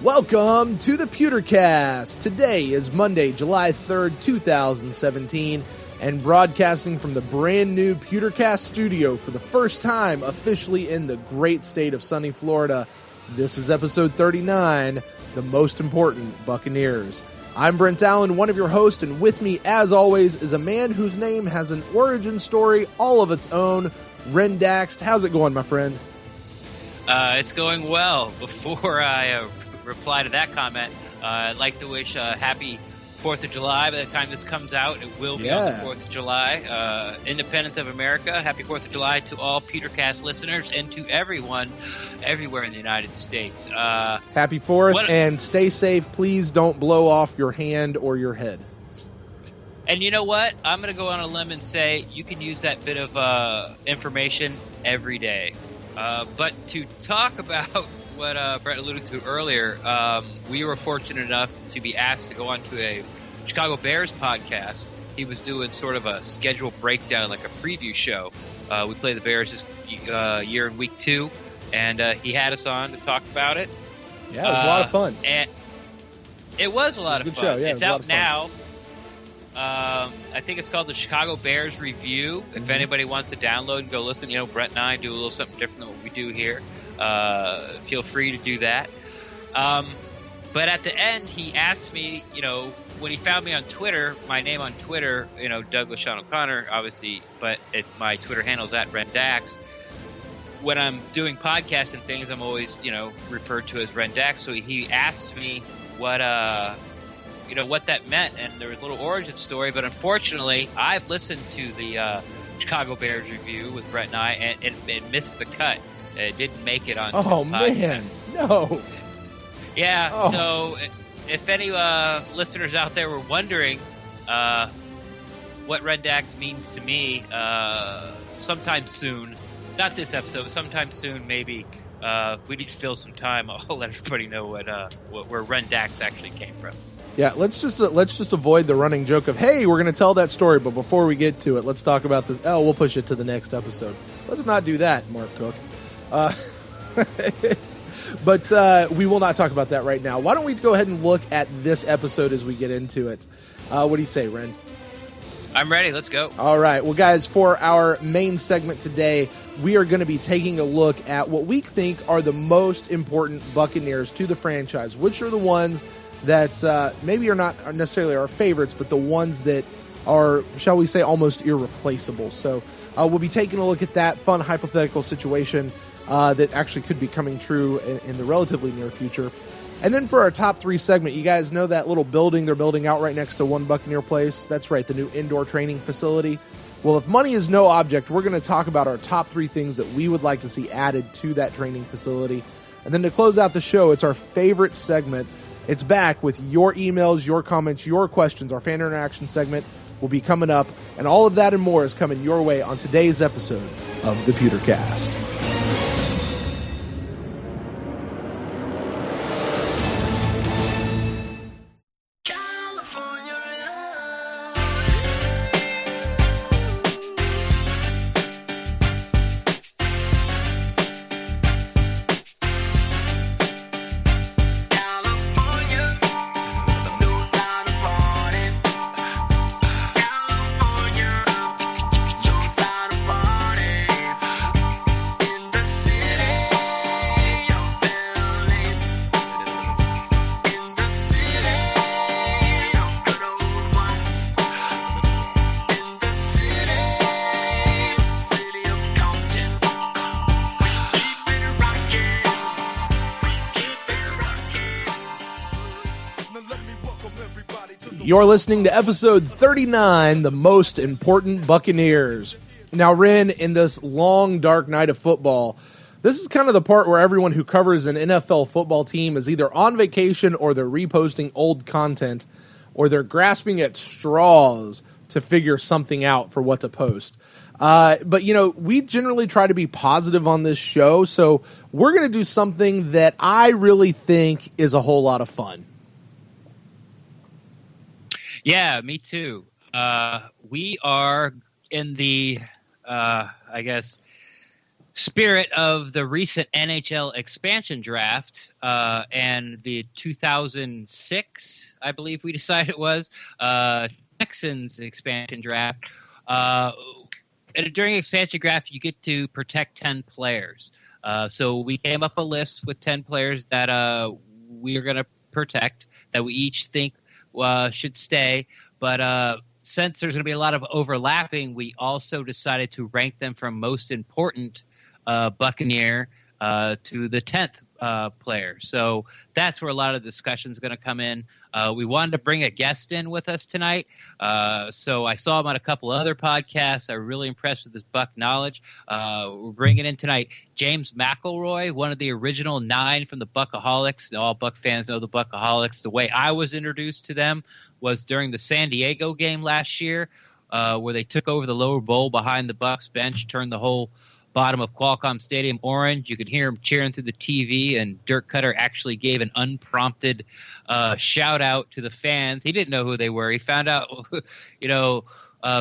Welcome to the Pewtercast. Today is Monday, July 3rd, 2017, and broadcasting from the brand new Pewtercast studio for the first time officially in the great state of sunny Florida. This is episode 39, The Most Important Buccaneers. I'm Brent Allen, one of your hosts, and with me, as always, is a man whose name has an origin story all of its own, Ren Daxt. How's it going, my friend? It's going well. Before I reply to that comment, I'd like to wish happy 4th of July. By the time this comes out, it will be on the 4th of July. Independence of America. Happy 4th of July to all Pewtercast listeners and to everyone everywhere in the United States. Happy 4th, and stay safe. Please don't blow off your hand or your head. And you know what? I'm going to go on a limb and say you can use that bit of information every day. But to talk about what Brett alluded to earlier, we were fortunate enough to be asked to go on to a Chicago Bears podcast. He was doing sort of a schedule breakdown, like a preview show. We play the Bears this year in week 2, and he had us on to talk about it. Yeah, it was a lot of fun. And it was a lot of fun. Show. Yeah, it's out now. I think it's called the Chicago Bears Review. If anybody wants to download and go listen, Brett and I do a little something different than what we do here. Feel free to do that. But at the end, he asked me, when he found me on Twitter, my name on Twitter, Douglas Sean O'Connor, obviously, but my Twitter handle is at Ren Dax. When I'm doing podcasts and things, I'm always, referred to as Ren Dax. So he asked me what that meant, and there was a little origin story. But unfortunately, I've listened to the Chicago Bears Review with Brett and I, and it missed the cut. It didn't make it on. Oh man, no. Yeah. Oh. So, if any listeners out there were wondering what Ren Dax means to me, sometime soon, not this episode, but sometime soon, maybe. If we need to fill some time, I'll let everybody know where Ren Dax actually came from. Yeah, let's just avoid the running joke of, hey, we're going to tell that story, but before we get to it, let's talk about this. Oh, we'll push it to the next episode. Let's not do that, Mark Cook. But we will not talk about that right now. Why don't we go ahead and look at this episode as we get into it? What do you say, Ren? I'm ready. Let's go. All right. Well, guys, for our main segment today, we are going to be taking a look at what we think are the most important Buccaneers to the franchise, which are the ones that maybe are not necessarily our favorites, but the ones that are, shall we say, almost irreplaceable. So we'll be taking a look at that fun hypothetical situation that actually could be coming true in the relatively near future. And then for our top 3 segment, you guys know that little building they're building out right next to One Buccaneer Place? That's right, the new indoor training facility. Well, if money is no object, we're going to talk about our top 3 things that we would like to see added to that training facility. And then to close out the show, it's our favorite segment. It's back with your emails, your comments, your questions. Our fan interaction segment will be coming up, and all of that and more is coming your way on today's episode of the Pewtercast. You're listening to episode 39, The Most Important Buccaneers. Now, Ren, in this long, dark night of football, this is kind of the part where everyone who covers an NFL football team is either on vacation or they're reposting old content or they're grasping at straws to figure something out for what to post. But, we generally try to be positive on this show, so we're going to do something that I really think is a whole lot of fun. Yeah, me too. We are in the, spirit of the recent NHL expansion draft and the 2006, I believe we decided it was, Texans expansion draft. During expansion draft, you get to protect 10 players. So we came up a list with 10 players that we are going to protect, that we each think should stay. But since there's going to be a lot of overlapping, we also decided to rank them from most important Buccaneer to the 10th player. So that's where a lot of the discussion is going to come in. We wanted to bring a guest in with us tonight. So I saw him on a couple other podcasts. I'm really impressed with his Buck knowledge. We're bringing in tonight James McElroy, one of the original 9 from the Buckaholics. All Buck fans know the Buckaholics. The way I was introduced to them was during the San Diego game last year, where they took over the lower bowl behind the Bucks bench, turned the whole bottom of Qualcomm Stadium orange. You could hear him cheering through the TV, and Dirk Cutter actually gave an unprompted shout out to the fans. He didn't know who they were. He found out,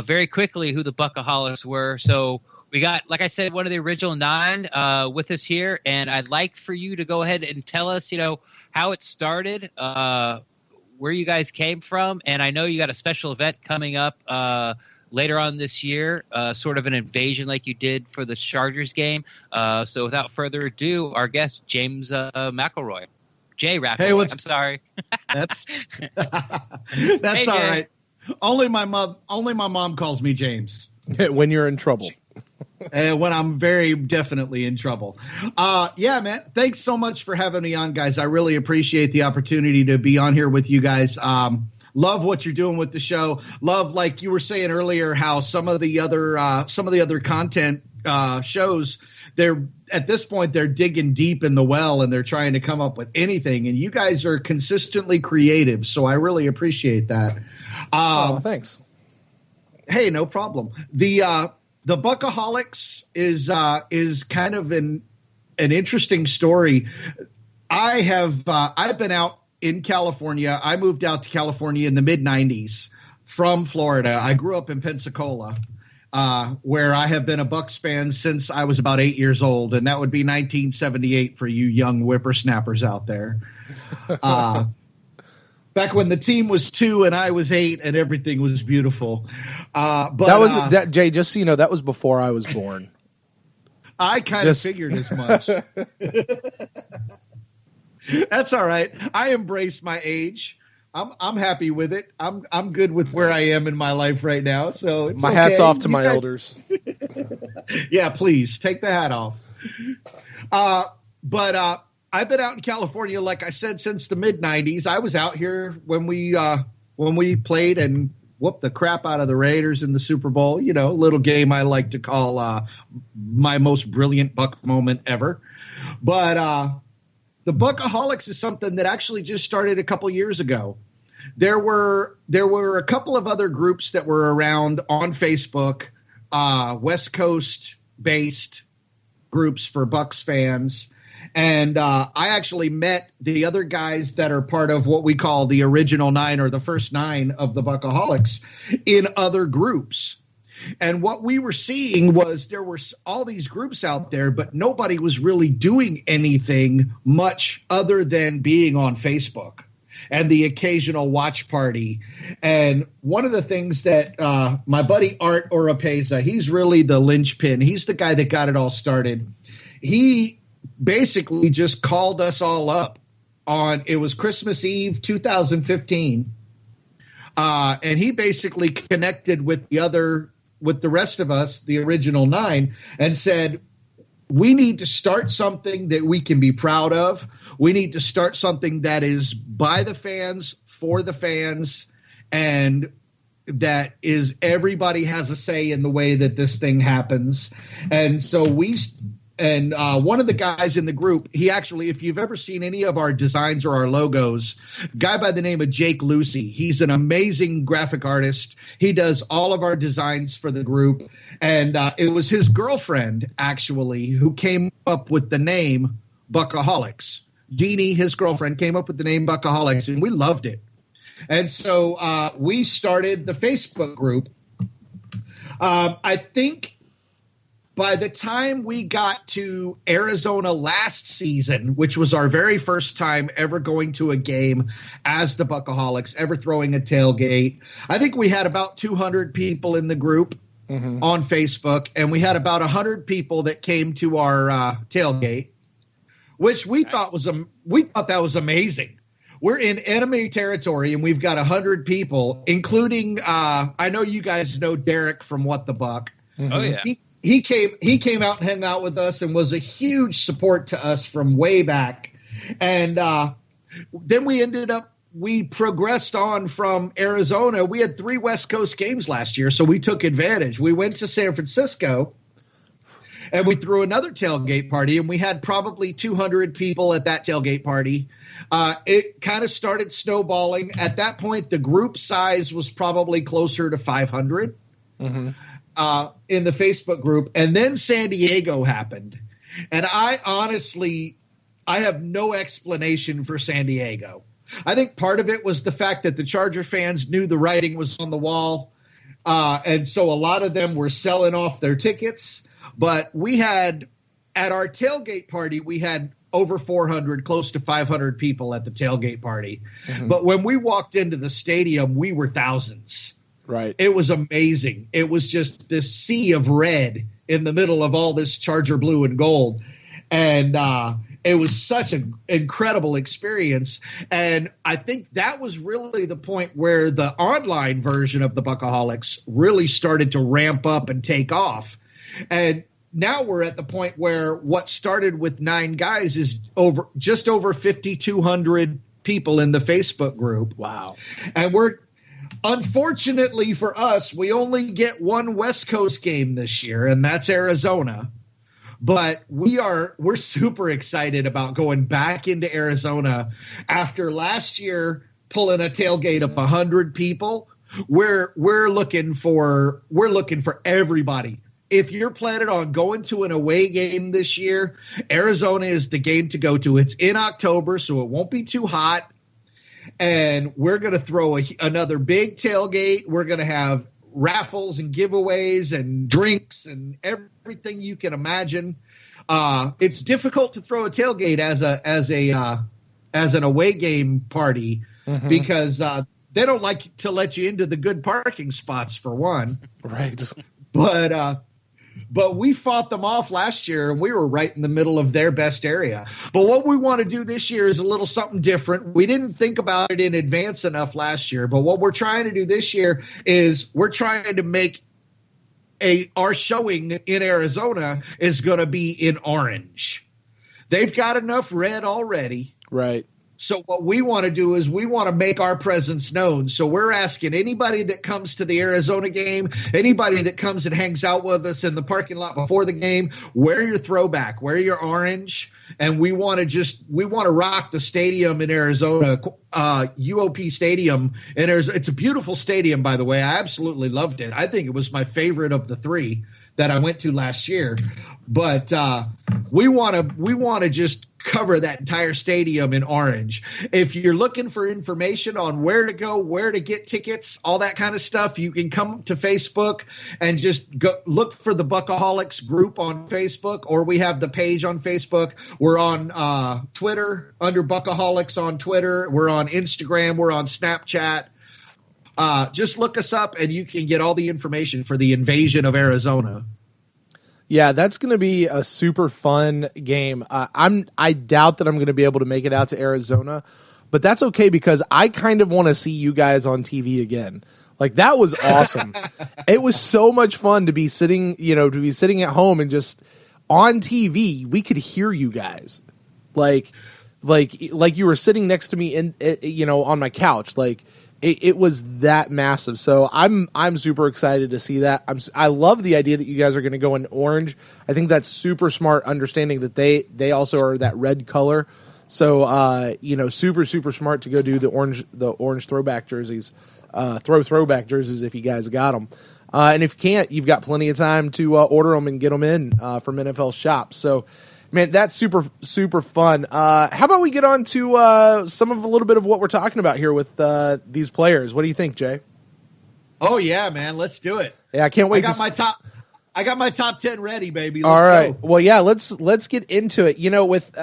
very quickly who the Buckaholics were. So we got, like I said, one of the original 9 with us here, and I'd like for you to go ahead and tell us, how it started, where you guys came from, and I know you got a special event coming up later on this year, sort of an invasion like you did for the Chargers game. So without further ado, our guest, James McElroy. Jay McElroy. Hey, I'm sorry. That's hey, all right. Only my mom calls me James. When you're in trouble. When I'm very definitely in trouble. Yeah, man. Thanks so much for having me on, guys. I really appreciate the opportunity to be on here with you guys. Love what you're doing with the show. Love, like you were saying earlier, how some of the other content shows, they're at this point they're digging deep in the well and they're trying to come up with anything. And you guys are consistently creative, so I really appreciate that. Thanks. Hey, no problem. The Buckaholics is kind of an interesting story. I've been out in California. I moved out to California in the mid-'90s from Florida. I grew up in Pensacola, where I have been a Bucs fan since I was about 8 years old, and that would be 1978 for you young whippersnappers out there. Back when the team was 2 and I was 8 and everything was beautiful. But that was Jay, just so you know, that was before I was born. I kind of figured as much. That's all right. I embrace my age. I'm happy with it. I'm good with where I am in my life right now. So it's my hat's off to my elders. Yeah, please take the hat off. But I've been out in California, like I said, since the mid-'90s. I was out here when we played and whooped the crap out of the Raiders in the Super Bowl. A little game I like to call my most brilliant Buck moment ever. But the Buckaholics is something that actually just started a couple years ago. There were a couple of other groups that were around on Facebook, West Coast based groups for Bucs fans. And I actually met the other guys that are part of what we call the original 9 or the first 9 of the Buckaholics in other groups. And what we were seeing was there were all these groups out there, but nobody was really doing anything much other than being on Facebook and the occasional watch party. And one of the things that my buddy Art Oropeza, he's really the linchpin. He's the guy that got it all started. He basically just called us all up it was Christmas Eve 2015. And he basically connected with the rest of us, the original 9, and said, we need to start something that we can be proud of. We need to start something that is by the fans, for the fans, and that is everybody has a say in the way that this thing happens. And so one of the guys in the group, he actually, if you've ever seen any of our designs or our logos, a guy by the name of Jake Lucy, he's an amazing graphic artist. He does all of our designs for the group. And it was his girlfriend, actually, who came up with the name Buckaholics. Jeannie, his girlfriend, came up with the name Buckaholics, and we loved it. And so we started the Facebook group. I think by the time we got to Arizona last season, which was our very first time ever going to a game as the Buckaholics, ever throwing a tailgate, I think we had about 200 people in the group on Facebook, and we had about 100 people that came to our tailgate, which we thought that was amazing. We're in enemy territory, and we've got 100 people, including I know you guys know Derek from What the Buck. Oh yeah. He came out and hung out with us and was a huge support to us from way back. And then we progressed on from Arizona. We had 3 West Coast games last year, so we took advantage. We went to San Francisco and we threw another tailgate party, and we had probably 200 people at that tailgate party. It kind of started snowballing. At that point, the group size was probably closer to 500 in the Facebook group. And then San Diego happened. And I have no explanation for San Diego. I think part of it was the fact that the Charger fans knew the writing was on the wall. And so a lot of them were selling off their tickets. But we had, at our tailgate party, we had over 400, close to 500 people at the tailgate party. But when we walked into the stadium, we were thousands. Right. It was amazing. It was just this sea of red in the middle of all this Charger blue and gold. And it was such an incredible experience. And I think that was really the point where the online version of the Buckaholics really started to ramp up and take off. And now we're at the point where what started with 9 guys is just over 5,200 people in the Facebook group. Wow. And unfortunately for us, we only get 1 West Coast game this year, and that's Arizona. But we're super excited about going back into Arizona after last year pulling a tailgate of 100 people. We're looking for everybody. If you're planning on going to an away game this year, Arizona is the game to go to. It's in October, so it won't be too hot. And we're going to throw another big tailgate. We're going to have raffles and giveaways and drinks and everything you can imagine. It's difficult to throw a tailgate as an away game party because they don't like to let you into the good parking spots, for one. Right. But we fought them off last year, and we were right in the middle of their best area. But what we want to do this year is a little something different. We didn't think about it in advance enough last year, but what we're trying to do this year is we're trying to make our showing in Arizona is going to be in orange. They've got enough red already. Right. So what we want to do is we want to make our presence known. So we're asking anybody that comes to the Arizona game, anybody that comes and hangs out with us in the parking lot before the game, wear your throwback, wear your orange. And we want to rock the stadium in Arizona, UOP Stadium. And it's a beautiful stadium, by the way. I absolutely loved it. I think it was my favorite of the 3 that I went to last year. But we want to just cover that entire stadium in orange. If you're looking for information on where to go, where to get tickets, all that kind of stuff, you can come to Facebook and just go look for the Buckaholics group on Facebook, or we have the page on Facebook. We're on Twitter under Buckaholics on Twitter. We're on Instagram. We're on Snapchat. Just look us up and you can get all the information for the invasion of Arizona. Yeah, that's going to be a super fun game. I doubt that I'm going to be able to make it out to Arizona, but that's okay because I kind of want to see you guys on TV again. Like, that was awesome. It was so much fun to be sitting at home and just on TV. We could hear you guys, like you were sitting next to me on my couch. Like, it was that massive. So I'm super excited to see that. I love the idea that you guys are going to go in orange. I think that's super smart, understanding that they also are that red color. So super smart to go do the orange throwback jerseys, throwback jerseys if you guys got them. And if you can't, you've got plenty of time to order them and get them in from NFL shops. So, man, that's super, super fun. How about we get on to a little bit of what we're talking about here with these players? What do you think, Jay? Oh, yeah, man. Let's do it. Yeah, I can't wait. I got my top. I got my top 10 ready, baby. All right. Go. Well, yeah, let's get into it. With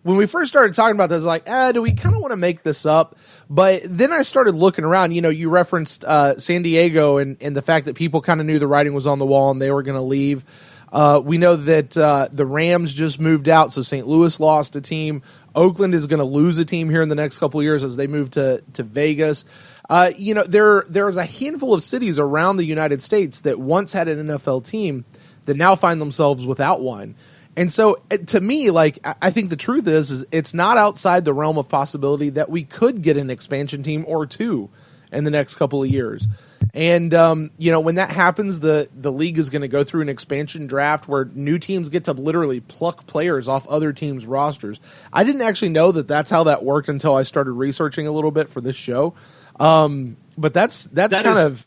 when we first started talking about this, like, do we kind of want to make this up? But then I started looking around. You referenced San Diego and the fact that people kind of knew the writing was on the wall and they were going to leave. We know that the Rams just moved out, so St. Louis lost a team. Oakland is going to lose a team here in the next couple of years as they move to Vegas. There's a handful of cities around the United States that once had an NFL team that now find themselves without one. And so to me, like, I think the truth is it's not outside the realm of possibility that we could get an expansion team or two in the next couple of years. And, when that happens, the league is going to go through an expansion draft where new teams get to literally pluck players off other teams' rosters. I didn't actually know that that's how that worked until I started researching a little bit for this show. But that's kind of,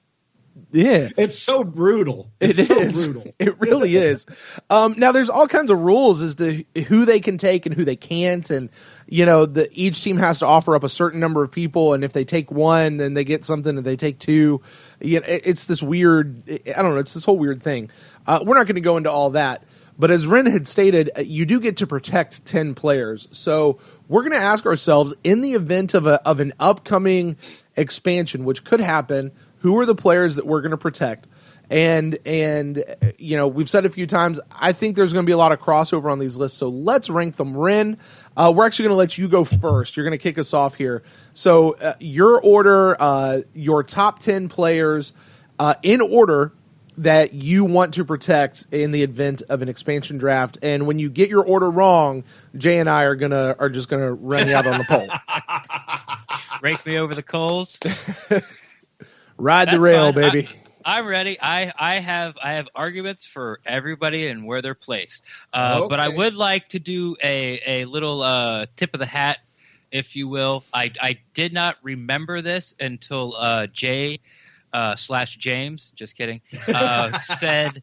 yeah. It's so brutal. It is. Brutal. It really is. Now there's all kinds of rules as to who they can take and who they can't. And, each team has to offer up a certain number of people. And if they take one, then they get something. If they take two, it's this weird, I don't know. It's this whole weird thing. We're not going to go into all that. But as Ren had stated, you do get to protect 10 players. So we're going to ask ourselves, in the event of an upcoming expansion, which could happen, who are the players that we're going to protect? And we've said a few times, I think there's going to be a lot of crossover on these lists. So let's rank them. Ren, we're actually going to let you go first. You're going to kick us off here. So your order, your top 10 players in order that you want to protect in the event of an expansion draft. And when you get your order wrong, Jay and I are just gonna run you out on the pole. Rake me over the coals. Ride the rail, fine. baby. I'm ready. I have arguments for everybody and where they're placed. Okay. But I would like to do a little tip of the hat, if you will. I did not remember this until Jay /James, just kidding, said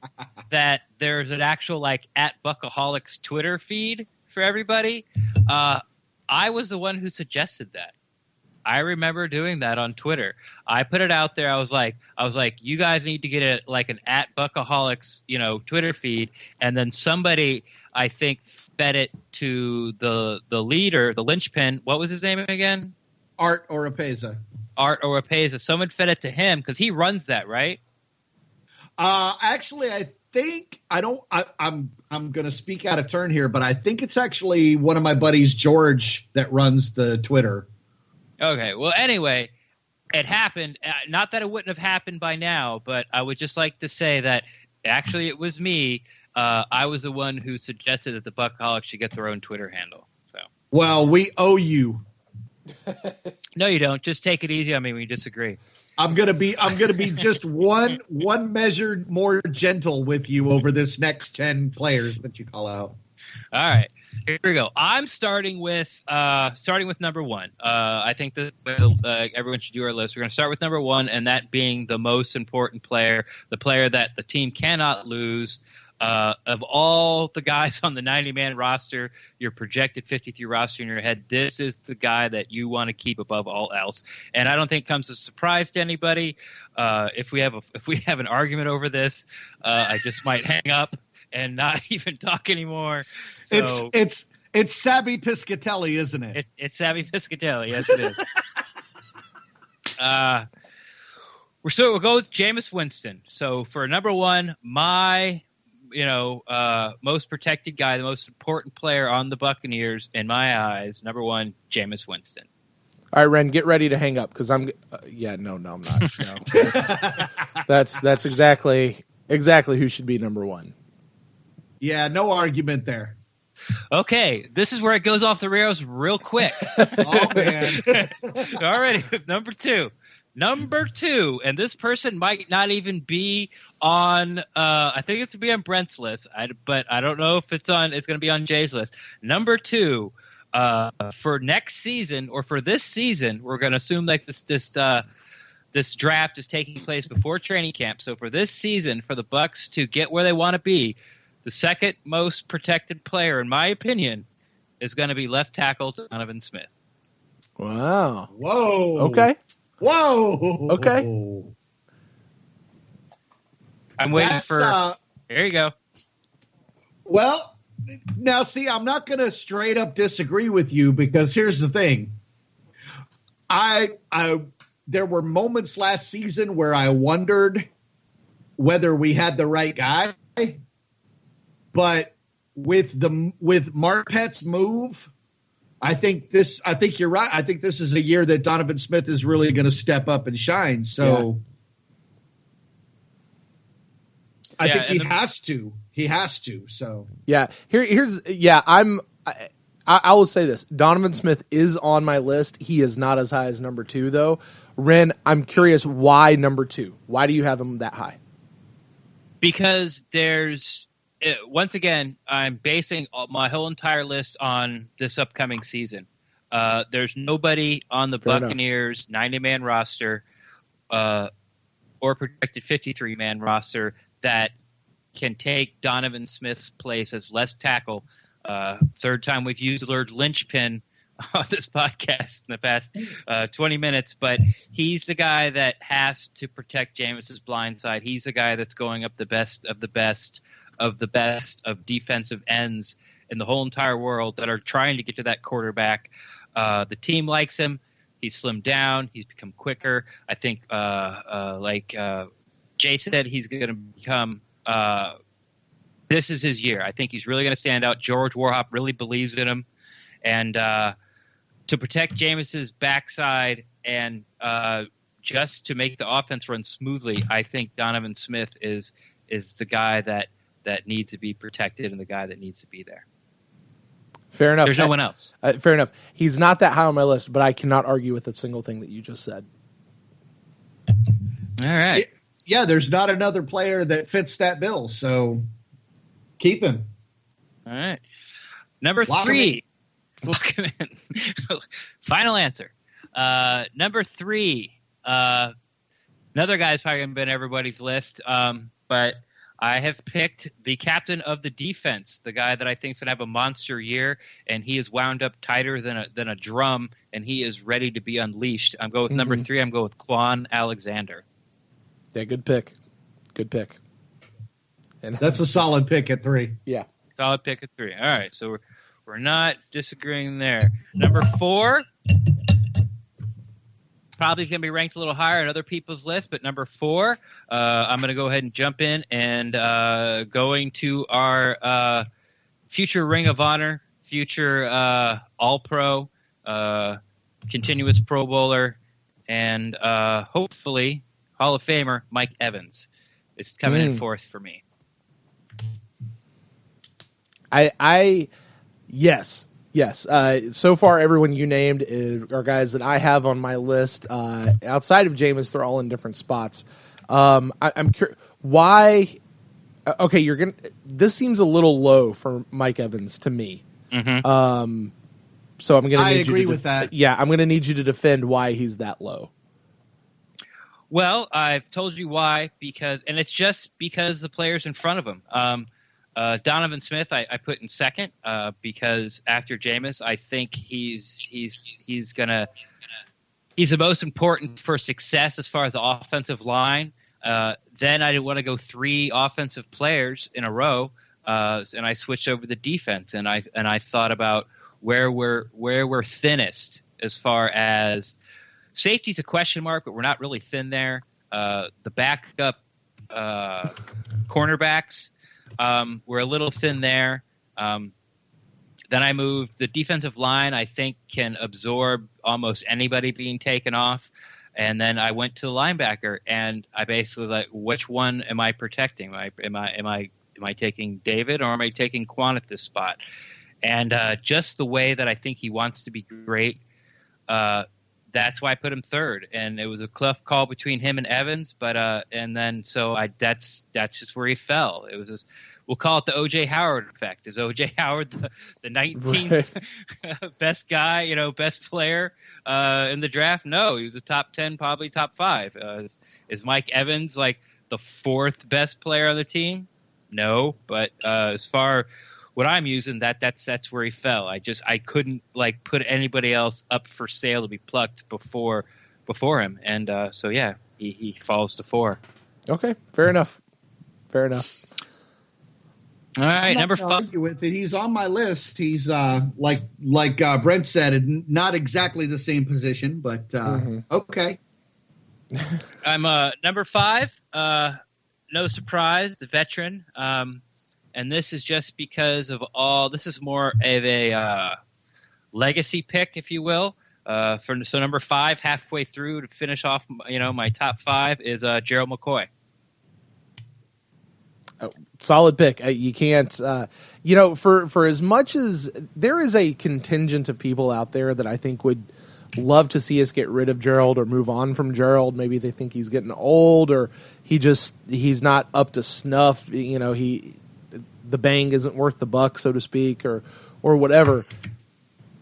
that there's an actual at Buckaholics Twitter feed for everybody. I was the one who suggested that. I remember doing that on Twitter. I put it out there. I was like, you guys need to get an at Buckaholics, Twitter feed. And then somebody, I think, fed it to the leader, the linchpin. What was his name again? Art Oropeza. Someone fed it to him because he runs that, right? Actually, I think I'm going to speak out of turn here, but I think it's actually one of my buddies, George, that runs the Twitter. Okay. Well, anyway, it happened. Not that it wouldn't have happened by now, but I would just like to say that actually it was me. I was the one who suggested that the Buckaholics should get their own Twitter handle. So. Well, we owe you. No, you don't. Just take it easy on me when you disagree. I'm gonna be just one measure more gentle with you over this next 10 players that you call out. All right, here we go. I'm starting with number one. I think that everyone should do our list. We're going to start with number one, and that being the most important player, the player that the team cannot lose. Of all the guys on the 90-man roster, your projected 53 roster in your head, this is the guy that you want to keep above all else. And I don't think it comes as a surprise to anybody. If we have an argument over this, I just might hang up and not even talk anymore. So, it's Sabby Piscatelli, isn't it? It's Sabby Piscatelli. Yes, it is. We'll go with Jameis Winston. So for number one, my most protected guy, the most important player on the Buccaneers, in my eyes, number one, Jameis Winston. All right, Ren, get ready to hang up because I'm. No, I'm not. No, that's exactly who should be number one. Yeah, no argument there. Okay, this is where it goes off the rails real quick. Oh man! All right, number two. And this person might not even be on. I think it's to be on Brent's list, but I don't know if it's going to be on Jay's list. Number two, for next season or for this season, we're going to assume that this draft is taking place before training camp. So for this season, for the Bucs to get where they want to be, the second most protected player, in my opinion, is going to be left tackle Donovan Smith. Wow. Whoa. Okay. Whoa. Okay. I'm waiting for There you go. Well, now see, I'm not going to straight up disagree with you because here's the thing. There were moments last season where I wondered whether we had the right guy, but with Marpet's move, I think you're right. I think this is a year that Donovan Smith is really going to step up and shine. So I think he has to. He has to. So yeah, I will say this: Donovan Smith is on my list. He is not as high as number 2, though. Ren, I'm curious why number 2. Why do you have him that high? Because there's once again, I'm basing my whole entire list on this upcoming season. There's nobody on the Buccaneers 90-man roster or projected 53-man roster that can take Donovan Smith's place as left tackle. Third time we've used the word linchpin on this podcast in the past 20 minutes, but he's the guy that has to protect Jameis's blind side. He's the guy that's going up the best of the best of the best of defensive ends in the whole entire world that are trying to get to that quarterback. The team likes him. He's slimmed down. He's become quicker. I think, like Jay said, he's going to become this is his year. I think he's really going to stand out. George Warhop really believes in him. And to protect Jameis's backside and just to make the offense run smoothly, I think Donovan Smith is the guy that needs to be protected and the guy that needs to be there. Fair enough. There's no one else. Fair enough. He's not that high on my list, but I cannot argue with a single thing that you just said. All right. Yeah, there's not another player that fits that bill, so keep him. All right. Number 3. Final answer. Number 3. Another guy's probably going to be on everybody's list, but I have picked the captain of the defense, the guy that I think is going to have a monster year, and he is wound up tighter than a drum, and he is ready to be unleashed. I'm going with number 3. I'm going with Quan Alexander. Yeah, good pick. Good pick. And that's a solid pick at 3. Yeah. Solid pick at 3. All right, so we're not disagreeing there. Number 4, probably going to be ranked a little higher on other people's list, but number 4, I'm going to go ahead and jump in and going to our future Ring of Honor, future All-Pro, continuous Pro Bowler, and hopefully Hall of Famer Mike Evans is coming in 4th for me. Yes. So far, everyone you named are guys that I have on my list. Outside of Jameis, they're all in different spots. I'm curious why. Okay, this seems a little low for Mike Evans to me. Mm-hmm. So I'm going to. I agree with that. Yeah, I'm going to need you to defend why he's that low. Well, I've told you why and it's just because the players in front of him. Donovan Smith, I put in 2nd because after Jameis, I think he's the most important for success as far as the offensive line. Then I didn't want to go 3 offensive players in a row, and I switched over to the defense. And I thought about where we're thinnest as far as safety's a question mark, but we're not really thin there. The backup cornerbacks. We're a little thin there. Then I moved the defensive line. I think can absorb almost anybody being taken off. And then I went to the linebacker, and I basically which one am I protecting? Am I taking David or am I taking Quan at this spot? And just the way that I think he wants to be great, that's why I put him 3rd. And it was a tough call between him and Evans, but that's just where he fell. It was just, we'll call it the O.J. Howard effect. Is O.J. Howard the 19th best guy, best player in the draft? No, he was a top 10, probably top 5. Is Mike Evans like the 4th best player on the team? No, but as far what I'm using, that's where he fell. I couldn't put anybody else up for sale to be plucked before him, and so yeah, he falls to 4. Okay, fair enough. All right, number 5. 5. With it, he's on my list. He's like Brent said, not exactly the same position, but okay. I'm number 5. No surprise, the veteran. And this is just because of all. This is more of a legacy pick, if you will. So number 5, halfway through to finish off, my top 5 is Gerald McCoy. Solid pick. You can't, for as much as there is a contingent of people out there that I think would love to see us get rid of Gerald or move on from Gerald. Maybe they think he's getting old or he's not up to snuff. The bang isn't worth the buck, so to speak, or whatever.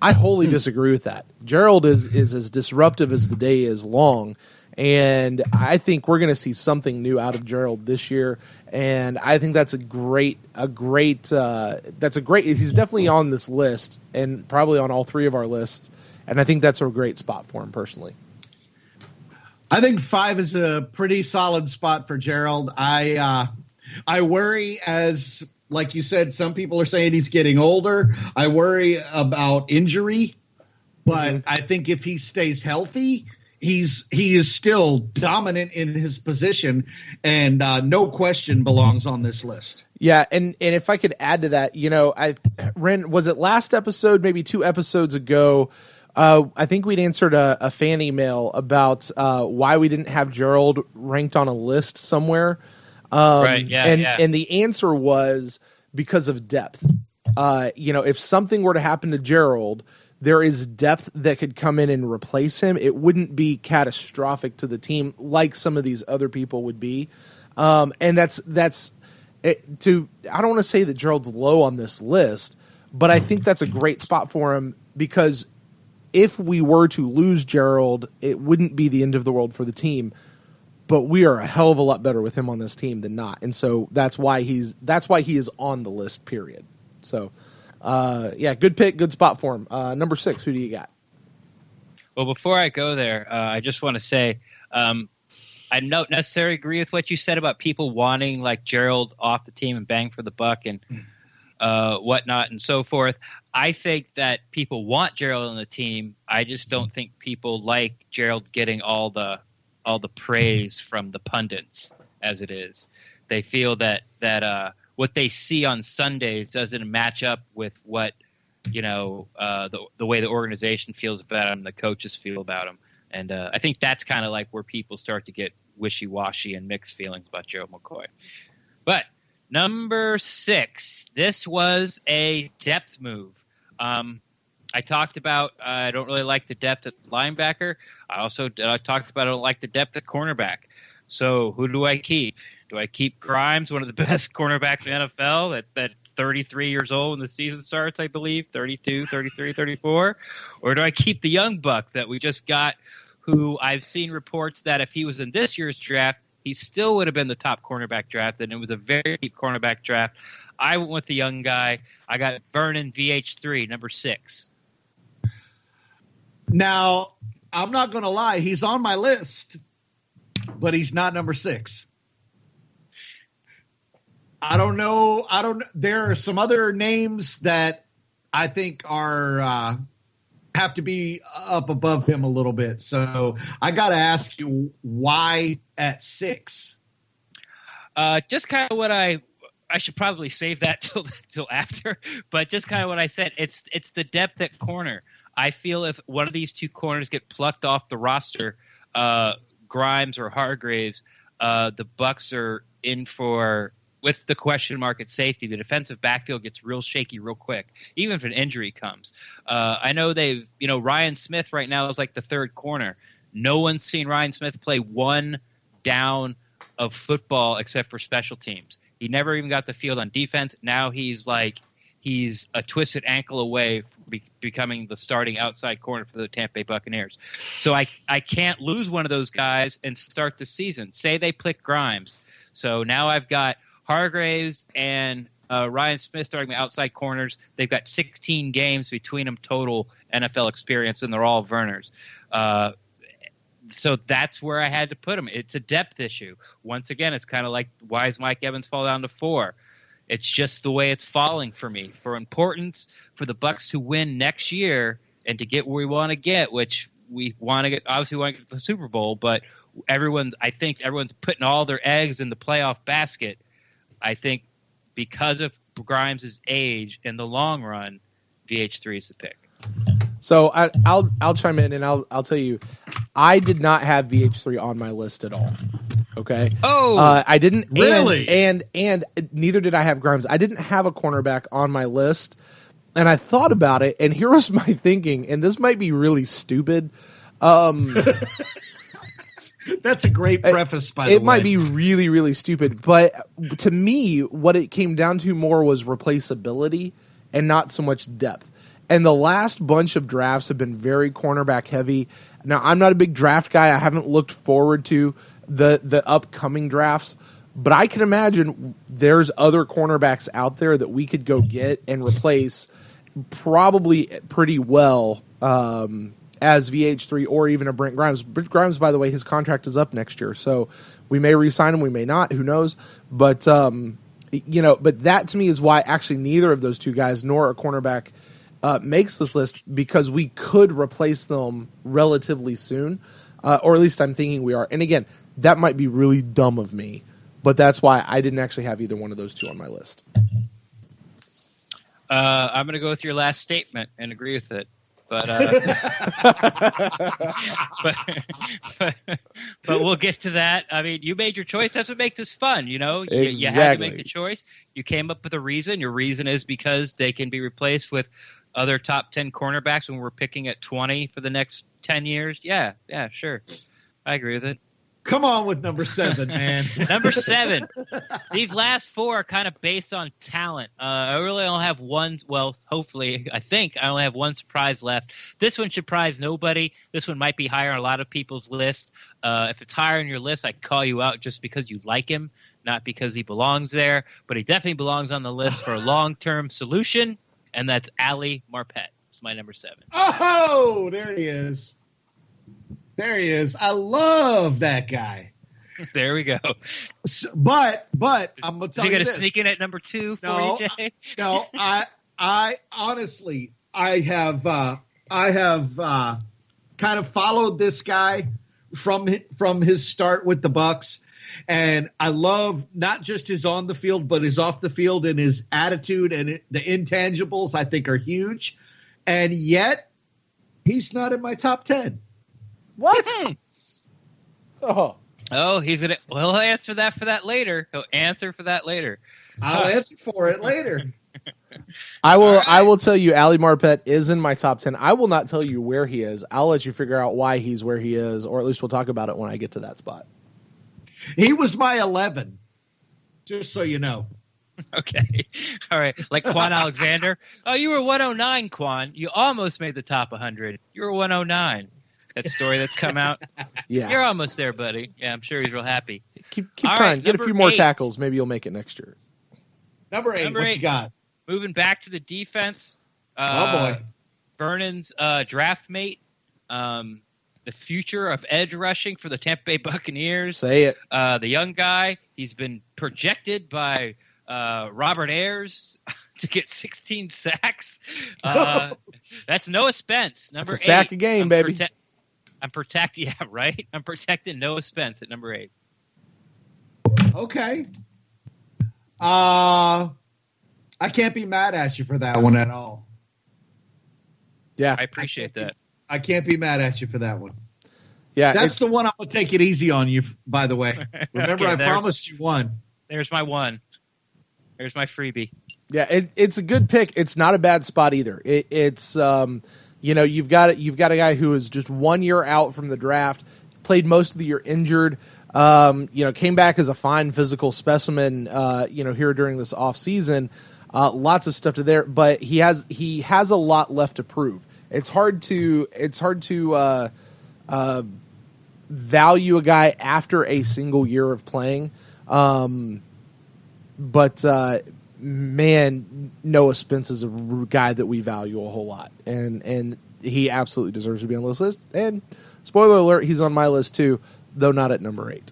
I wholly disagree with that. Gerald is as disruptive as the day is long. And I think we're going to see something new out of Gerald this year. And I think that's he's definitely on this list and probably on all 3 of our lists. And I think that's a great spot for him personally. I think 5 is a pretty solid spot for Gerald. I worry, as like you said, some people are saying he's getting older. I worry about injury, but I think if he stays healthy, he is still dominant in his position, and no question belongs on this list. Yeah, and if I could add to that, Ren, was it last episode, maybe 2 episodes ago? I think we'd answered a fan email about why we didn't have Gerald ranked on a list somewhere. Right. Yeah. And the answer was because of depth. If something were to happen to Gerald, there is depth that could come in and replace him. It wouldn't be catastrophic to the team like some of these other people would be. And that's it, I don't want to say that Gerald's low on this list, but I think that's a great spot for him because if we were to lose Gerald, it wouldn't be the end of the world for the team. But we are a hell of a lot better with him on this team than not, and so that's why he is on the list. Period. So, good pick, good spot for him. Number 6, who do you got? Well, before I go there, I just want to say I don't necessarily agree with what you said about people wanting like Gerald off the team and bang for the buck and whatnot and so forth. I think that people want Gerald on the team. I just don't think people like Gerald getting all the praise from the pundits as it is. They feel that what they see on Sundays doesn't match up with what the way the organization feels about him, the coaches feel about him, and I think that's kind of like where people start to get wishy-washy and mixed feelings about Gerald McCoy. But number 6, this was a depth move. I talked about I don't really like the depth at linebacker. I also talked about I don't like the depth at cornerback. So who do I keep? Do I keep Grimes, one of the best cornerbacks in the NFL, at 33 years old when the season starts, I believe, 32, 33, 34? Or do I keep the young buck that we just got, who I've seen reports that if he was in this year's draft, he still would have been the top cornerback draft, and it was a very deep cornerback draft. I went with the young guy. I got Vernon VH3, number 6. Now, I'm not going to lie. He's on my list, but he's not number 6. I don't know. There are some other names that I think are have to be up above him a little bit. So I got to ask you, why at 6? Just kind of what I should probably save that till after, but just kind of what I said. It's the depth at corner. I feel if one of these 2 corners get plucked off the roster, Grimes or Hargraves, the Bucs are in for, with the question mark at safety, the defensive backfield gets real shaky real quick, even if an injury comes. I know Ryan Smith right now is like the 3rd corner. No one's seen Ryan Smith play one down of football except for special teams. He never even got the field on defense. Now he's a twisted ankle away from becoming the starting outside corner for the Tampa Bay Buccaneers. So I can't lose one of those guys and start the season. Say they pick Grimes. So now I've got Hargraves and Ryan Smith starting the outside corners. They've got 16 games between them total NFL experience, and they're all Verners. So that's where I had to put him. It's a depth issue. Once again, it's kind of like, why does Mike Evans fall down to 4? It's just the way it's falling for me. For importance, for the Bucs to win next year and to get where we want to get, which we want to get, obviously we want to get to the Super Bowl, but I think everyone's putting all their eggs in the playoff basket. I think because of Grimes' age in the long run, VH3 is the pick. So I'll chime in and I'll tell you, I did not have VH3 on my list at all. Okay. Oh, I didn't really, and neither did I have Grimes. I didn't have a cornerback on my list, and I thought about it, and here was my thinking, and this might be really stupid. That's a great preface, by the way. It might be really, really stupid, but to me, what it came down to more was replaceability and not so much depth. And the last bunch of drafts have been very cornerback heavy. Now, I'm not a big draft guy. I haven't looked forward to the upcoming drafts, but I can imagine there's other cornerbacks out there that we could go get and replace probably pretty well as VH3 or even a Brent Grimes. Brent Grimes, by the way, his contract is up next year, so we may re-sign him, we may not, who knows. But but that to me is why actually neither of those two guys nor a cornerback makes this list, because we could replace them relatively soon, or at least I'm thinking we are. And again, that might be really dumb of me, but that's why I didn't actually have either one of those two on my list. I'm going to go with your last statement and agree with it. But, but we'll get to that. I mean, you made your choice. That's what makes this fun, you know? Exactly. You had to make the choice. You came up with a reason. Your reason is because they can be replaced with other top 10 cornerbacks when we're picking at 20 for the next 10 years. Yeah, sure. I agree with it. Come on with number 7, man. Number 7. These last 4 are kind of based on talent. I really only have one. Well, hopefully, I think I only have one surprise left. This one should surprise nobody. This one might be higher on a lot of people's list. If it's higher on your list, I'd call you out just because you like him, not because he belongs there. But he definitely belongs on the list for a long-term solution, and that's Ali Marpet. It's my number 7. Oh, there he is. There he is. I love that guy. There we go. So, but I'm gonna tell you gonna this. sneak in at number 2 for you, Jay? No, I honestly, I have kind of followed this guy from his start with the Bucs, and I love not just his on the field, but his off the field and his attitude and the intangibles. I think are huge, and yet he's not in my top 10. What? Oh, he's gonna. Well, he'll answer that for that later. He'll answer for that later. I'll answer for it later. I will. Right. I will tell you, Ali Marpet is in my top 10. I will not tell you where he is. I'll let you figure out why he's where he is, or at least we'll talk about it when I get to that spot. He was my 11, just so you know. Okay. All right. Like Quan Alexander. Oh, you were 109, Quan. You almost made the top 100. You were 109. That story that's come out. Yeah. You're almost there, buddy. Yeah, I'm sure he's real happy. Keep trying. Right, get a few more tackles. Maybe you'll make it next year. Number 8, what you got? Moving back to the defense. Oh, boy. Vernon's draft mate. The future of edge rushing for the Tampa Bay Buccaneers. Say it. The young guy. He's been projected by Robert Ayers to get 16 sacks. That's Noah Spence, number 8. That's a sack a game, baby. I'm protecting. Yeah, right. I'm protecting Noah Spence at number 8. Okay. I can't be mad at you for that one at all. Yeah, I appreciate that. I can't be mad at you for that one. Yeah, that's the one I'm gonna take it easy on you. By the way, remember I promised you one. There's my one. There's my freebie. Yeah, it's a good pick. It's not a bad spot either. It's you've got a guy who is just 1 year out from the draft, played most of the year injured. Came back as a fine physical specimen. Here during this off season, lots of stuff to there, but he has a lot left to prove. It's hard to value a guy after a single year of playing. But Noah Spence is a guy that we value a whole lot, and he absolutely deserves to be on this list. And spoiler alert, he's on my list too, though not at number 8.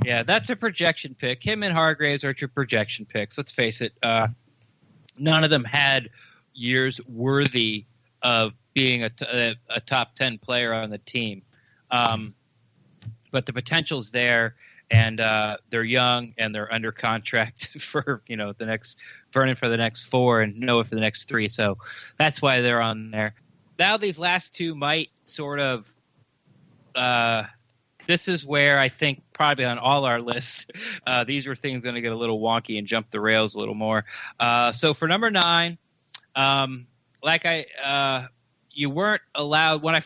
Yeah, that's a projection pick. Him and Hargraves are your projection picks. Let's face it. None of them had years worthy of being a top 10 player on the team. But the potential's there, and they're young, and they're under contract for the next Vernon for the next 4 and Noah for the next 3. So that's why they're on there. Now these last two might sort of this is where I think probably on all our lists, these were things going to get a little wonky and jump the rails a little more. So for number 9, you weren't allowed let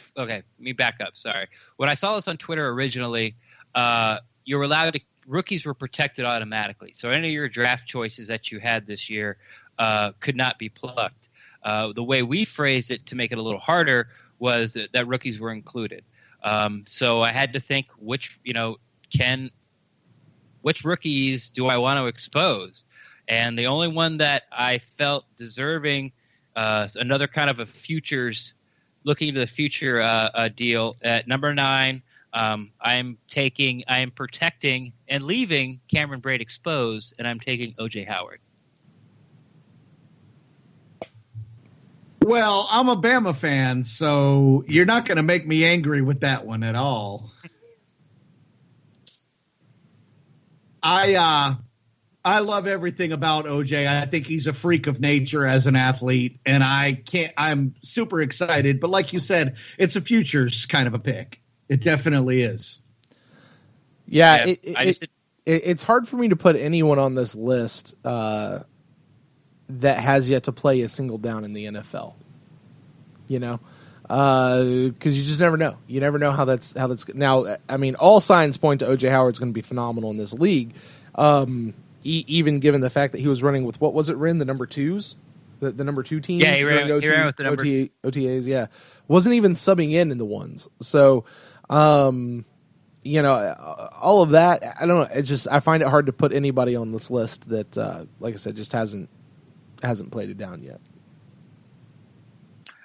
me back up. Sorry. When I saw this on Twitter originally, you were allowed to, rookies were protected automatically. So any of your draft choices that you had this year could not be plucked. The way we phrased it to make it a little harder was that rookies were included. So I had to think which rookies do I want to expose? And the only one that I felt deserving, another kind of a futures, looking into the future deal at number 9. I am protecting and leaving Cameron Braid exposed, and I'm taking O.J. Howard. Well, I'm a Bama fan, so you're not going to make me angry with that one at all. I love everything about OJ. I think he's a freak of nature as an athlete, and I'm super excited. But like you said, it's a futures kind of a pick. It definitely is. Yeah, it's hard for me to put anyone on this list that has yet to play a single down in the NFL. Because you just never know. You never know how that's now. I mean, all signs point to OJ Howard's going to be phenomenal in this league. Even given the fact that he was running with, what was it, Rin? The number 2s? The number 2 teams? Yeah, he ran with the number OTAs, yeah. Wasn't even subbing in the ones. So, all of that, I don't know. It's just, I find it hard to put anybody on this list that, like I said, just hasn't played it down yet.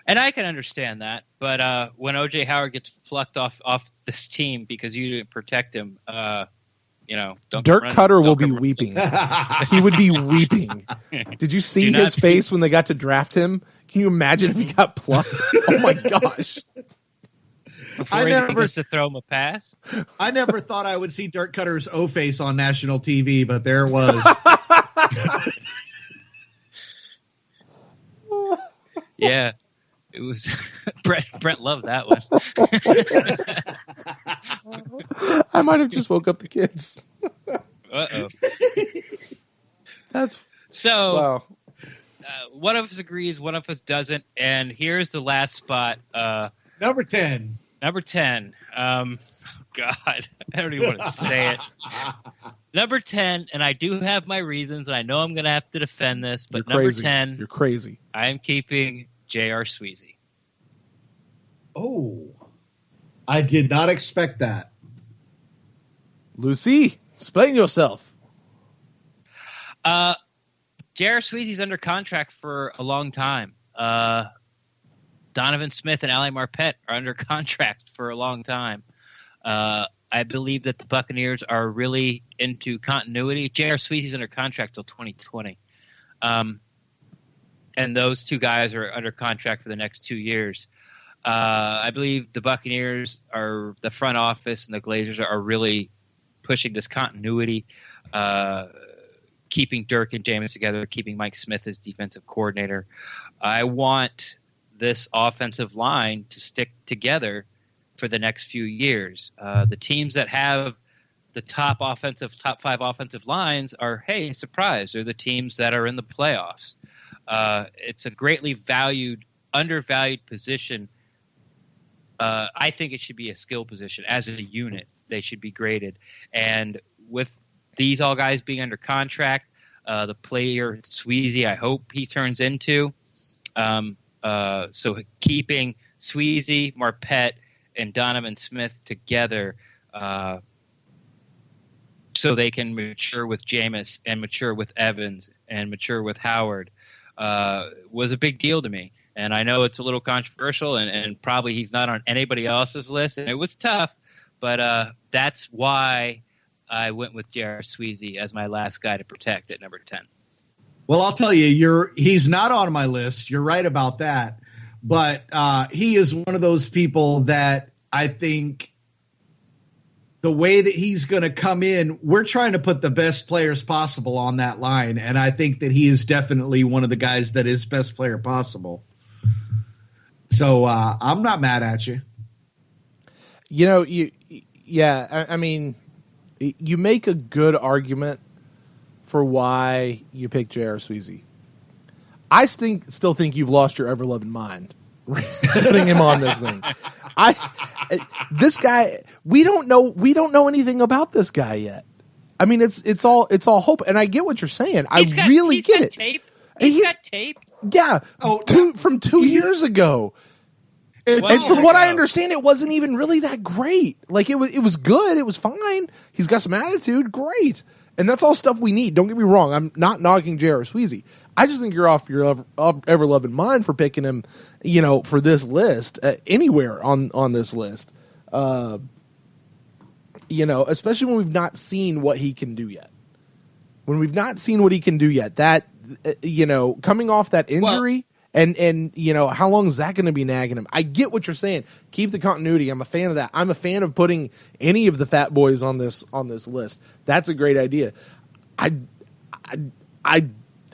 And I can understand that, but when O.J. Howard gets plucked off this team because you didn't protect him, Dirk Cutter will be weeping. He would be weeping. Did you see his face when they got to draft him? Can you imagine if he got plucked? Oh my gosh! Before he gets to throw him a pass. I never thought I would see Dirk Cutter's O face on national TV, but there it was. Yeah. It was Brent loved that one. I might have just woke up the kids. Uh-oh. That's so. Wow. One of us agrees, one of us doesn't, and here's the last spot. Number 10. Number 10. God, I don't even want to say it. Number 10, and I do have my reasons, and I know I'm going to have to defend this, but number 10. You're crazy. I am keeping J.R. Sweezy. Oh, I did not expect that. Lucy, explain yourself. J.R. Sweezy's under contract for a long time. Donovan Smith and Ali Marpet are under contract for a long time. I believe that the Buccaneers are really into continuity. J.R. Sweezy's under contract till 2020. And those two guys are under contract for the next 2 years. I believe the Buccaneers are the front office and the Glazers are really pushing this continuity, keeping Dirk and Jameis together, keeping Mike Smith as defensive coordinator. I want this offensive line to stick together for the next few years. The teams that have the top 5 offensive lines are, hey, surprise, they're the teams that are in the playoffs. It's a greatly undervalued position. I think it should be a skill position. As a unit, they should be graded. And with these all guys being under contract, the player Sweezy, I hope he turns into. So keeping Sweezy, Marpet, and Donovan Smith together so they can mature with Jameis and mature with Evans and mature with Howard was a big deal to me. And I know it's a little controversial and probably he's not on anybody else's list. And it was tough, but that's why I went with J.R. Sweezy as my last guy to protect at number 10. Well, I'll tell you, he's not on my list. You're right about that. But he is one of those people that I think the way that he's going to come in, we're trying to put the best players possible on that line. And I think that he is definitely one of the guys that is best player possible. So I'm not mad at you. You know, I mean, you make a good argument for why you pick J.R. Sweezy. I still think you've lost your ever-loving mind putting him on this thing. This guy, we don't know anything about this guy yet. I mean, it's all hope, and I get what you're saying. I really get it. Tape. He's got tape. Yeah. From 2 years ago. And from what I understand, it wasn't even really that great. Like it was good. It was fine. He's got some attitude. Great. And that's all stuff we need. Don't get me wrong. I'm not knocking J.R. Sweezy. I just think you're off your ever-loving mind for picking him, for this list, anywhere on this list. Especially when we've not seen what he can do yet. That, coming off that injury and how long is that going to be nagging him? I get what you're saying. Keep the continuity. I'm a fan of that. I'm a fan of putting any of the fat boys on this list. That's a great idea.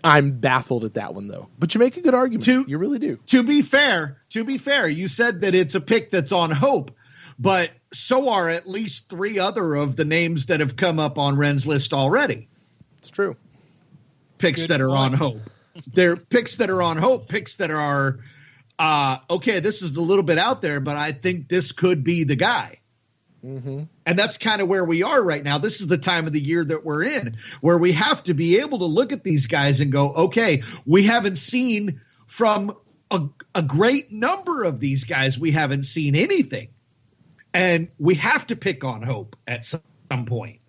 I'm baffled at that one though. But you make a good argument. You really do. To be fair, you said that it's a pick that's on hope, but so are at least 3 other of the names that have come up on Ren's list already. It's true. Picks that are on hope. They're picks that are on hope, picks that are, okay, this is a little bit out there, but I think this could be the guy. Mm-hmm. And that's kind of where we are right now. This is the time of the year that we're in, where we have to be able to look at these guys and go, okay, we haven't seen from a great number of these guys, we haven't seen anything. And we have to pick on hope at some point.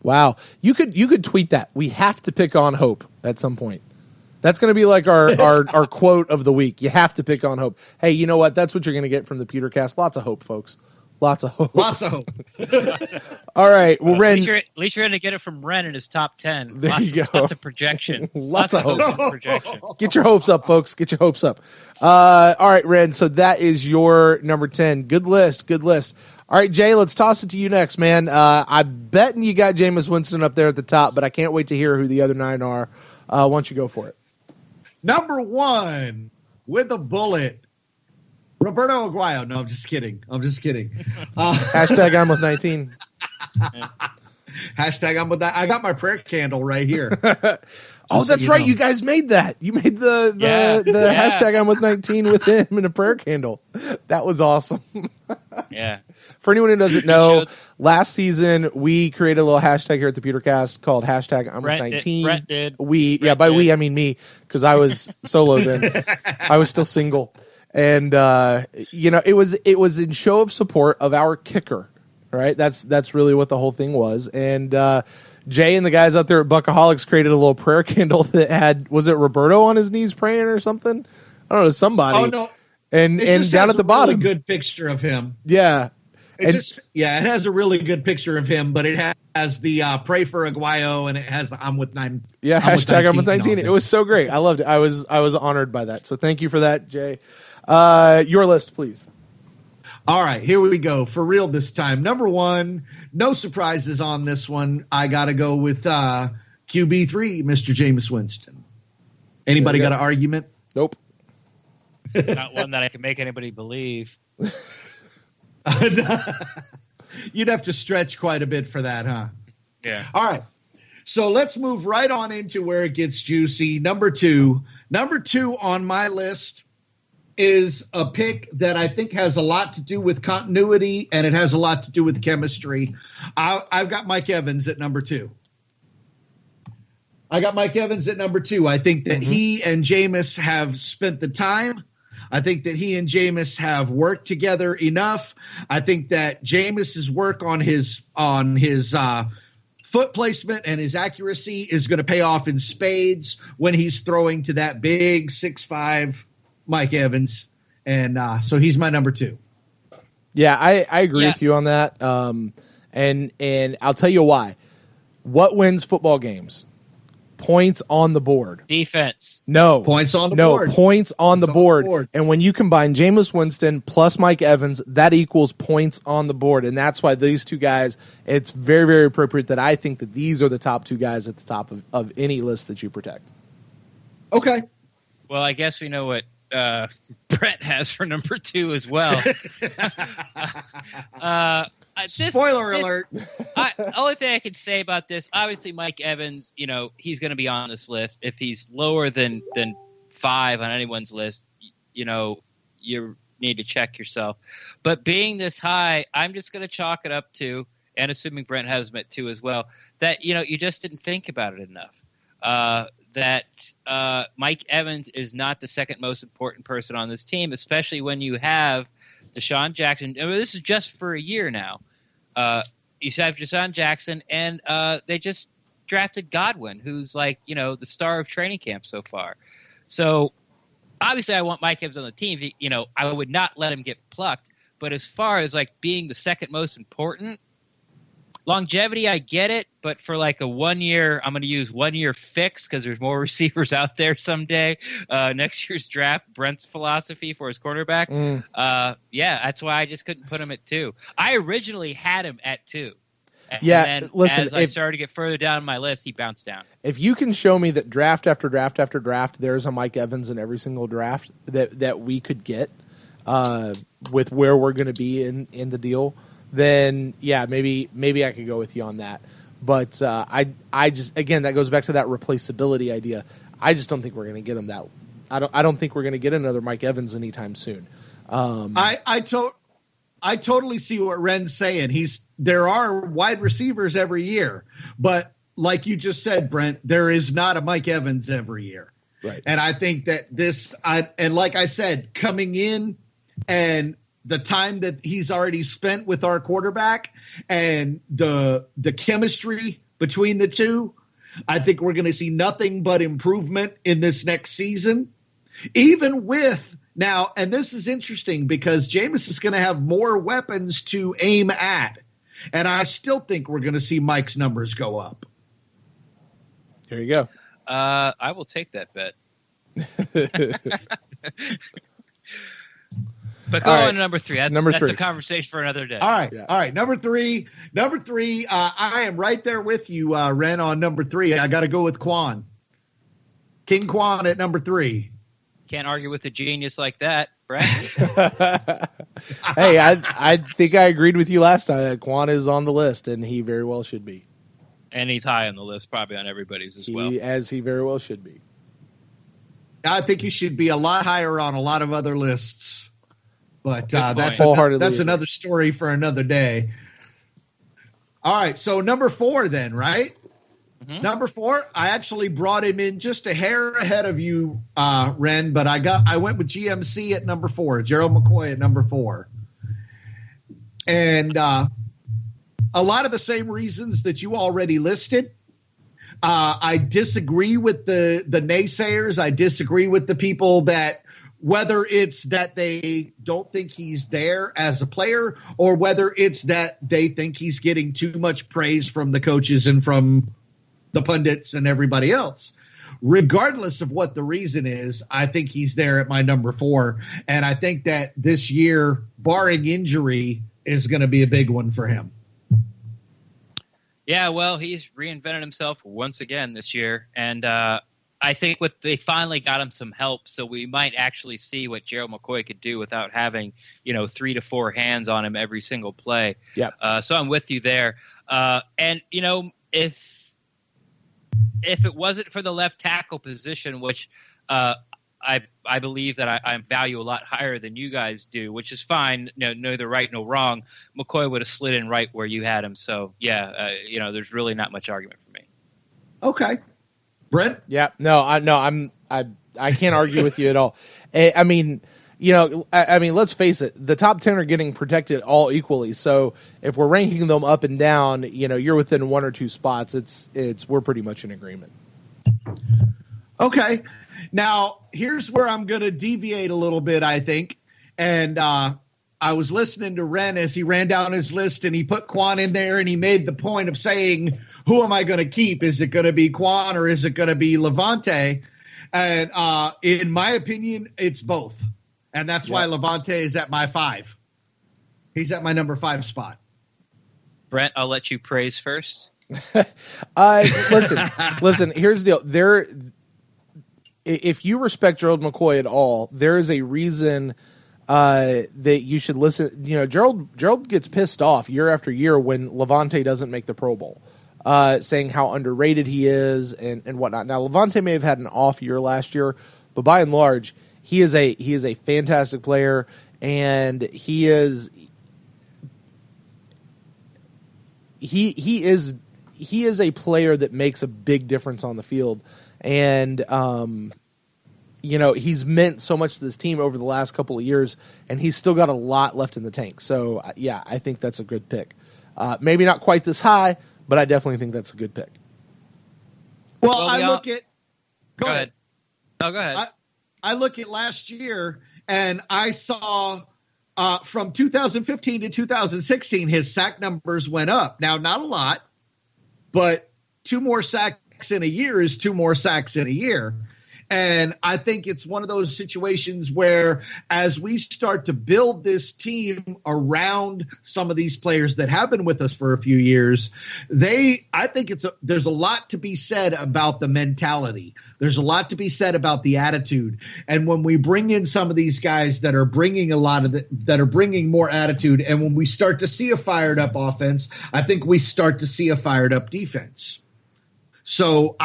Wow. You could tweet that. We have to pick on hope at some point. That's going to be like our quote of the week. You have to pick on hope. Hey, you know what? That's what you're going to get from the Pewtercast. Lots of hope, folks. Lots of hope. All right. Well, Ren. At least you're going to get it from Ren in his top 10. There you go. Lots of projection. lots of hope. Projection. Get your hopes up, folks. Get your hopes up. All right, Ren. So that is your number 10. Good list. All right, Jay, let's toss it to you next, man. I'm betting you got Jameis Winston up there at the top, but I can't wait to hear who the other 9 are. Why don't you go for it? Number 1 with a bullet, Roberto Aguayo. No, I'm just kidding. Hashtag I'm with 19. Hashtag I'm with 19. I got my prayer candle right here. Oh, that's right. You guys made that. You made the hashtag I'm with 19 with him and a prayer candle. That was awesome. Yeah. For anyone who doesn't know, last season we created a little hashtag here at the Pewtercast called hashtag I'm with 19. Brent did. By we I mean me, because I was solo then. I was still single. And it was in show of support of our kicker. Right? That's really what the whole thing was. And Jay and the guys out there at Buckaholics created a little prayer candle that had, was it Roberto on his knees praying or something? I don't know, somebody. Oh no. And down at the bottom, really good picture of him. Yeah. It has a really good picture of him, but it has the pray for Aguayo and it has I'm with 9. Yeah, hashtag I'm with 19. It was so great. I loved it. I was honored by that. So thank you for that, Jay. Your list, please. All right, here we go. For real this time. Number 1, no surprises on this one. I got to go with QB3, Mr. Jameis Winston. Anybody got an argument? Nope. Not one that I can make anybody believe. You'd have to stretch quite a bit for that, huh? Yeah. All right. So let's move right on into where it gets juicy. Number 2 on my list is a pick that I think has a lot to do with continuity and it has a lot to do with chemistry. I've got Mike Evans at number 2. I think that he and Jameis have spent the time. I think that he and Jameis have worked together enough. I think that Jameis's work on his foot placement and his accuracy is going to pay off in spades when he's throwing to that big 6'5" Mike Evans. And so he's my number 2. Yeah, I agree with you on that. And I'll tell you why. What wins football games? Points on the board. Defense. No. Points on the board. No, points on the board. And when you combine Jameis Winston plus Mike Evans, that equals points on the board. And that's why these two guys, it's very, very appropriate that I think that these are the top two guys at the top of any list that you protect. Okay. Well, I guess we know what Brett has for number 2 as well. Spoiler alert. Only thing I can say about this, obviously Mike Evans, he's going to be on this list. If he's lower than 5 on anyone's list, you need to check yourself. But being this high, I'm just going to chalk it up to, and assuming Brent has him at 2 as well, that, you just didn't think about it enough. That Mike Evans is not the second most important person on this team, especially when you have Deshaun Jackson. I mean, this is just for a year now. You have Deshaun Jackson, and they just drafted Godwin, who's like, the star of training camp so far. So obviously I want Mike Evans on the team. I would not let him get plucked. But as far as like being the second most important, longevity, I get it, but for like a 1 year, I'm going to use 1 year fix because there's more receivers out there someday. Next year's draft, Brent's philosophy for his quarterback. That's why I just couldn't put him at 2. I originally had him at 2. And then listen, as I started to get further down my list, he bounced down. If you can show me that draft after draft after draft, there's a Mike Evans in every single draft that we could get with where we're going to be in the deal, then maybe I could go with you on that. But I just, again, that goes back to that replaceability idea. I just don't think we're going to get him that. I don't think we're going to get another Mike Evans anytime soon. I totally see what Ren's saying. There are wide receivers every year, but like you just said, Brent, there is not a Mike Evans every year. Right. And I think that and like I said, coming in and the time that he's already spent with our quarterback and the chemistry between the two, I think we're going to see nothing but improvement in this next season. Even with now, and this is interesting because Jameis is going to have more weapons to aim at, and I still think we're going to see Mike's numbers go up. There you go. I will take that bet. But go on to number 3. That's a conversation for another day. All right. Yeah. All right. Number three, I am right there with you, Ren, on number 3. I got to go with Quan. King Quan at number 3. Can't argue with a genius like that, Brett. Hey, I think I agreed with you last time that Quan is on the list, and he very well should be. And he's high on the list, probably on everybody's as well. As he very well should be. I think he should be a lot higher on a lot of other lists. But that's another story for another day. All right, so number 4 then, right? Mm-hmm. Number 4, I actually brought him in just a hair ahead of you, Ren, but I went with GMC at number 4, Gerald McCoy at number 4. And a lot of the same reasons that you already listed. I disagree with the naysayers. I disagree with the people that, whether it's that they don't think he's there as a player or whether it's that they think he's getting too much praise from the coaches and from the pundits and everybody else. Regardless of what the reason is, I think he's there at my number 4. And I think that this year, barring injury, is going to be a big one for him. Yeah, well, he's reinvented himself once again this year. And I think they finally got him some help, so we might actually see what Gerald McCoy could do without having, 3 to 4 hands on him every single play. Yeah. So I'm with you there. And if it wasn't for the left tackle position, which I believe that I value a lot higher than you guys do, which is fine. Neither right nor wrong. McCoy would have slid in right where you had him. So there's really not much argument for me. Okay. Brent? Yeah, I can't argue with you at all. I mean, let's face it. The top 10 are getting protected all equally. So if we're ranking them up and down, you're within 1 or 2 spots. We're pretty much in agreement. Okay. Now here's where I'm going to deviate a little bit, I think. And I was listening to Ren as he ran down his list, and he put Quan in there, and he made the point of saying, who am I going to keep? Is it going to be Quan or is it going to be Levante? And in my opinion, it's both. And that's why Levante is at my 5. He's at my number 5 spot. Brent, I'll let you praise first. Listen, here's the deal. If you respect Gerald McCoy at all, there is a reason that you should listen. You know, Gerald gets pissed off year after year when Levante doesn't make the Pro Bowl, saying how underrated he is and whatnot. Now, Levante may have had an off year last year, but by and large, he is a fantastic player, and he is a player that makes a big difference on the field. And, you know, he's meant so much to this team over the last couple of years, and he's still got a lot left in the tank. So, yeah, I think that's a good pick. Maybe not quite this high, but I definitely think that's a good pick. Well, I look at... Go ahead. No, go ahead. I look at last year, and I saw from 2015 to 2016, his sack numbers went up. Now, not a lot, but 2 more sacks in a year is 2 more sacks in a year. And I think it's one of those situations where as we start to build this team around some of these players that have been with us for a few years, I think there's a lot to be said about the mentality. There's a lot to be said about the attitude. And when we bring in some of these guys that are bringing that are bringing more attitude, and when we start to see a fired up offense, I think we start to see a fired up defense. So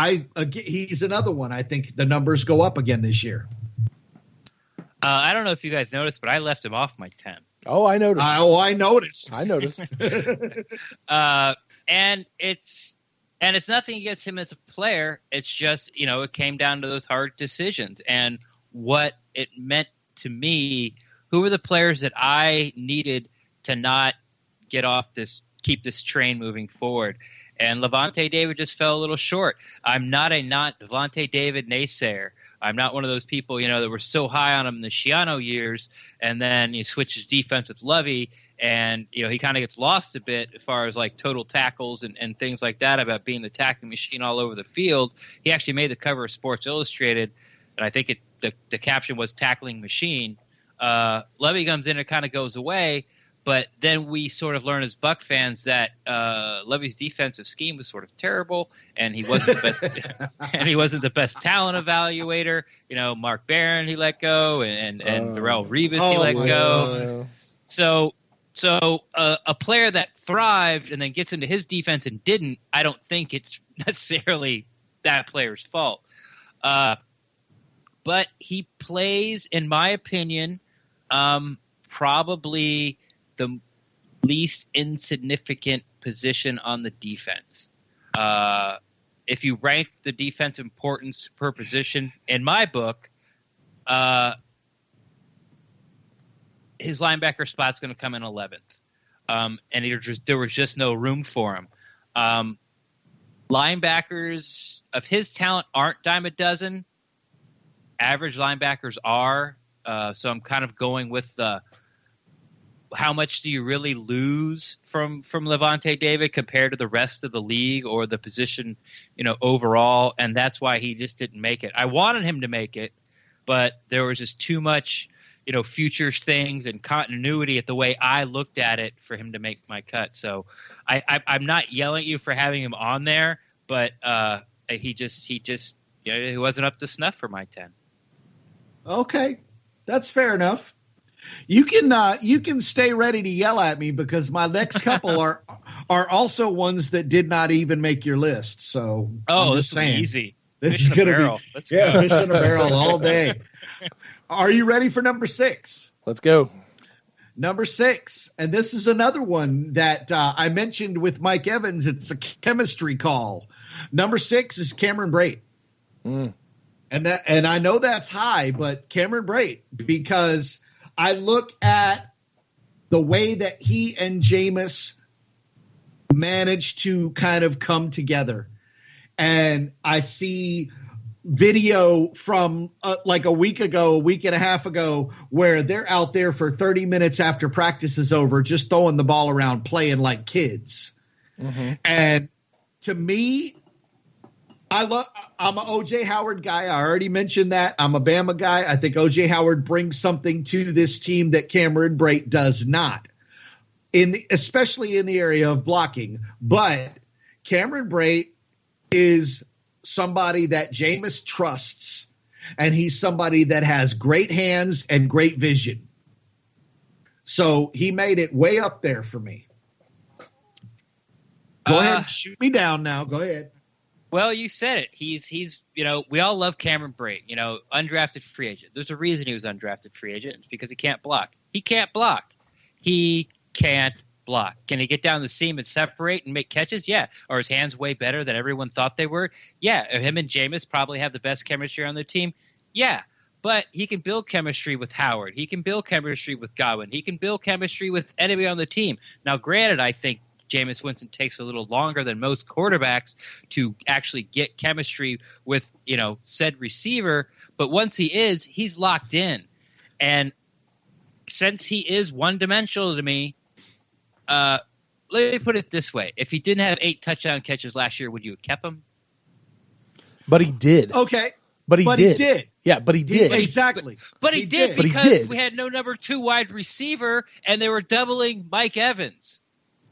he's another one. I think the numbers go up again this year. I don't know if you guys noticed, but I left him off my 10. Oh, I noticed. I noticed. And it's nothing against him as a player. It's just, you know, it came down to those hard decisions and what it meant to me. Who were the players that I needed to not keep this train moving forward? And Levante David just fell a little short. I'm not a Levante David naysayer. I'm not one of those people, you know, that were so high on him in the Schiano years, and then he switches defense with Lovey, and, you know, he kind of gets lost a bit as far as like total tackles and things like that about being the tackling machine all over the field. He actually made the cover of Sports Illustrated, and I think the caption was tackling machine. Lovey comes in and kind of goes away. But then we sort of learn as Buck fans that Lovey's defensive scheme was sort of terrible, and he wasn't the best talent evaluator. You know, Mark Barron he let go, and Darrelle Revis he let go. So a player that thrived and then gets into his defense and didn't, I don't think it's necessarily that player's fault. But he plays, in my opinion, probably the least insignificant position on the defense. If you rank the defense importance per position, in my book, his linebacker spot's going to come in 11th. And there was just no room for him. Linebackers of his talent aren't dime a dozen. Average linebackers are. So I'm kind of going with the how much do you really lose from Levante David compared to the rest of the league or the position, you know, overall. And that's why he just didn't make it. I wanted him to make it, but there was just too much, you know, futures things and continuity at the way I looked at it for him to make my cut. So I'm not yelling at you for having him on there, but he just, you know, he wasn't up to snuff for my 10. Okay. That's fair enough. You can stay ready to yell at me because my next couple are also ones that did not even make your list. So this is easy. This is going to be fish in a barrel all day. Are you ready for number 6? Let's go. Number 6, and this is another one that I mentioned with Mike Evans. It's a chemistry call. Number 6 is Cameron Brate. And I know that's high, but Cameron Brate, because I look at the way that he and Jameis managed to kind of come together. And I see video from like a week and a half ago, where they're out there for 30 minutes after practice is over, just throwing the ball around, playing like kids. Mm-hmm. And to me, I'm a OJ Howard guy. I already mentioned that. I'm a Bama guy. I think OJ Howard brings something to this team that Cameron Brate does not, especially in the area of blocking. But Cameron Brate is somebody that Jameis trusts, and he's somebody that has great hands and great vision. So he made it way up there for me. Go ahead and shoot me down now. Go ahead. Well, you said it. He's we all love Cameron Brate, undrafted free agent. There's a reason he was undrafted free agent. It's because he can't block. He can't block. He can't block. Can he get down the seam and separate and make catches? Yeah. Are his hands way better than everyone thought they were? Yeah. Him and Jameis probably have the best chemistry on their team? Yeah. But he can build chemistry with Howard. He can build chemistry with Godwin. He can build chemistry with anybody on the team. Now, granted, I think Jameis Winston takes a little longer than most quarterbacks to actually get chemistry with, said receiver. But once he is, he's locked in. And since he is one-dimensional to me, let me put it this way. If he didn't have 8 touchdown catches last year, would you have kept him? But he did. Okay. But he did. Yeah, but he did. Exactly. But he did because we had no number 2 wide receiver, and they were doubling Mike Evans.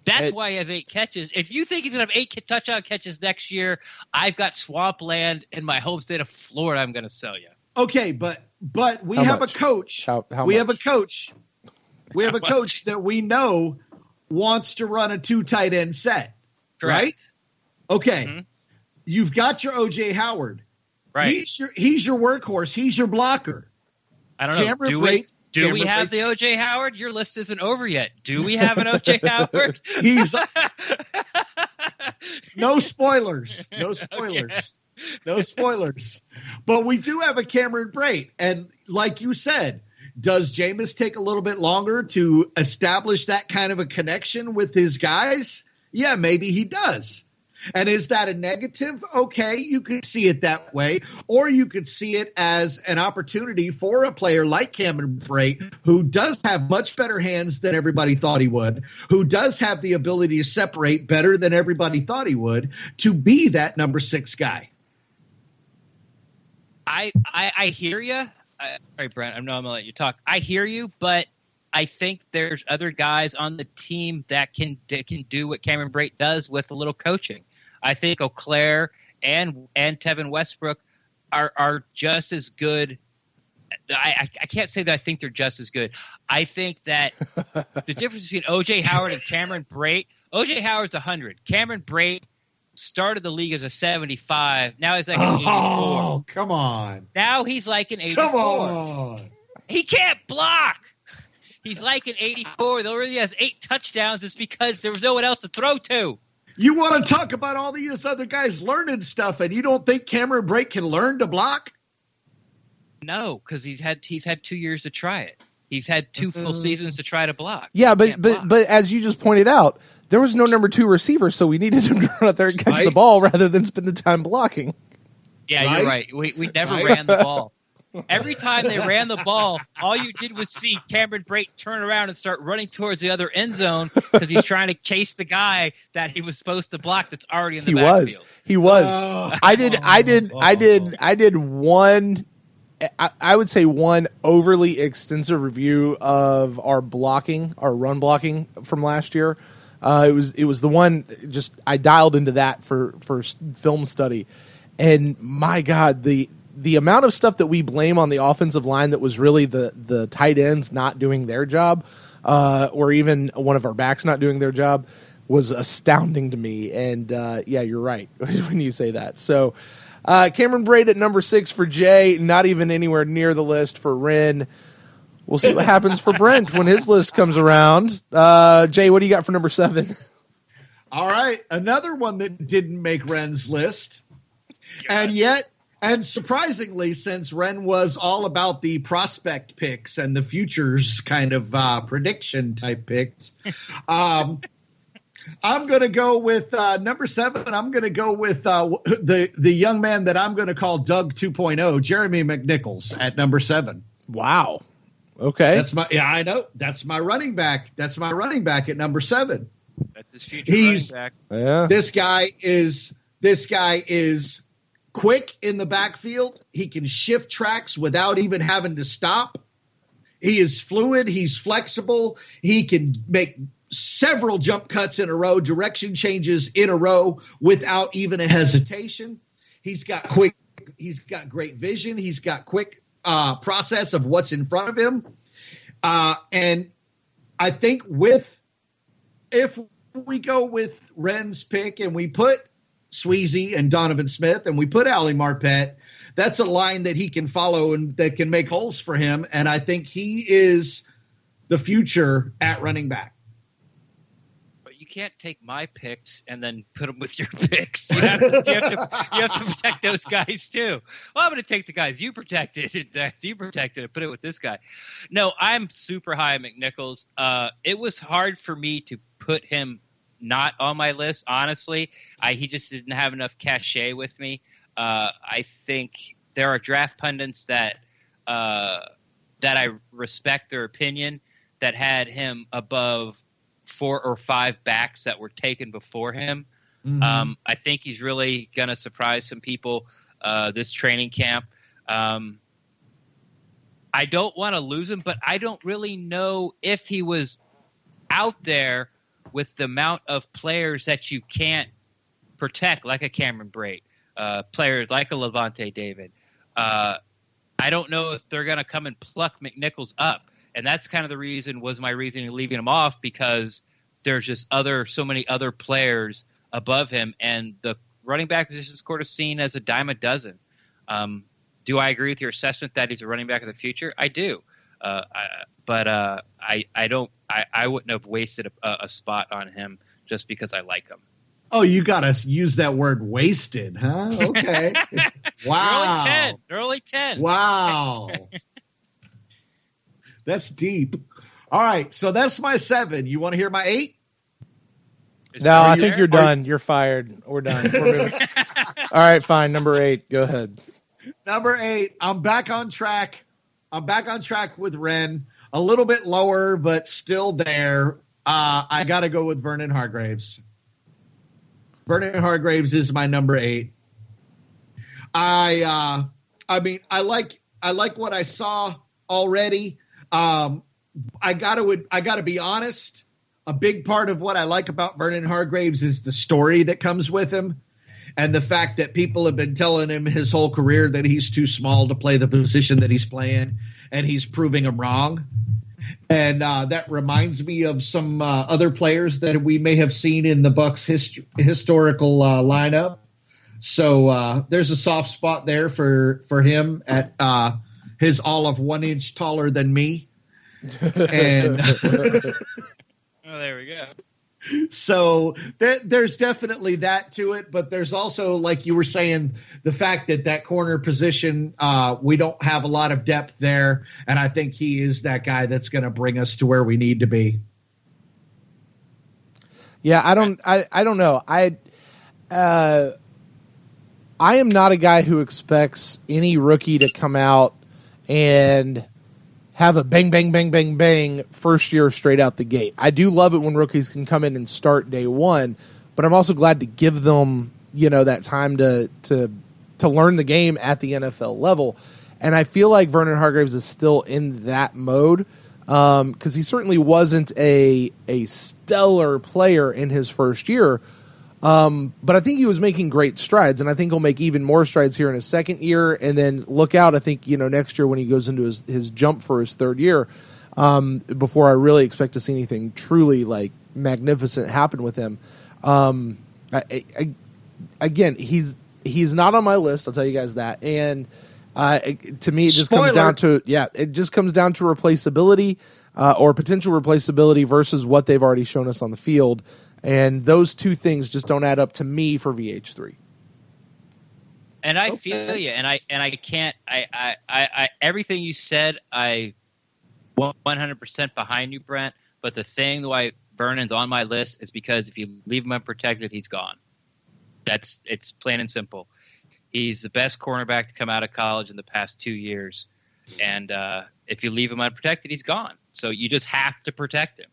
That's why he has 8 catches. If you think he's going to have 8 touchdown catches next year, I've got swampland in my home state of Florida I'm going to sell you. Okay, but we have a coach. We have a coach that we know wants to run a 2 tight end set. Correct. Right? Okay. Mm-hmm. You've got your OJ Howard. Right. He's your workhorse. He's your blocker. I don't know. Cameron Do we have the O.J. Howard? Your list isn't over yet. Do we have an O.J. Howard? No spoilers. No spoilers. Okay. No spoilers. But we do have a Cameron Brate. And like you said, does Jameis take a little bit longer to establish that kind of a connection with his guys? Yeah, maybe he does. And is that a negative? Okay, you could see it that way. Or you could see it as an opportunity for a player like Cameron Brate, who does have much better hands than everybody thought he would, who does have the ability to separate better than everybody thought he would, to be that number 6 guy. I hear you. All right, Brent, I know I'm going to let you talk. I hear you, but I think there's other guys on the team that can do what Cameron Brate does with a little coaching. I think Auclair and Tevin Westbrook are just as good. I can't say that I think they're just as good. I think that the difference between O.J. Howard and Cameron Brate, O.J. Howard's 100. Cameron Brate started the league as a 75. Now he's like an 84. Oh, come on. Now he's like an 84. Come on. He can't block. He's like an 84. Though he has 8 touchdowns. It's because there was no one else to throw to. You want to talk about all these other guys learning stuff, and you don't think Cameron Brate can learn to block? No, because he's had 2 years to try it. He's had 2 full seasons to try to block. Yeah, but as you just pointed out, there was no number 2 receiver, so we needed him to run out there and catch the ball rather than spend the time blocking. Yeah, you're right. We never ran the ball. Every time they ran the ball, all you did was see Cameron Brate turn around and start running towards the other end zone because he's trying to chase the guy that he was supposed to block that's already in the backfield. He was. I did one. I would say one overly extensive review of our run blocking from last year. It was the one I dialed into that for film study, and my God, the amount of stuff that we blame on the offensive line that was really the tight ends not doing their job, or even one of our backs not doing their job, was astounding to me. And yeah, you're right when you say that. So Cameron Brate at number 6 for Jay, not even anywhere near the list for Ren. We'll see what happens for Brent when his list comes around. Jay, what do you got for number 7? All right, another one that didn't make Ren's list. And surprisingly, since Ren was all about the prospect picks and the futures kind of prediction type picks, I'm going to go with number 7. I'm going to go with the young man that I'm going to call Doug 2.0, Jeremy McNichols at number 7. Wow. Okay. I know. That's my running back. That's my running back at number 7. That's his future running back. Yeah. This guy is quick in the backfield. He can shift tracks without even having to stop. He is fluid. He's flexible. He can make several jump cuts in a row, direction changes in a row without even a hesitation. He's got great vision. He's got quick process of what's in front of him. And I think if we go with Ren's pick and we put Sweezy and Donovan Smith and we put Ali Marpet, that's a line that he can follow and that can make holes for him. And I think he is the future at running back. But you can't take my picks and then put them with your picks. You have to protect those guys too. Well, I'm going to take the guys you protected and put it with this guy. No, I'm super high on McNichols. It was hard for me to put him not on my list, honestly. He just didn't have enough cachet with me. I think there are draft pundits that I respect their opinion that had him above 4 or 5 backs that were taken before him. Mm-hmm. I think he's really going to surprise some people this training camp. I don't want to lose him, but I don't really know if he was out there with the amount of players that you can't protect, like a Cameron Brate. Players like a Levante David. I don't know if they're going to come and pluck McNichols up. And that's kind of my reason leaving him off, because there's just so many other players above him. And the running back position is sort of seen as a dime a dozen. Do I agree with your assessment that he's a running back of the future? I do. But I wouldn't have wasted a spot on him just because I like him. Oh, you got to use that word wasted, huh? Okay. Wow. They're only 10. Wow. That's deep. All right. So that's my 7. You want to hear my 8? No, I think you're done. You're fired. We're done. All right, fine. Number 8. Go ahead. Number 8. I'm back on track. With Ren. A little bit lower, but still there. I got to go with Vernon Hargreaves. Vernon Hargreaves is my number 8. I like what I saw already. I gotta be honest. A big part of what I like about Vernon Hargreaves is the story that comes with him, and the fact that people have been telling him his whole career that he's too small to play the position that he's playing, and he's proving them wrong. And that reminds me of some other players that we may have seen in the Bucs historical lineup. So there's a soft spot there for him at his all of 1 inch taller than me. And oh, there we go. So there's definitely that to it, but there's also, like you were saying, the fact that corner position, we don't have a lot of depth there, and I think he is that guy that's going to bring us to where we need to be. Yeah, I don't know. I am not a guy who expects any rookie to come out and have a bang, bang, bang, bang, bang first year straight out the gate. I do love it when rookies can come in and start day one, but I'm also glad to give them, that time to learn the game at the NFL level. And I feel like Vernon Hargreaves is still in that mode because he certainly wasn't a stellar player in his first year. But I think he was making great strides, and I think he'll make even more strides here in his second year. And then look out, I think, next year when he goes into his jump for his third year, before I really expect to see anything truly like magnificent happen with him. Again, he's not on my list. I'll tell you guys that. And to me, it just comes down to replaceability or potential replaceability versus what they've already shown us on the field. And those two things just don't add up to me for VH3. And I feel you, and I can't. I everything you said, I 100% behind you, Brent. But the thing Vernon's on my list is because if you leave him unprotected, he's gone. It's plain and simple. He's the best cornerback to come out of college in the past 2 years. And if you leave him unprotected, he's gone. So you just have to protect him.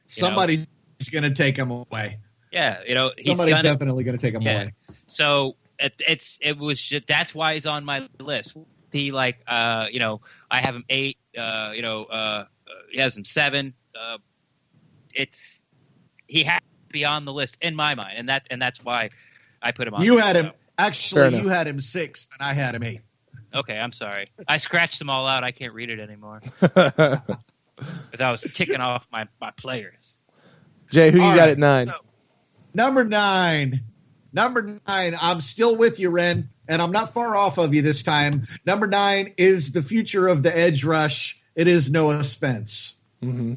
Somebody's going to take him away. Yeah, somebody's definitely going to take him away. So it was just, that's why he's on my list. He I have him 8. He has him 7. He has to be on the list in my mind, and that's why I put him on. You had him. Actually, you had him 6th, and I had him 8. Okay, I'm sorry. I scratched them all out. I can't read it anymore because I was ticking off my players. Jay, who you got at 9? So, number 9. I'm still with you, Ren, and I'm not far off of you this time. Number 9 is the future of the edge rush. It is Noah Spence. Mm-hmm.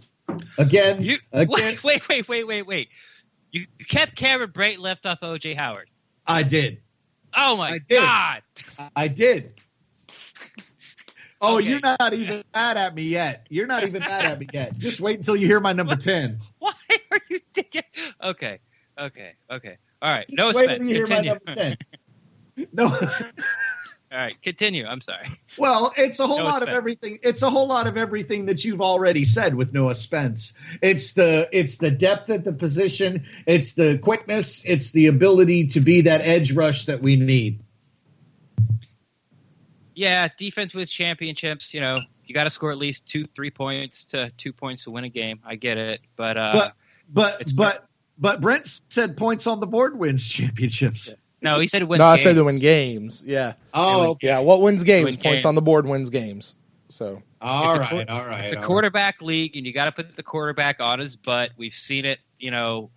Again. Wait. You kept Cameron Brate left off O.J. Howard. I did. Oh, my God. I did. Oh, Okay. You're not even mad at me yet. Just wait until you hear my number 10. Why are you thinking? Okay. All right. Just No wait Spence. until you hear my Continue. number 10. No. All right. Continue. I'm sorry. Well, it's a whole Noah lot Spence. of everything. It's a whole lot of everything that you've already said with Noah Spence. It's the depth at the position. It's the quickness. It's the ability to be that edge rush that we need. Yeah, defense wins championships. You got to score at least 2-3 points to 2 points to win a game. I get it, but Brent said points on the board wins championships. no, he said win. No, games. I said to win games. Yeah. Oh, okay. Yeah. What wins games? Win Points games. on the board wins games. So. All right. It's a quarterback league, and you got to put the quarterback on his butt. We've seen it. 2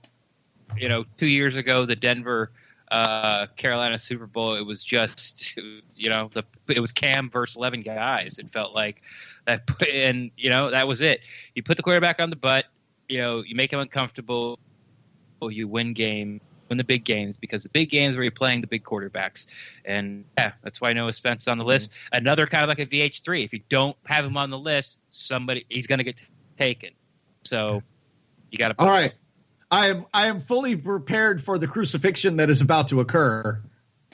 years ago, the Denver Carolina Super Bowl. It was just it was Cam versus 11 guys. It felt like that, and that was it. You put the quarterback on the butt. You make him uncomfortable. You win the big games, because the big games where you're playing the big quarterbacks. And yeah, that's why Noah Spence is on the list. Another kind of like a VH3. If you don't have him on the list, he's going to get taken. So you got to. All right. I am fully prepared for the crucifixion that is about to occur.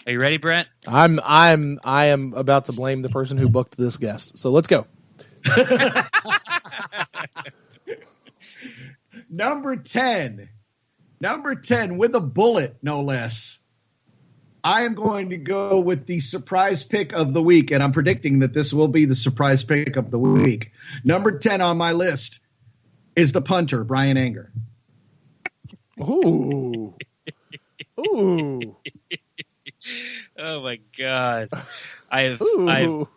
Are you ready, Brent? I am about to blame the person who booked this guest. So let's go. Number 10 with a bullet, no less. I am going to go with the surprise pick of the week, and I'm predicting that this will be the surprise pick of the week. Number 10 on my list is the punter, Brian Anger. Ooh. Oh my God. Ooh.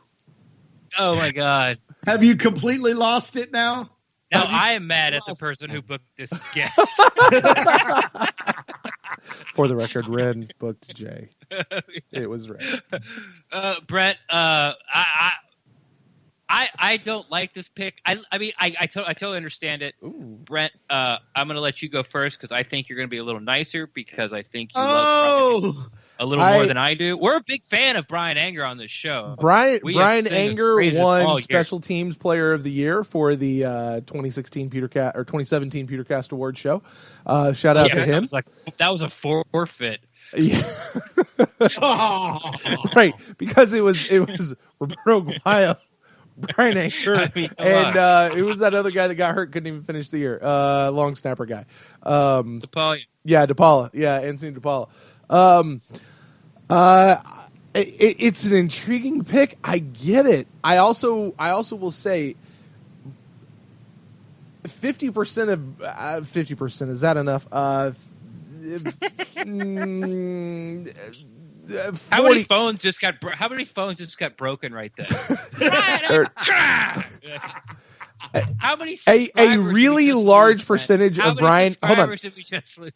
Oh my God. Have you completely lost it now? Now I am mad at the person who booked this guest. For the record, Ren booked Jay. It was Ren. Brett, I don't like this pick. I totally understand it. Ooh. Brent, I'm going to let you go first because I think you're going to be a little nicer because I think you love a little more than I do. We're a big fan of Brian Anger on this show. Brian Anger won Special Special Teams Player of the Year for the 2017 Pewtercast Award show. Shout out to him. That was a forfeit. Yeah. Right, because it was Roberto Guayo, Brian Anger, and it was that other guy that got hurt, couldn't even finish the year. Long snapper guy. DePaula. Yeah, DePaula. Yeah, Anthony DePaula. It's an intriguing pick. I get it. I also will say 50% of 50%. Is that enough? 40, How many phones just got broken right there? How many? A really large percentage of Brian. Hold on.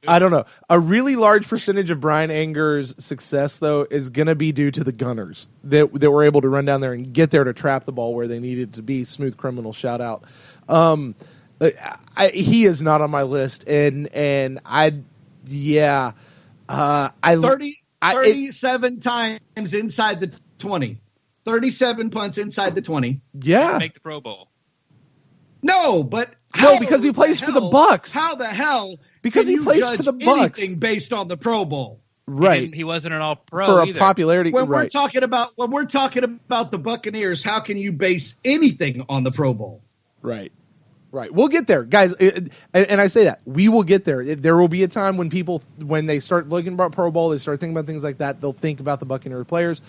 I don't know. A really large percentage of Brian Anger's success, though, is going to be due to the gunners that were able to run down there and get there to trap the ball where they needed to be. Smooth criminal shout out. He is not on my list, and 37 times inside the 20. 37 punts inside the 20. Yeah. Make the Pro Bowl. No, but because he plays for the Bucs. How the hell? Because he plays for the Bucs. Anything based on the Pro Bowl. Right. He wasn't an all-pro for either. A popularity. When we're talking about the Buccaneers, how can you base anything on the Pro Bowl? Right. We'll get there, guys. And I say that we will get there. There will be a time when they start looking about Pro Bowl, they start thinking about things like that. They'll think about the Buccaneer players.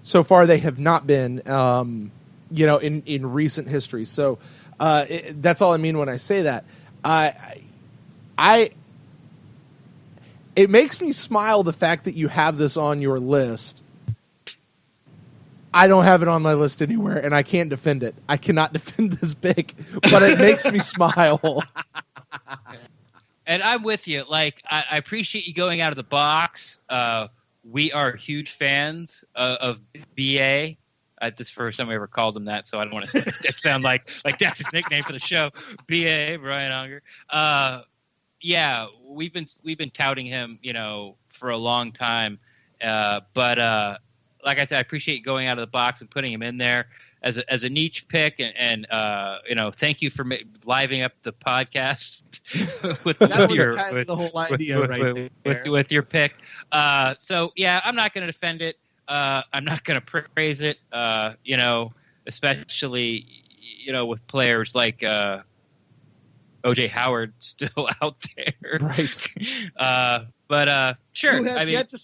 So far, they have not been, in recent history. So that's all I mean when I say that. It makes me smile the fact that you have this on your list. I don't have it on my list anywhere, and I can't defend it. I cannot defend this pick, but it makes me smile. And I'm with you. Like, I appreciate you going out of the box. We are huge fans of BA. This is the first time we ever called him that, so I don't want to sound like that's his nickname for the show. BA, Brian Unger. Yeah, we've been touting him, for a long time. But like I said, I appreciate you going out of the box and putting him in there as a niche pick. And thank you for living up the podcast with the whole idea with your pick. So yeah, I'm not going to defend it. I'm not going to praise it. Especially with players like OJ Howard still out there, right? But sure, who has yet to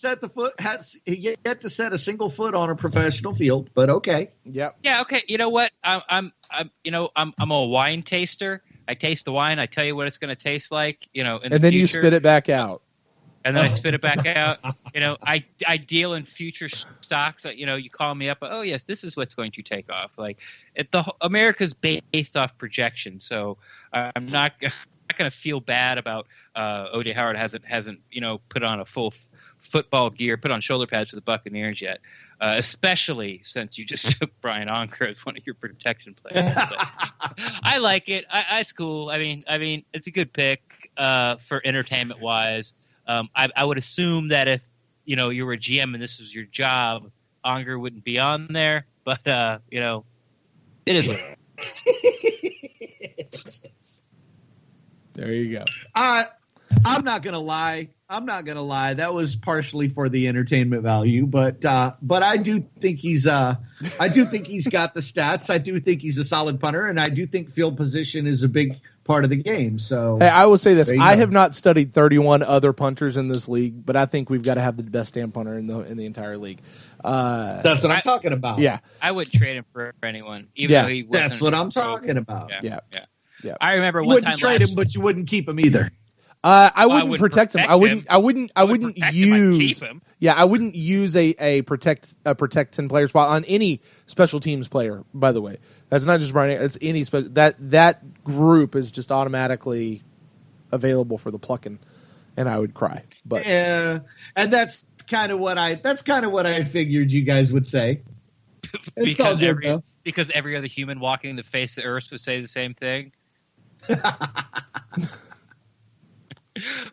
set a single foot on a professional field. But okay, yeah. Okay. You know what? I'm a wine taster. I taste the wine. I tell you what it's going to taste like. And then you spit it back out. And then I spit it back out. I deal in future stocks. You call me up. Oh yes, this is what's going to take off. Like America's based off projection, so I'm not going to feel bad about O.J. Howard hasn't put on a full football gear, put on shoulder pads for the Buccaneers yet. Especially since you just took Brian Onker as one of your protection players. But I like it. It's cool. I mean, it's a good pick for entertainment wise. I would assume that if you were a GM and this was your job, Unger wouldn't be on there. But it is what it is. There you go. I'm not gonna lie. That was partially for the entertainment value, but I do think he's got the stats. I do think he's a solid punter, and I do think field position is a big part of the game. So hey, I will say this: I have not studied 31 other punters in this league, but I think we've got to have the best damn punter in the entire league. That's what I'm talking about. Yeah, I wouldn't trade him for anyone. Even though he wasn't that's what I'm talking about. Yeah. I remember you one wouldn't time trade him, but you wouldn't keep him either. I wouldn't protect him. I wouldn't use. Keep him. Yeah, I wouldn't use a protect 10 player spot on any special teams player. By the way, that's not just Brian. It's any that group is just automatically available for the plucking, and I would cry. But and that's kind of what I figured you guys would say. Because every other human walking the face of the earth would say the same thing.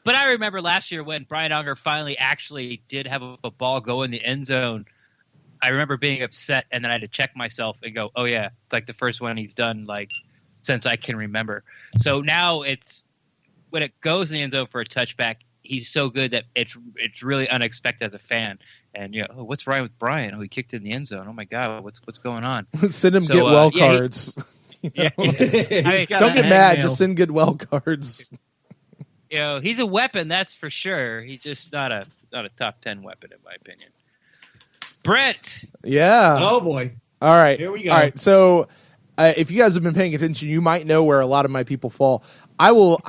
But I remember last year when Brian Unger finally actually did have a ball go in the end zone. I remember being upset, and then I had to check myself and go, "Oh yeah, it's like the first one he's done like since I can remember." So now it's when it goes in the end zone for a touchback, he's so good that it's really unexpected as a fan. And what's right with Brian? Oh, he kicked in the end zone. Oh my God, what's going on? Send him get well cards. Don't get mad. Just send good well cards. He's a weapon, that's for sure. He's just not a top 10 weapon, in my opinion. Brent. Yeah. Oh, boy. All right. Here we go. All right. So if you guys have been paying attention, you might know where a lot of my people fall. I will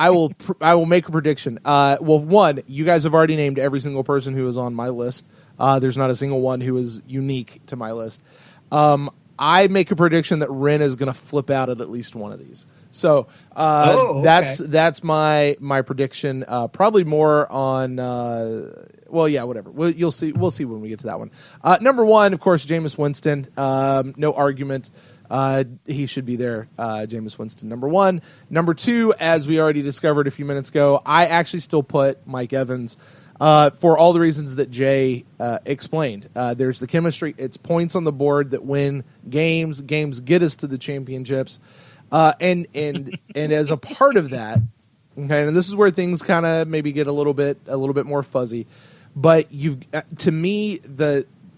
make a prediction. One, you guys have already named every single person who is on my list. There's not a single one who is unique to my list. I make a prediction that Ren is going to flip out at least one of these. So that's my prediction. Probably more on whatever. We'll see when we get to that one. Number one, of course, Jameis Winston. No argument. He should be there. Jameis Winston, number one. Number two, as we already discovered a few minutes ago, I actually still put Mike Evans. For all the reasons that Jay explained. There's the chemistry. It's points on the board that win games. Games get us to the championships. And as a part of that, okay, and this is where things kind of maybe get a little bit more fuzzy, but to me,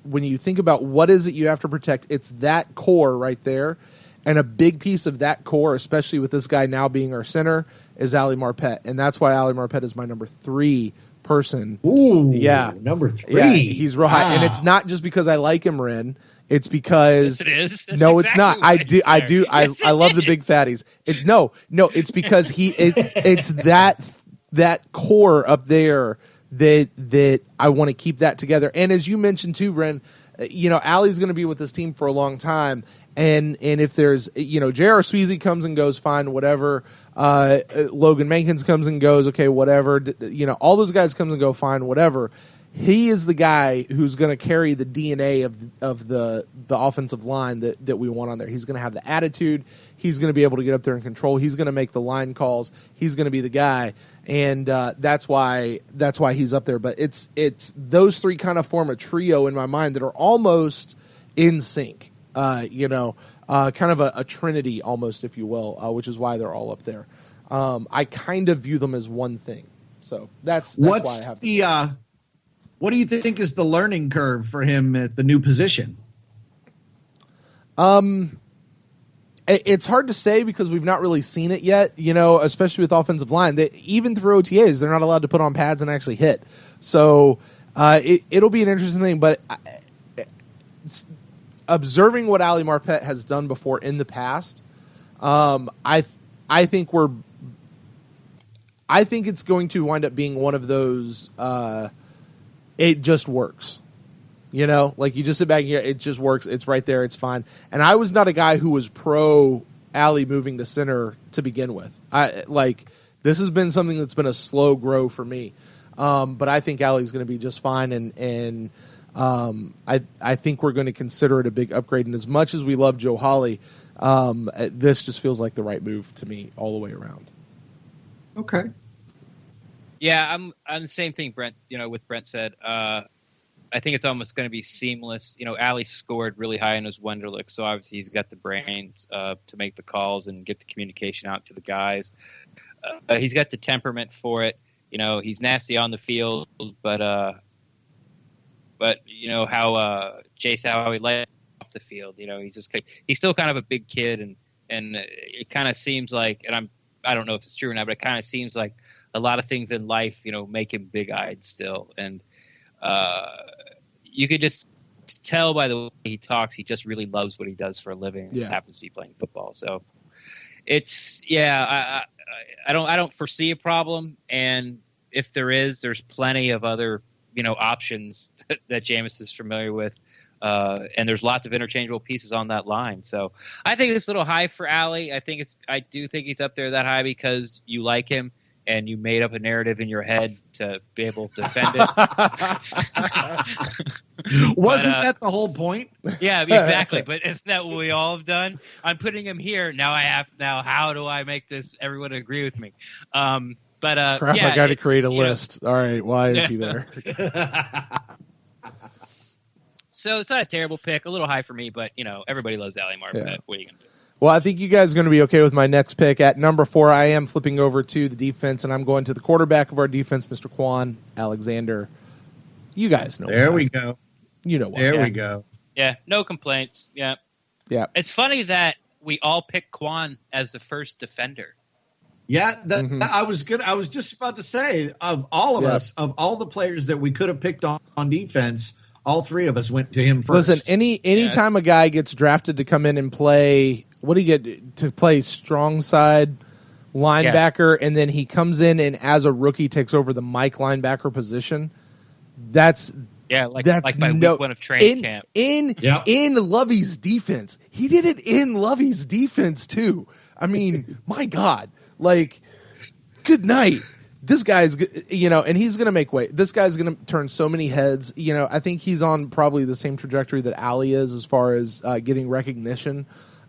when you think about what is it you have to protect, it's that core right there. And a big piece of that core, especially with this guy now being our center, is Ali Marpet. And that's why Ali Marpet is my number 3 person. Ooh, yeah, number 3. Yeah, he's real high. And it's not just because I like him, Ren. It's because yes, it is. That's no, exactly it's not. I do. Yes, I love the big fatties. No, it's because it's that core up there that I want to keep that together. And as you mentioned too, Ren, Ali's going to be with this team for a long time. And if there's, J.R. Sweezy comes and goes, fine, whatever. Logan Mankins comes and goes, okay, whatever. All those guys comes and go, fine, whatever. He is the guy who's going to carry the DNA of the offensive line that we want on there. He's going to have the attitude. He's going to be able to get up there and control. He's going to make the line calls. He's going to be the guy, and that's why he's up there. But it's those 3 kind of form a trio in my mind that are almost in sync. Kind of a trinity almost, if you will, which is why they're all up there. I kind of view them as one thing. So that's why I have what do you think is the learning curve for him at the new position? It's hard to say because we've not really seen it yet, especially with offensive line. Even through OTAs, they're not allowed to put on pads and actually hit. So it'll be an interesting thing. But observing what Ali Marpet has done before in the past, I think it's going to wind up being one of those. It just works. Like you just sit back here, it just works. It's right there. It's fine. And I was not a guy who was pro Ali moving to center to begin with. This has been something that's been a slow grow for me. But I think Ali's going to be just fine. And I think we're going to consider it a big upgrade. And as much as we love Joe Hawley, this just feels like the right move to me all the way around. Okay. Yeah, I'm the same thing, Brent. What Brent said. I think it's almost going to be seamless. Ali scored really high in his Wonderlic, so obviously he's got the brains to make the calls and get the communication out to the guys. He's got the temperament for it. He's nasty on the field, but how Jace, how he led off the field. He's still kind of a big kid, and it kind of seems like, and I don't know if it's true or not, but it kind of seems like a lot of things in life, make him big-eyed still. And you could just tell by the way he talks, he just really loves what he does for a living. And just happens to be playing football. So it's, I don't foresee a problem. And if there is, there's plenty of other, options that Jameis is familiar with. And there's lots of interchangeable pieces on that line. So I think it's a little high for Ali. I do think he's up there that high because you like him. And you made up a narrative in your head to be able to defend it. Wasn't that the whole point? Yeah, exactly. But isn't that what we all have done? I'm putting him here. Now how do I make everyone agree with me? I got to create a list. All right, why is he there? So it's not a terrible pick. A little high for me, but everybody loves Ali Marpet. Yeah. What are you gonna do? Well, I think you guys are going to be okay with my next pick. At number 4, I am flipping over to the defense, and I'm going to the quarterback of our defense, Mr. Quan Alexander. You guys know. There we go. You know what. There we go. Yeah, no complaints. Yeah. Yeah. It's funny that we all picked Quan as the first defender. Yeah, I was good. I was just about to say, of all of us, of all the players that we could have picked on defense, all 3 of us went to him first. Listen, anytime a guy gets drafted to come in and play, what do you get to play strong side linebacker, and then he comes in and as a rookie takes over the Mike linebacker position? That's my week 1 of training camp. In Lovey's defense. He did it in Lovey's defense too. I mean, my God. Good night. This guy's, and he's going to make weight. This guy's going to turn so many heads. I think he's on probably the same trajectory that Ali is as far as getting recognition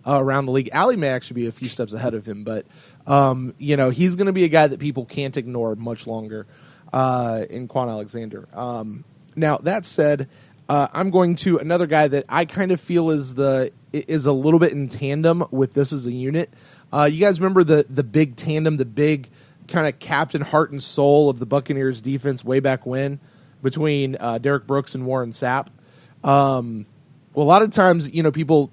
around the league. Ali may actually be a few steps ahead of him, but, he's going to be a guy that people can't ignore much longer in Quan Alexander. Now, that said, I'm going to another guy that I kind of feel is a little bit in tandem with this as a unit. You guys remember the big tandem, the big kind of captain, heart and soul of the Buccaneers defense way back when between Derek Brooks and Warren Sapp? Well, a lot of times, people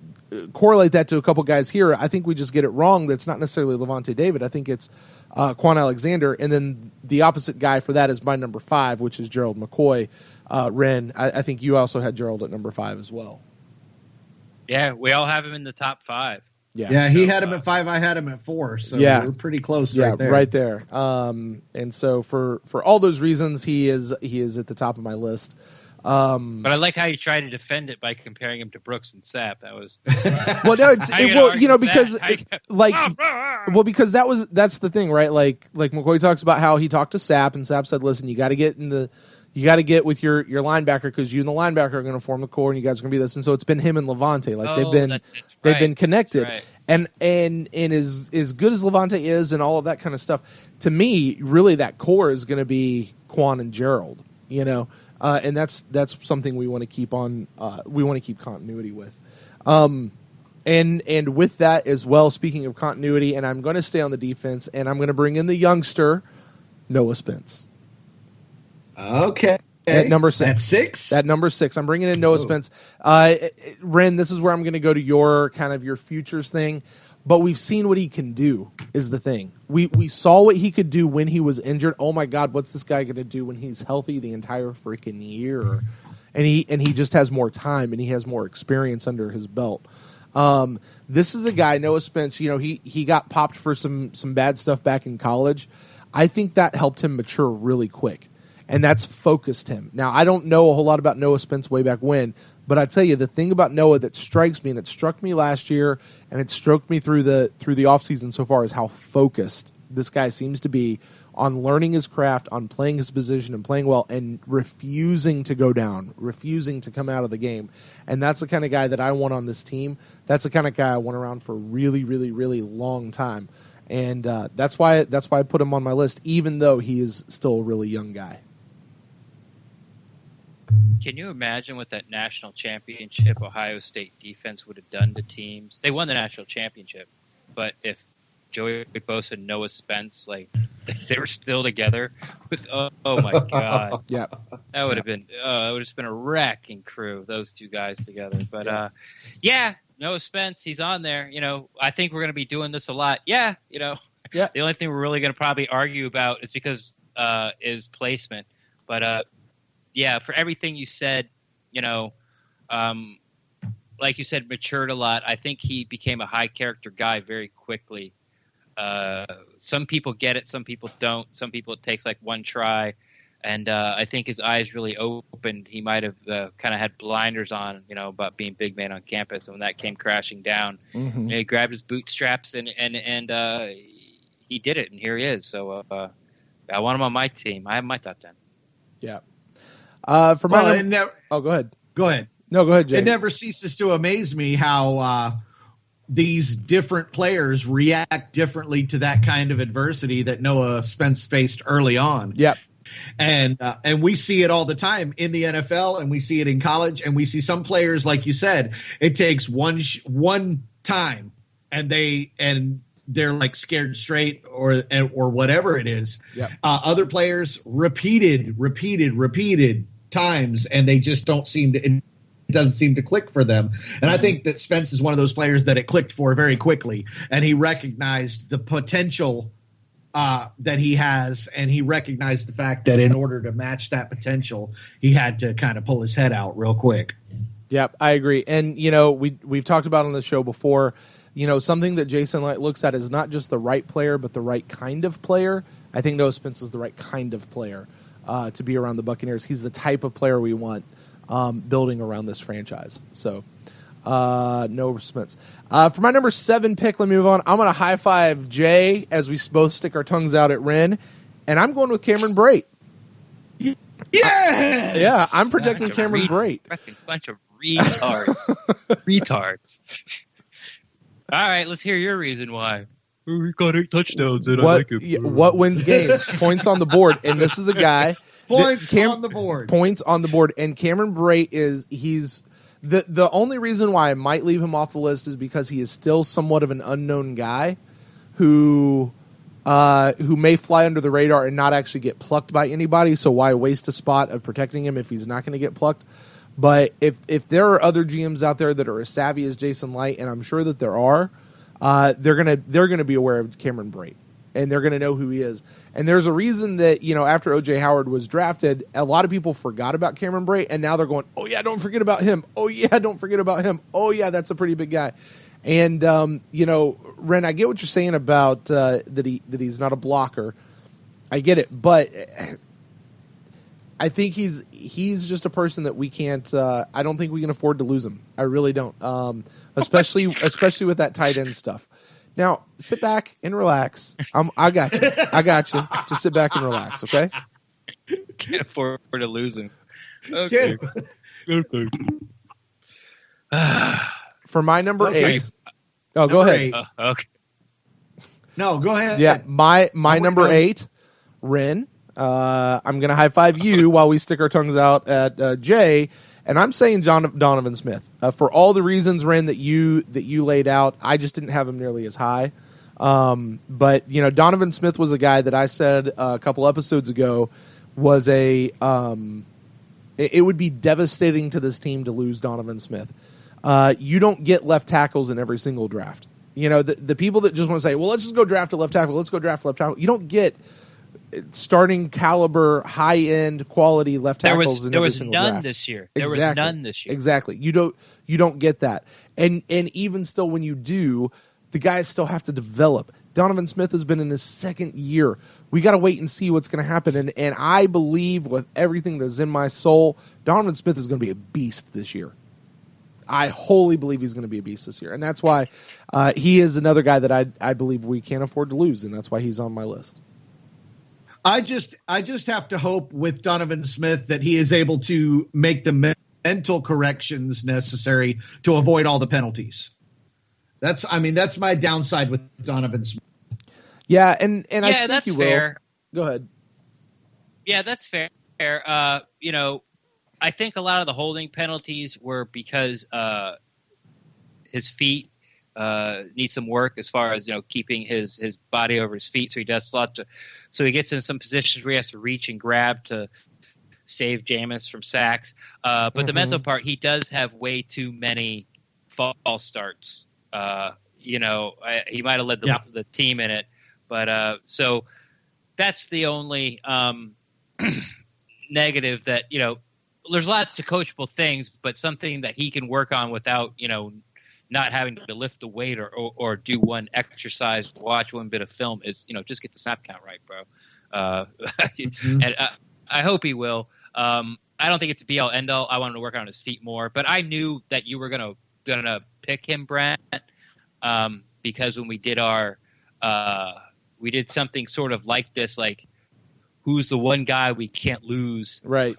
correlate that to a couple guys here. I think we just get it wrong. That's not necessarily Levante David. I think it's Quan Alexander. And then the opposite guy for that is my number 5, which is Gerald McCoy. Ren, I think you also had Gerald at number 5 as well. Yeah, we all have him in the top 5. Yeah, he had him at 5. I had him at 4. So we're pretty close. Yeah, right there. Right there. And so for all those reasons, he is at the top of my list. But I like how you try to defend it by comparing him to Brooks and Sapp. That was well, no, because that's the thing, right? Like McCoy talks about how he talked to Sapp, and Sapp said, "Listen, you got to get with your linebacker because you and the linebacker are going to form the core, and you guys are going to be this." And so it's been him and Levante, they've been connected, right. and as good as Levante is, and all of that kind of stuff. To me, really, that core is going to be Quan and Gerald, and that's something we want to keep on. We want to keep continuity with, and with that as well. Speaking of continuity, and I'm going to stay on the defense, and I'm going to bring in the youngster, Noah Spence. Okay. At number 6. At 6? At number 6. I'm bringing in Noah Spence. Ren, this is where I'm going to go to your futures thing. But we've seen what he can do is the thing. We saw what he could do when he was injured. Oh, my God, what's this guy going to do when he's healthy the entire freaking year? And he just has more time, and he has more experience under his belt. This is a guy, Noah Spence, he got popped for some bad stuff back in college. I think that helped him mature really quick. And that's focused him. Now, I don't know a whole lot about Noah Spence way back when, but I tell you, the thing about Noah that strikes me, and it struck me last year, and it stroked me through the offseason so far, is how focused this guy seems to be on learning his craft, on playing his position and playing well, and refusing to go down, refusing to come out of the game. And that's the kind of guy that I want on this team. That's the kind of guy I want around for a really, really, really long time. And that's why I put him on my list, even though he is still a really young guy. Can you imagine what that national championship Ohio State defense would have done to teams? They won the national championship, but if Joey Bosa and Noah Spence, they were still together with, oh my God. Yeah. That would have been, it would have been a wrecking crew, those two guys together. But, Noah Spence, he's on there. I think we're going to be doing this a lot. Yeah. The only thing we're really going to probably argue about is because, is placement. But, for everything you said, like you said, matured a lot. I think he became a high character guy very quickly. Some people get it, some people don't. Some people it takes one try, and I think his eyes really opened. He might have kind of had blinders on, about being big man on campus, and when that came crashing down, he grabbed his bootstraps and he did it, and here he is. So I want him on my team. I have my top 10. Yeah. go ahead. Go ahead. No, go ahead, Jay. It never ceases to amaze me how these different players react differently to that kind of adversity that Noah Spence faced early on. Yep. And we see it all the time in the NFL, and we see it in college, and we see some players, like you said, it takes one time, and they're scared straight or whatever it is. Yep. Other players repeated times, and they just don't seem to. It doesn't seem to click for them. And I think that Spence is one of those players that it clicked for very quickly, and he recognized the potential that he has, and he recognized the fact that in order to match that potential, he had to kind of pull his head out real quick. Yep, I agree. And we've talked about on the show before. Something that Jason Light looks at is not just the right player, but the right kind of player. I think Noah Spence is the right kind of player to be around the Buccaneers. He's the type of player we want building around this franchise. So, Noah Spence. For my number 7 pick, let me move on. I'm going to high five Jay as we both stick our tongues out at Ren, and I'm going with Cameron Brate. Yes! Yeah, I'm protecting Cameron Brate. Bunch of retards. Retards. All right, let's hear your reason why. He got 8 touchdowns, and I like it. What wins games? Points on the board. And this is a guy. Points on the board. Points on the board. And Cameron Brate he's the only reason why I might leave him off the list is because he is still somewhat of an unknown guy. who may fly under the radar and not actually get plucked by anybody. So why waste a spot of protecting him if he's not going to get plucked? But if there are other GMs out there that are as savvy as Jason Light, and I'm sure that there are, they're gonna be aware of Cameron Brate, and they're gonna know who he is. And there's a reason that, after O.J. Howard was drafted, a lot of people forgot about Cameron Brate, and now they're going, oh yeah, don't forget about him. Oh yeah, don't forget about him. Oh yeah, that's a pretty big guy. And Ren, I get what you're saying about that he's not a blocker. I get it, but I think he's just a person that we can't. I don't think we can afford to lose him. I really don't. Especially with that tight end stuff. Now sit back and relax. I got you. Just sit back and relax, okay? Can't afford to lose him. Okay. For my number 8. Oh, go ahead. Okay. No, go ahead. Yeah, my number 8, Ren. I'm going to high five you while we stick our tongues out at Jay, and I'm saying Donovan Smith for all the reasons, Ren, that you laid out. I just didn't have him nearly as high, but Donovan Smith was a guy that I said a couple episodes ago was it would be devastating to this team to lose Donovan Smith. You don't get left tackles in every single draft. The people that just want to say, well, let's just go draft a left tackle. Let's go draft left tackle. You don't get starting caliber, high end quality left tackles in every single draft. There was none this year. There was none this year. Exactly. You don't get that. And even still, when you do, the guys still have to develop. Donovan Smith has been in his second year. We got to wait and see what's going to happen. And I believe with everything that's in my soul, Donovan Smith is going to be a beast this year. I wholly believe he's going to be a beast this year. And that's why he is another guy that I believe we can't afford to lose. And that's why he's on my list. I just have to hope with Donovan Smith that he is able to make the mental corrections necessary to avoid all the penalties. That's my downside with Donovan Smith. Yeah, and I think that's you fair. Will. Go ahead. Yeah, that's fair. I think a lot of the holding penalties were because his feet need some work as far as keeping his body over his feet, so he does so he gets in some positions where he has to reach and grab to save Jameis from sacks. But the mental part, he does have way too many false starts. He might have led the team in it, but so that's the only negative that there's lots of coachable things, but something that he can work on without not having to lift the weight or do one exercise, watch one bit of film is, just get the snap count right, bro. And I hope he will. I don't think it's a be all end all. I want him to work on his feet more, but I knew that you were gonna pick him, Brent, because when we did we did something sort of like this, like who's the one guy we can't lose, right?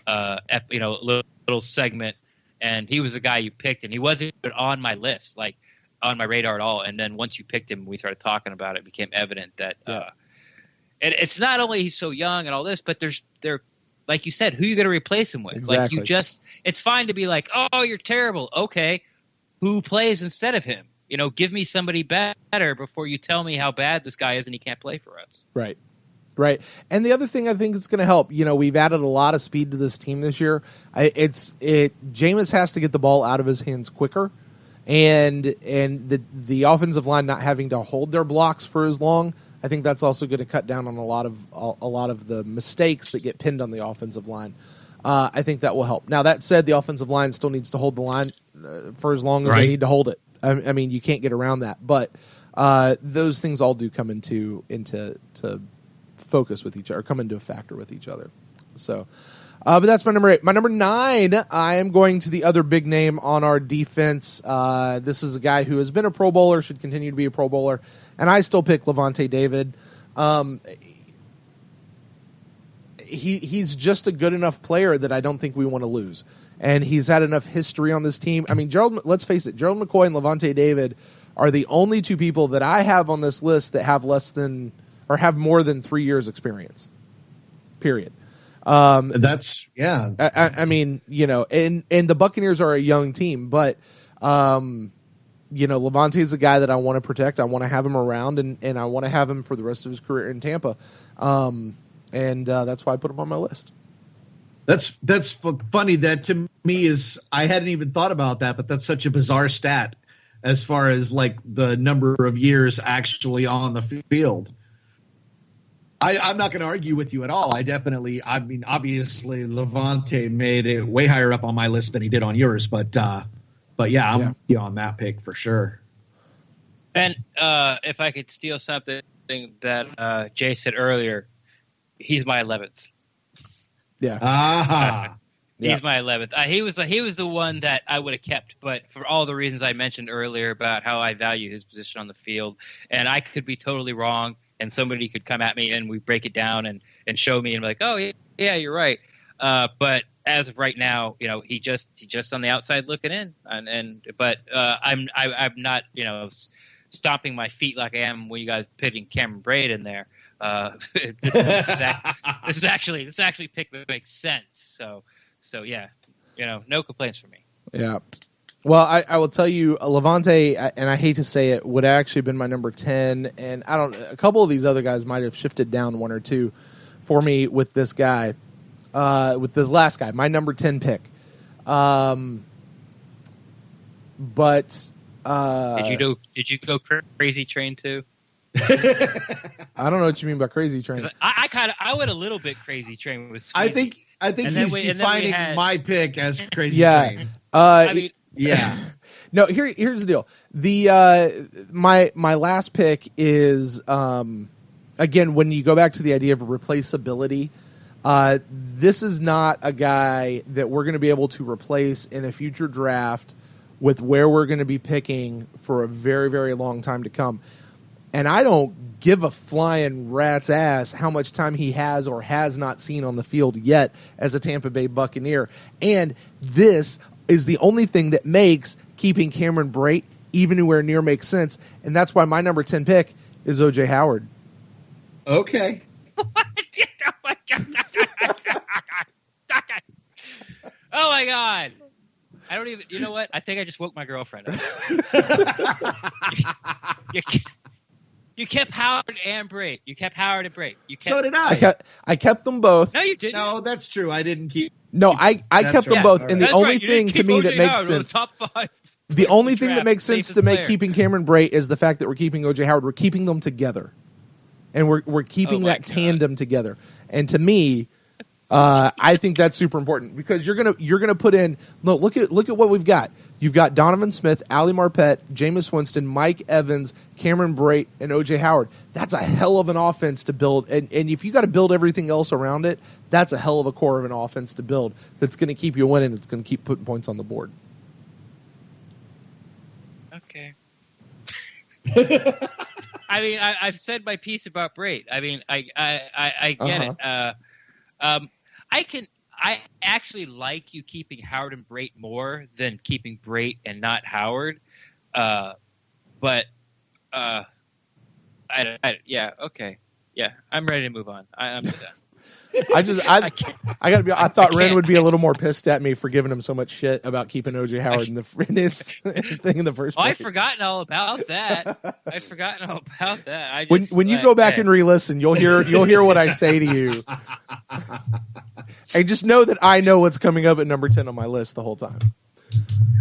Little segment. And he was the guy you picked, and he wasn't even on my list, like on my radar at all. And then once you picked him, we started talking about it. It became evident that, and it's not only he's so young and all this, but they're like you said, who you going to replace him with? Exactly. Like it's fine to be like, oh, you're terrible. Okay, who plays instead of him? Give me somebody better before you tell me how bad this guy is and he can't play for us. Right. Right. And the other thing I think is going to help, we've added a lot of speed to this team this year. Jameis has to get the ball out of his hands quicker, and the offensive line not having to hold their blocks for as long. I think that's also going to cut down on a lot of the mistakes that get pinned on the offensive line. I think that will help. Now, that said, the offensive line still needs to hold the line for as long as they need to hold it. I mean, you can't get around that. But those things all do come into focus with each other, come into a factor with each other. So, but that's my number 8. My number 9, I am going to the other big name on our defense. This is a guy who has been a Pro Bowler, should continue to be a Pro Bowler, and I still pick Levante David. He's just a good enough player that I don't think we want to lose, and he's had enough history on this team. I mean, let's face it, Gerald McCoy and Levante David are the only two people that I have on this list that have have more than 3 years experience, period. That's, yeah. I mean, and the Buccaneers are a young team, but Levante is a guy that I want to protect. I want to have him around, and I want to have him for the rest of his career in Tampa. And that's why I put him on my list. That's funny. That to me is, I hadn't even thought about that, but that's such a bizarre stat as far as like the number of years actually on the field. I'm not going to argue with you at all. Obviously Levante made it way higher up on my list than he did on yours, but yeah, I'm on that pick for sure. And if I could steal something that Jay said earlier, he's my 11th. Yeah. He's my 11th. He was the one that I would have kept, but for all the reasons I mentioned earlier about how I value his position on the field, and I could be totally wrong, and somebody could come at me and we break it down and show me and be like, oh yeah, you're right. But as of right now, he just on the outside looking in, but I'm not stomping my feet like I am when you guys pitching Cameron Braid in there. This is actually pick that makes sense. So yeah, no complaints from me. Yeah. Well, I will tell you, Levante, and I hate to say it, would have actually been my number 10, and a couple of these other guys might have shifted down one or two for me with this guy, with this last guy, my number 10 pick. But did you go Crazy Train too? I don't know what you mean by Crazy Train. I went a little bit Crazy Train with Squeezy. I think he's defining my pick as Crazy Train. Yeah. No, here's the deal. My last pick is again, when you go back to the idea of replaceability, this is not a guy that we're going to be able to replace in a future draft with where we're going to be picking for a very, very long time to come. And I don't give a flying rat's ass how much time he has or has not seen on the field yet as a Tampa Bay Buccaneer. And this is the only thing that makes keeping Cameron Brate even anywhere near makes sense. And that's why my number 10 pick is O.J. Howard. Okay. Oh my God. I don't even, you know what? I think I just woke my girlfriend up. You kept Howard and Brate. You kept Howard and Brate. So did I. I kept them both. No, you didn't. No, that's true. I didn't keep. No, I kept them both. And the only thing to me that makes sense. Top 5. The only thing that makes sense to make keeping Cameron Brate is the fact that we're keeping O.J. Howard. We're keeping them together, and we're keeping that tandem together. And to me, I think that's super important because you're gonna put in. Look at what we've got. You've got Donovan Smith, Ali Marpet, Jameis Winston, Mike Evans, Cameron Brate, and O.J. Howard. That's a hell of an offense to build. And if you got to build everything else around it, that's a hell of a core of an offense to build that's going to keep you winning. It's going to keep putting points on the board. Okay. I mean, I've said my piece about Brate. I mean, I get it. I actually like you keeping Howard and Brate more than keeping Brate and not Howard. But yeah, okay. Yeah, I'm ready to move on. I'm done. I gotta be. I thought Ren would be a little more pissed at me for giving him so much shit about keeping O.J. Howard in his thing in the first place. I've forgotten all about that. When you go back and re-listen, you'll hear what I say to you. And just know that I know what's coming up at number 10 on my list the whole time.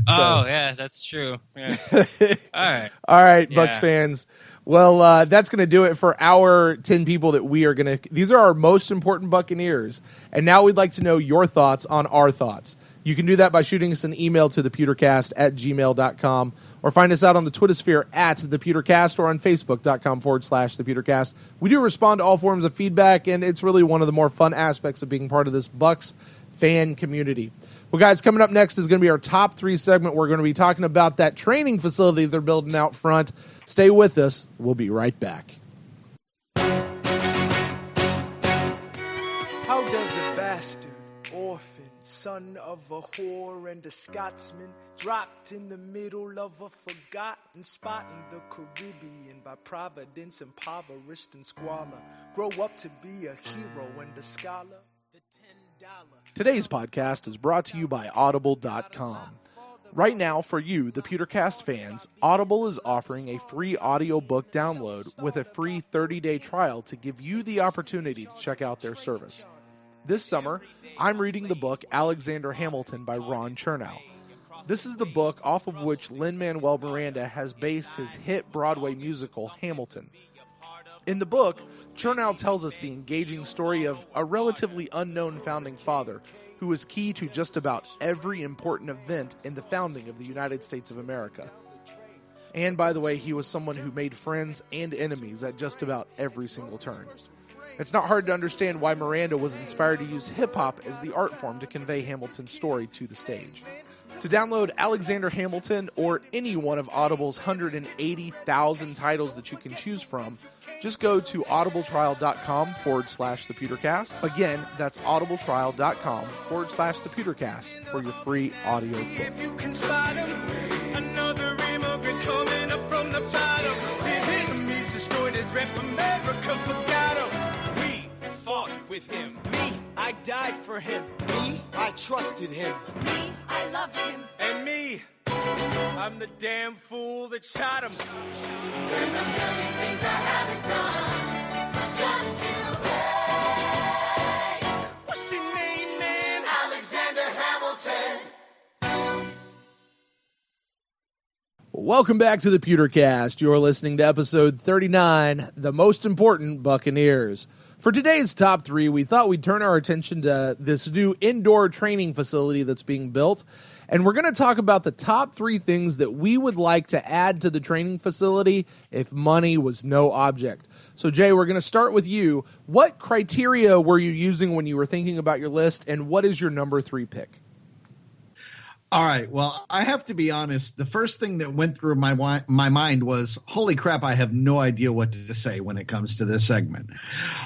Oh yeah, that's true. Yeah. All right, Bucs fans. Well, that's going to do it for our 10 people that we are going to. These are our most important Buccaneers, and now we'd like to know your thoughts on our thoughts. You can do that by shooting us an email to thepewtercast@gmail.com or find us out on the Twittersphere @thepewtercast or on facebook.com/thepewtercast. We do respond to all forms of feedback, and it's really one of the more fun aspects of being part of this Bucs fan community. Well, guys, coming up next is going to be our top 3 segment. We're going to be talking about that training facility they're building out front. Stay with us. We'll be right back. How does a bastard, orphan, son of a whore and a Scotsman, dropped in the middle of a forgotten spot in the Caribbean by Providence, impoverished and squalor, grow up to be a hero and a scholar? Today's podcast is brought to you by Audible.com. Right now, for you, the Pewtercast fans, Audible is offering a free audiobook download with a free 30-day trial to give you the opportunity to check out their service. This summer, I'm reading the book Alexander Hamilton by Ron Chernow. This is the book off of which Lin-Manuel Miranda has based his hit Broadway musical, Hamilton. In the book, Chernow tells us the engaging story of a relatively unknown founding father who was key to just about every important event in the founding of the United States of America. And by the way, he was someone who made friends and enemies at just about every single turn. It's not hard to understand why Miranda was inspired to use hip-hop as the art form to convey Hamilton's story to the stage. To download Alexander Hamilton or any one of Audible's 180,000 titles that you can choose from, just go to audibletrial.com/thepewtercast. Again, that's audibletrial.com/thepewtercast for your free audio book. If you can spot him, another immigrant coming up from the bottom. His enemies destroyed his rep, America forgot him. We fought with him. Me, I died for him. Me, I trusted him. Me, I loved him. And me, I'm the damn fool that shot him. There's a million things I haven't done, but just to obey. What's your name, man? Alexander Hamilton. Welcome back to the Pewtercast. You're listening to episode 39, The Most Important Buccaneers. For today's top three, we thought we'd turn our attention to this new indoor training facility that's being built. And we're going to talk about the top three things that we would like to add to the training facility if money was no object. So, Jay, we're going to start with you. What criteria were you using when you were thinking about your list, and what is your number three pick? All right. Well, I have to be honest. The first thing that went through my mind was, holy crap, I have no idea what to say when it comes to this segment.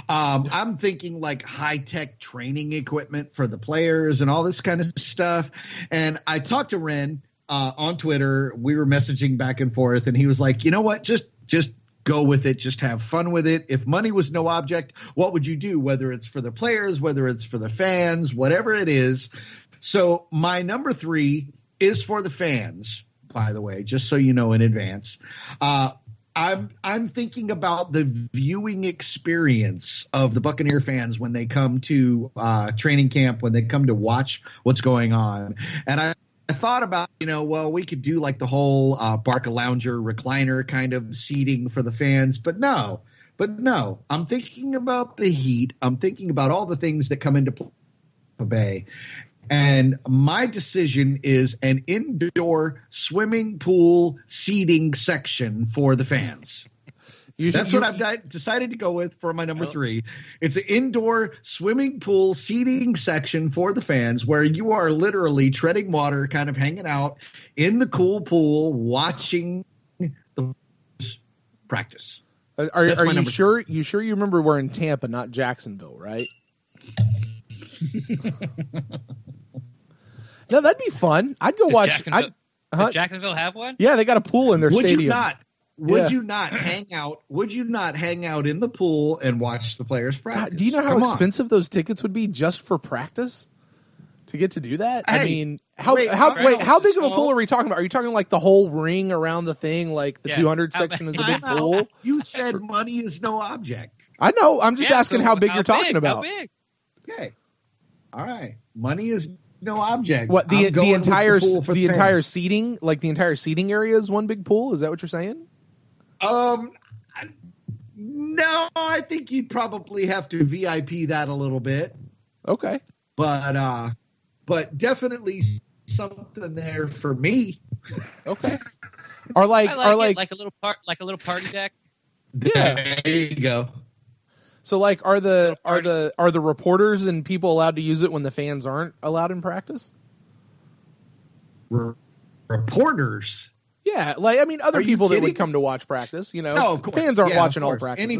I'm thinking like high-tech training equipment for the players and all this kind of stuff. And I talked to Ren on Twitter. We were messaging back and forth, and he was like, you know what? Just go with it. Just have fun with it. If money was no object, what would you do? Whether it's for the players, whether it's for the fans, whatever it is. So my number three is for the fans, by the way, just so you know in advance. I'm thinking about the viewing experience of the Buccaneer fans when they come to training camp, when they come to watch what's going on. And I thought about, well, we could do like the whole Barca Lounger recliner kind of seating for the fans, but no, I'm thinking about the heat. I'm thinking about all the things that come into play. And my decision is an indoor swimming pool seating section for the fans. That's what I've decided to go with for my number three. It's an indoor swimming pool seating section for the fans where you are literally treading water, kind of hanging out in the cool pool, watching the practice. Are you sure? You sure you remember we're in Tampa, not Jacksonville, right? No, that'd be fun. I'd go watch. Does Jacksonville have one? Yeah, they got a pool in their stadium. Would you not hang out? Would you not hang out in the pool and watch the players practice? Do you know how expensive those tickets would be just for practice to get to do that? Hey, I mean, how big of a pool are we talking about? Are you talking like the whole ring around the thing, like the 200 section is a big pool? You said money is no object. I know. I'm just asking how big you're talking about. How big? Okay. All right. Money is no object. What the entire seating, like the entire seating area is one big pool? Is that what you're saying? No, I think you'd probably have to VIP that a little bit. Okay. But definitely something there for me. Okay. Or like a little party deck. Yeah. There you go. So like are the reporters and people allowed to use it when the fans aren't allowed in practice? Reporters? Yeah, like I mean other people that would come to watch practice, No, of course. Fans aren't watching all practices.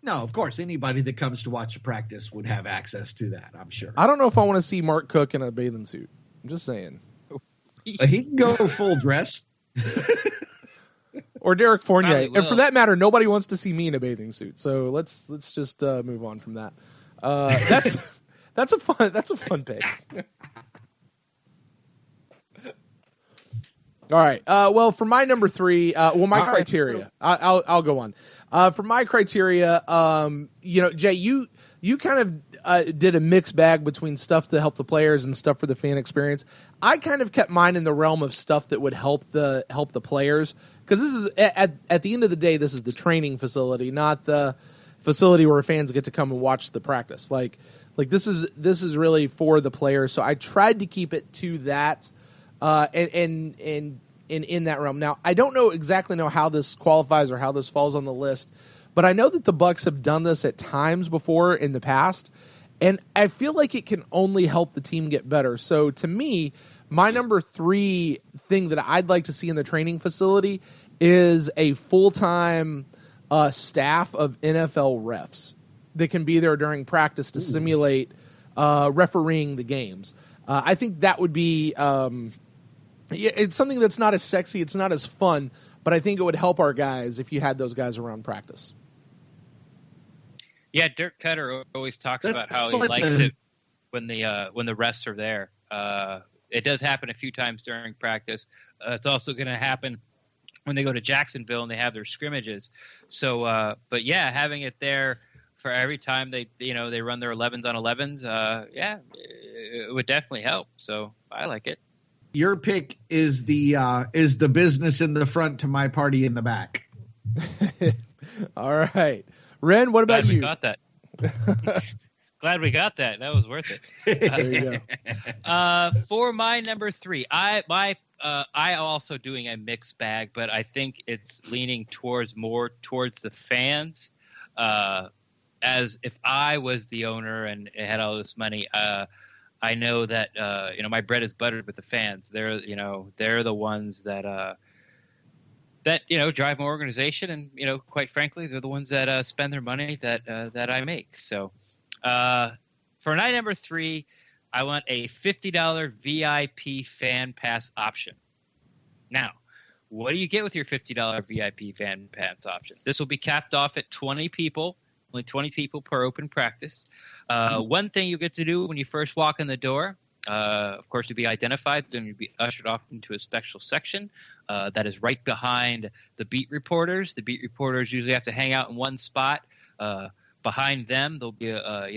Of course, anybody that comes to watch a practice would have access to that, I'm sure. I don't know if I want to see Mark Cook in a bathing suit. I'm just saying. He can go full dress. Or Derek Fournier. And for that matter, nobody wants to see me in a bathing suit. So let's just move on from that. That's a fun pick. All right. Well, for my number 3, my All criteria, I'll go on. For my criteria, Jay, you kind of did a mixed bag between stuff to help the players and stuff for the fan experience. I kind of kept mine in the realm of stuff that would help the players, because this is at the end of the day, this is the training facility, not the facility where fans get to come and watch the practice. Like this is really for the players. So I tried to keep it to that. And in that realm. Now, I don't exactly know how this qualifies or how this falls on the list, but I know that the Bucs have done this at times before in the past, and I feel like it can only help the team get better. So to me, my number 3 thing that I'd like to see in the training facility is a full-time staff of NFL refs that can be there during practice to simulate refereeing the games. I think that would be... it's something that's not as sexy, it's not as fun, but I think it would help our guys if you had those guys around practice. Yeah, Dirk Cutter always talks about how he likes it when the refs are there. It does happen a few times during practice. It's also going to happen when they go to Jacksonville and they have their scrimmages. So, but yeah, having it there for every time they run their 11s on 11s, it would definitely help. So I like it. Your pick is the business in the front to my party in the back. All right. Ren, what about you? Glad we got that. Glad we got that. That was worth it. There you go. For my number 3, I also doing a mixed bag, but I think it's leaning more towards the fans. As if I was the owner and had all this money, I know that my bread is buttered with the fans. They're the ones that drive my organization, and quite frankly, they're the ones that spend their money that I make. So for night number 3, I want a $50 VIP fan pass option. Now, what do you get with your $50 VIP fan pass option? This will be capped off at 20 people. Only 20 people per open practice. One thing you get to do when you first walk in the door, of course, you'll be identified. Then you'll be ushered off into a special section that is right behind the beat reporters. The beat reporters usually have to hang out in one spot. Behind them, there'll be a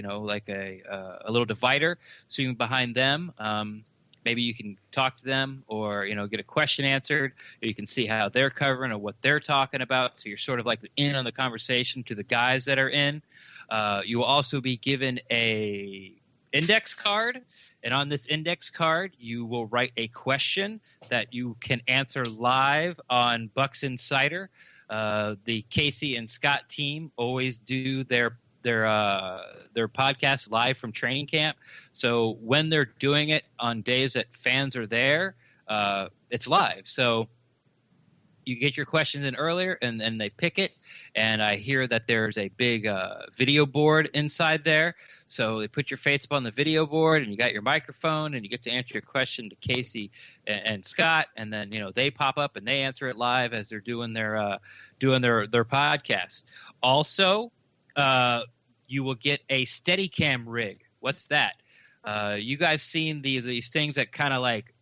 little divider. So you can behind them. Maybe you can talk to them or, get a question answered. Or you can see how they're covering or what they're talking about. So you're sort of like in on the conversation to the guys that are in. You will also be given a index card. And on this index card, you will write a question that you can answer live on Bucs Insider. The Casey and Scott team always do their podcast live from training camp. So when they're doing it on days that fans are there, it's live. So you get your questions in earlier, and then they pick it. And I hear that there's a big video board inside there. So they put your face up on the video board, and you got your microphone, and you get to answer your question to Casey and Scott. And then they pop up and they answer it live as they're doing their podcast. Also, you will get a Steadicam rig. What's that? You guys seen these things that kind of like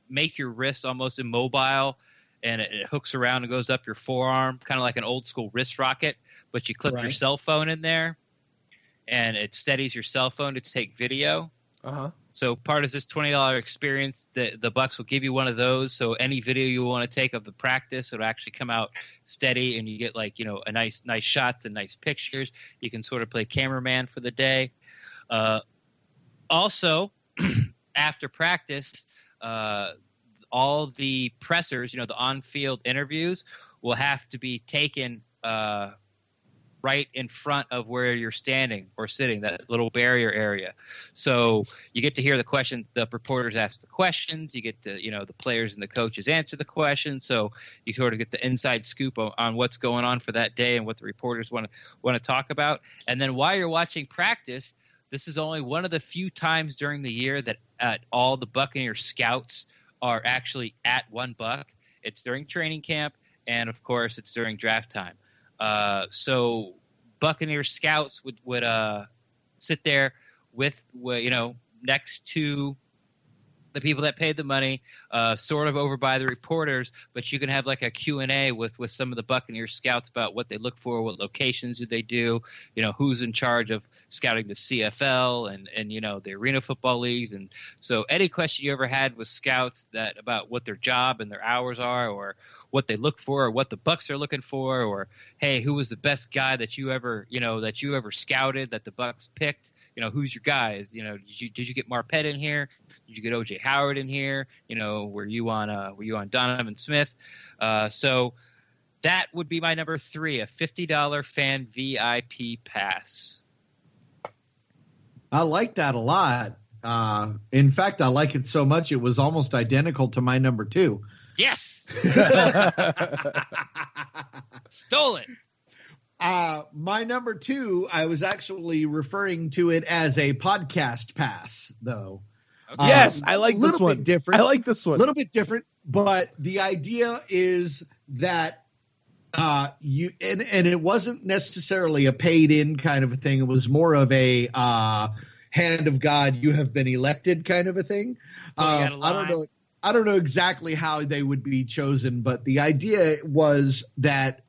make your wrist almost immobile, and it hooks around and goes up your forearm, kind of like an old school wrist rocket, but you clip your cell phone in there, and it steadies your cell phone to take video. Uh-huh. So part of this $20 experience, the Bucs will give you one of those. So any video you want to take of the practice, it'll actually come out steady, and you get a nice shots and nice pictures. You can sort of play cameraman for the day. Also, after practice, all the pressers, the on-field interviews, will have to be taken right in front of where you're standing or sitting, that little barrier area. So you get to hear the question, the reporters ask the questions, you get to, the players and the coaches answer the questions. So you sort of get the inside scoop on what's going on for that day and what the reporters want to talk about. And then while you're watching practice, this is only one of the few times during the year that all the Buccaneer scouts are actually at one Buc. It's during training camp, and of course it's during draft time. So Buccaneer scouts would sit there with next to the people that paid the money, sort of over by the reporters, but you can have like a Q&A with some of the Buccaneers scouts about what they look for, what locations do they do, who's in charge of scouting the CFL and the Arena Football Leagues. And so any question you ever had with scouts about what their job and their hours are, or what they look for, or what the Bucs are looking for, or hey, who was the best guy that you ever scouted that the Bucs picked? Who's your guys? Did you get Marpet in here? Did you get OJ Howard in here? Were you on Donovan Smith? So that would be my number 3, a $50 fan VIP pass. I like that a lot. In fact, I like it so much it was almost identical to my number 2. Yes. Stole it. My number 2, I was actually referring to it as a podcast pass, though. Okay. Yes, I like this one. Different. I like this one. A little bit different, but the idea is that you and it wasn't necessarily a paid in kind of a thing. It was more of a hand of God, you have been elected kind of a thing. I don't know exactly how they would be chosen, but the idea was that,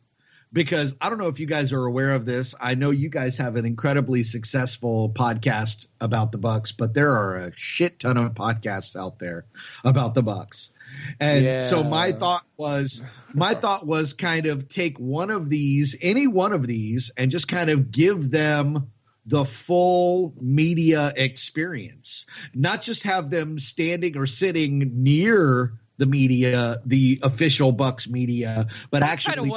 because I don't know if you guys are aware of this. I know you guys have an incredibly successful podcast about the Bucs, but there are a shit ton of podcasts out there about the Bucs. And so my thought was kind of take any one of these and just kind of give them the full media experience, not just have them standing or sitting near the media, the official Bucs media, but actually.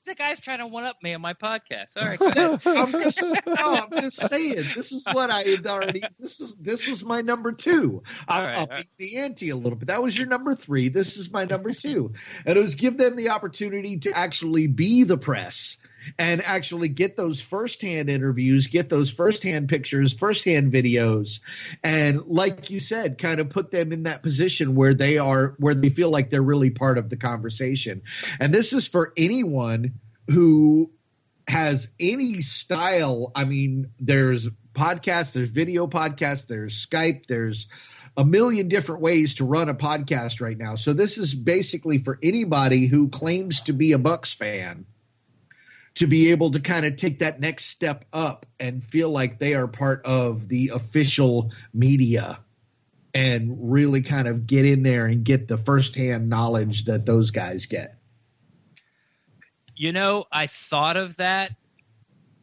The guy's trying to one-up me on my podcast. All right. I'm just saying. This is what I had already. This was my number 2. I'm upping the ante a little bit. That was your number 3. This is my number 2, and it was give them the opportunity to actually be the press and actually get those firsthand interviews, get those firsthand pictures, firsthand videos, and like you said, kind of put them in that position where they feel like they're really part of the conversation. And this is for anyone who has any style. I mean, there's podcasts, there's video podcasts, there's Skype, there's a million different ways to run a podcast right now. So this is basically for anybody who claims to be a Bucs fan, to be able to kind of take that next step up and feel like they are part of the official media and really kind of get in there and get the firsthand knowledge that those guys get. I thought of that,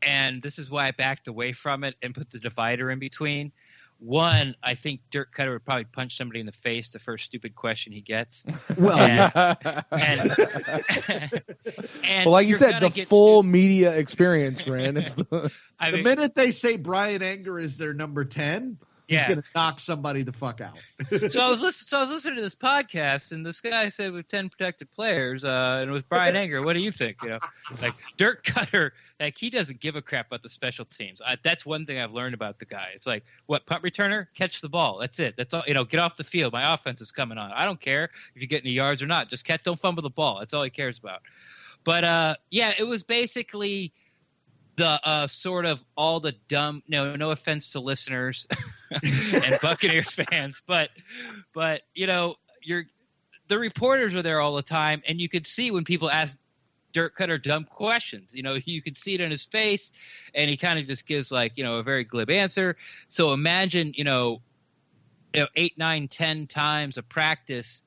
and this is why I backed away from it and put the divider in between. One, I think Dirk Cutter would probably punch somebody in the face the first stupid question he gets. Well, and like you said, the full media experience, Grant. It's the minute they say Brian Anger is their number 10, he's going to knock somebody the fuck out. So I was listening to this podcast, and this guy said with 10 protected players, and it was Brian Anger. What do you think? Like Dirk Cutter, like he doesn't give a crap about the special teams. That's one thing I've learned about the guy. It's like, what, punt returner? Catch the ball. That's it. That's all. Get off the field. My offense is coming on. I don't care if you get any yards or not. Just don't fumble the ball. That's all he cares about. But it was basically the sort of all the dumb. No offense to listeners and Buccaneers fans, but the reporters were there all the time, and you could see when people ask Dirk Cutter dumb questions. You could see it in his face, and he kind of just gives like a very glib answer. So imagine 8, 9, 10 times a practice.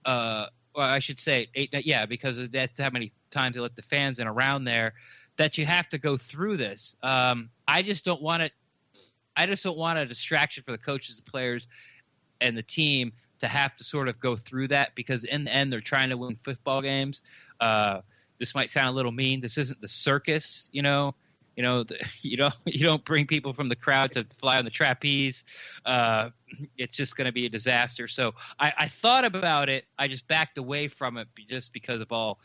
Or I should say 8. Yeah, because that's how many times they let the fans in around there. That you have to go through this. I just don't want it. I just don't want a distraction for the coaches, the players, and the team to have to sort of go through that, because in the end they're trying to win football games. This might sound a little mean. This isn't the circus, you don't bring people from the crowd to fly on the trapeze. It's just going to be a disaster. So I thought about it. I just backed away from it just because of all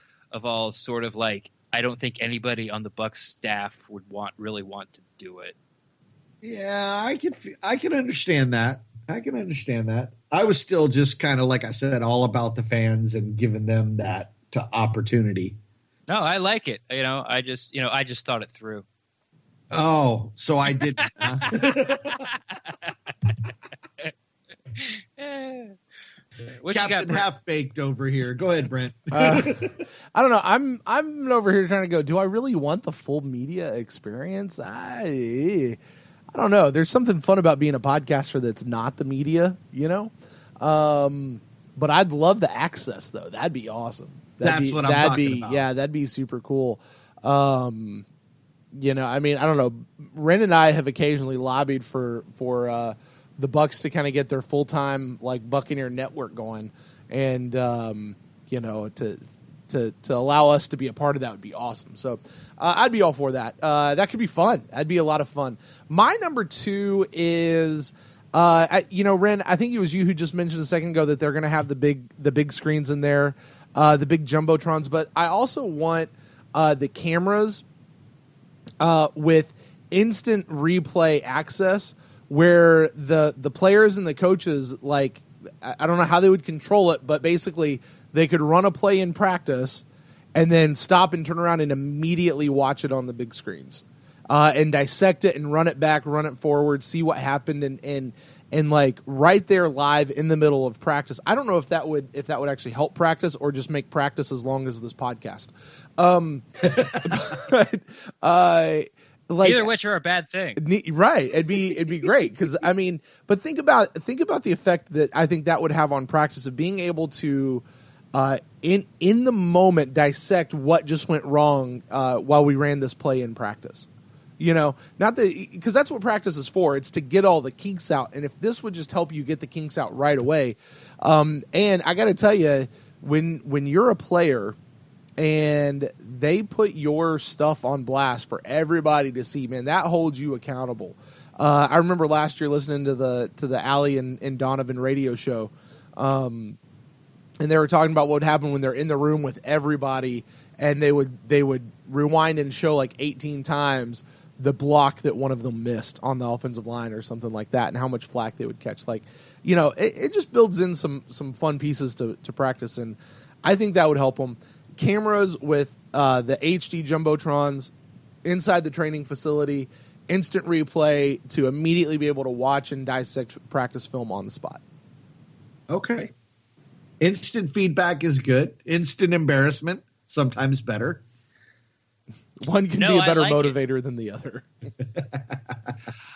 sort of like, I don't think anybody on the Bucs staff would really want to do it. Yeah, I can understand that. I was still just kind of, like I said, all about the fans and giving them that opportunity. No, I like it. I just thought it through. Oh, so I did. What you got, Captain Brent? Half Baked over here. Go ahead, Brent. I don't know. I'm over here trying to go, do I really want the full media experience? I don't know. There's something fun about being a podcaster that's not the media, you know? But I'd love the access, though. That'd be awesome. That's what I'm talking about. Yeah, that'd be super cool. You know, I mean, I don't know. Ren and I have occasionally lobbied for the Bucs to kind of get their full-time like Buccaneer network going, and you know, to allow us to be a part of that would be awesome. So I'd be all for that. That could be fun. That'd be a lot of fun. My number 2 is, you know, Ren, I think it was you who just mentioned a second ago that they're going to have the big screens in there, the big jumbotrons. But I also want the cameras with instant replay access, where the players and the coaches, like, I don't know how they would control it, but basically they could run a play in practice and then stop and turn around and immediately watch it on the big screens, and dissect it and run it back, run it forward, see what happened, and like right there live in the middle of practice. I don't know if that would actually help practice or just make practice as long as this podcast. But, like, Either which are a bad thing. Right. It'd be great. Cause I mean, but think about the effect that I think that would have on practice of being able to, in the moment, dissect what just went wrong, while we ran this play in practice. You know, not that, because that's what practice is for. It's to get all the kinks out. And if this would just help you get the kinks out right away. And I got to tell you, when you're a player and they put your stuff on blast for everybody to see, man, that holds you accountable. I remember last year listening to the Allie and Donovan radio show, and they were talking about what would happen when they're in the room with everybody, and they would rewind and show like 18 times the block that one of them missed on the offensive line or something like that, and how much flack they would catch. Like, you know, it just builds in some fun pieces to practice, and I think that would help them. Cameras with the HD jumbotrons inside the training facility, instant replay to immediately be able to watch and dissect practice film on the spot. Okay. Instant feedback is good. Instant embarrassment, sometimes better. One can be a better motivator than the other.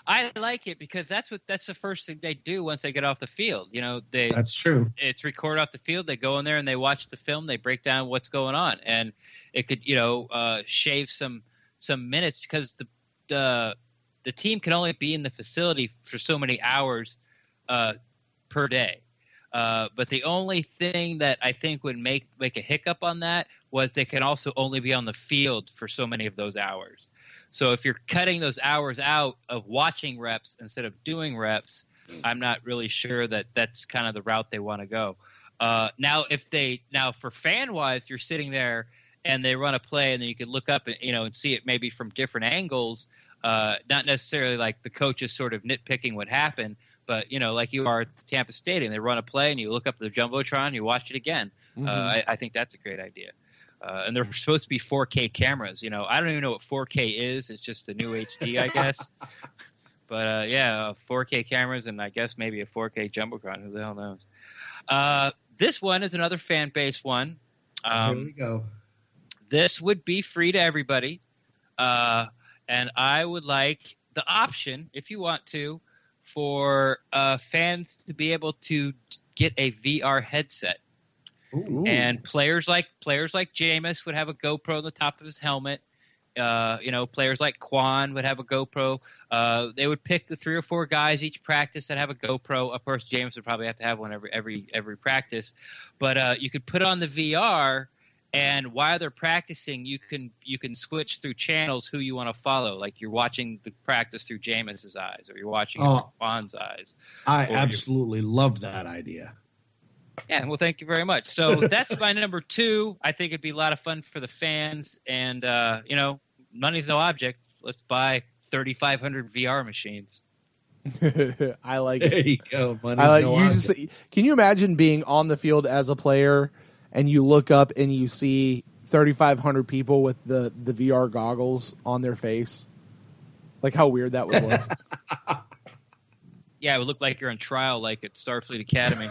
I like it because that's the first thing they do once they get off the field. You know, that's true. It's recorded off the field. They go in there and they watch the film. They break down what's going on, and it could, you know, shave some minutes because the team can only be in the facility for so many hours per day. But the only thing that I think would make a hiccup on that was they can also only be on the field for so many of those hours. So if you're cutting those hours out of watching reps instead of doing reps, I'm not really sure that that's kind of the route they want to go. Now for fan-wise, you're sitting there and they run a play and then you can look up and, you know, and see it maybe from different angles, not necessarily like the coach is sort of nitpicking what happened, but, you know, like you are at the Tampa Stadium, they run a play and you look up at the Jumbotron and you watch it again. Mm-hmm. I think that's a great idea. And they're supposed to be 4K cameras. You know, I don't even know what 4K is. It's just the new HD, I guess. But, 4K cameras and I guess maybe a 4K Jumbotron. Who the hell knows? This one is another fan-based one. Here we go. This would be free to everybody. And I would like the option, if you want to, for fans to be able to get a VR headset. Ooh. And players like Jameis would have a GoPro on the top of his helmet. You know, players like Quan would have a GoPro. They would pick the 3 or 4 guys each practice that have a GoPro. Of course, Jameis would probably have to have one every practice. But you could put on the VR, and while they're practicing, you can switch through channels who you want to follow. Like you're watching the practice through Jameis's eyes, or you're watching it through Quan's eyes. I absolutely love that idea. Yeah, well, thank you very much. So that's my number 2. I think it'd be a lot of fun for the fans, and you know, money's no object. Let's buy 3,500 VR machines. I like it. There you go. Can you imagine being on the field as a player and you look up and you see 3,500 people with the VR goggles on their face? Like how weird that would look. Yeah, it would look like you're on trial, like at Starfleet Academy.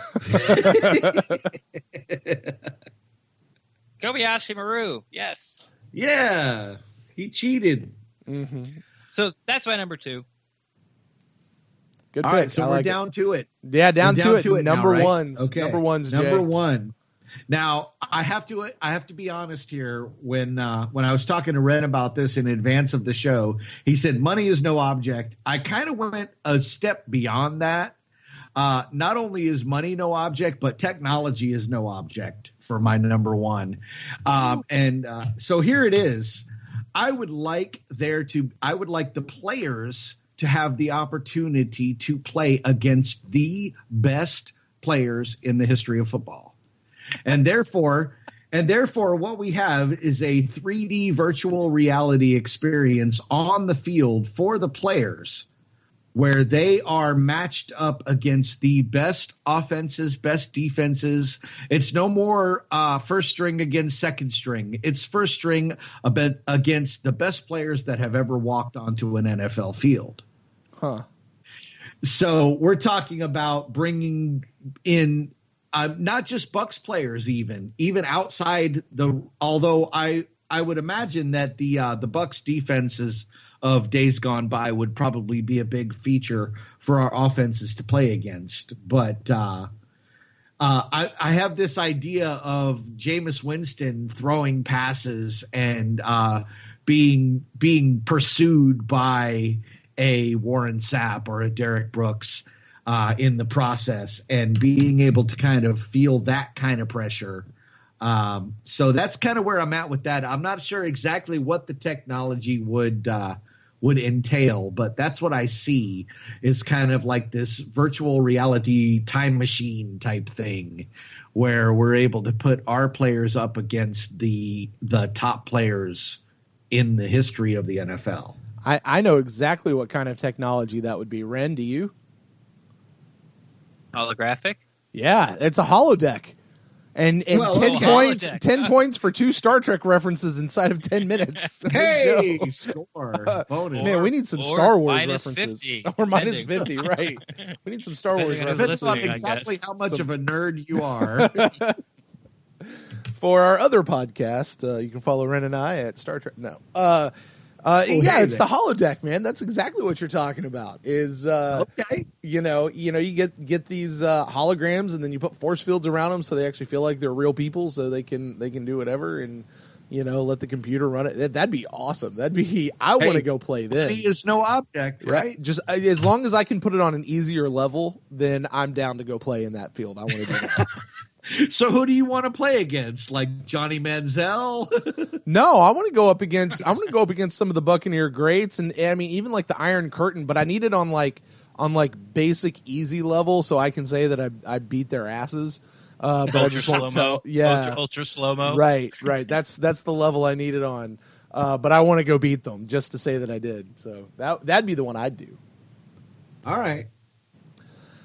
Kobayashi Maru, yes. Yeah, he cheated. Mm-hmm. So that's my number 2. Good All pick. right, so we're down to it. Yeah, down to it. Number now, right? ones. Okay. Number ones, Jay. Number 1. Now, I have to be honest here. When I was talking to Ren about this in advance of the show, he said money is no object. I kind of went a step beyond that. Not only is money no object, but technology is no object for my number 1. So here it is. I would like the players to have the opportunity to play against the best players in the history of football. And therefore what we have is a 3D virtual reality experience on the field for the players where they are matched up against the best offenses, best defenses. It's no more first string against second string. It's first string against the best players that have ever walked onto an NFL field. Huh. So we're talking about bringing in not just Bucs players, even outside although I would imagine that the Bucs defenses of days gone by would probably be a big feature for our offenses to play against. But I have this idea of Jameis Winston throwing passes and being pursued by a Warren Sapp or a Derek Brooks in the process, and being able to kind of feel that kind of pressure. So that's kind of where I'm at with that. I'm not sure exactly what the technology would entail, but that's what I see is kind of like this virtual reality time machine type thing where we're able to put our players up against the top players in the history of the NFL. I know exactly what kind of technology that would be. Ren, do you? Holographic? Yeah, it's a holodeck. And 10 points, holodeck. 10 points for 2 Star Trek references inside of 10 minutes. Hey, score. Bonus. Man, we need some Star Wars minus references. 50, or minus depending. 50, right. We need some Star Wars Depending on Depends references. on listening, I exactly guess. how much of a nerd you are. For our other podcast, you can follow Ren and I at Star Trek. No. hey it's the there. holodeck, man. That's exactly what you're talking about. Is Okay. you get these holograms, and then you put force fields around them so they actually feel like they're real people, so they can do whatever, and let the computer run it. That'd be awesome. I want to go play this. Money is no object, right? Just as long as I can put it on an easier level, then I'm down to go play in that field. I want to do that. So who do you want to play against? Like Johnny Manziel? No, I want to go up against some of the Buccaneer greats, and I mean even like the Iron Curtain, but I need it on like basic easy level so I can say that I beat their asses. But I just won't tell. Yeah, ultra slow mo. Right. That's the level I need it on. But I want to go beat them just to say that I did. So that'd be the one I'd do. All right.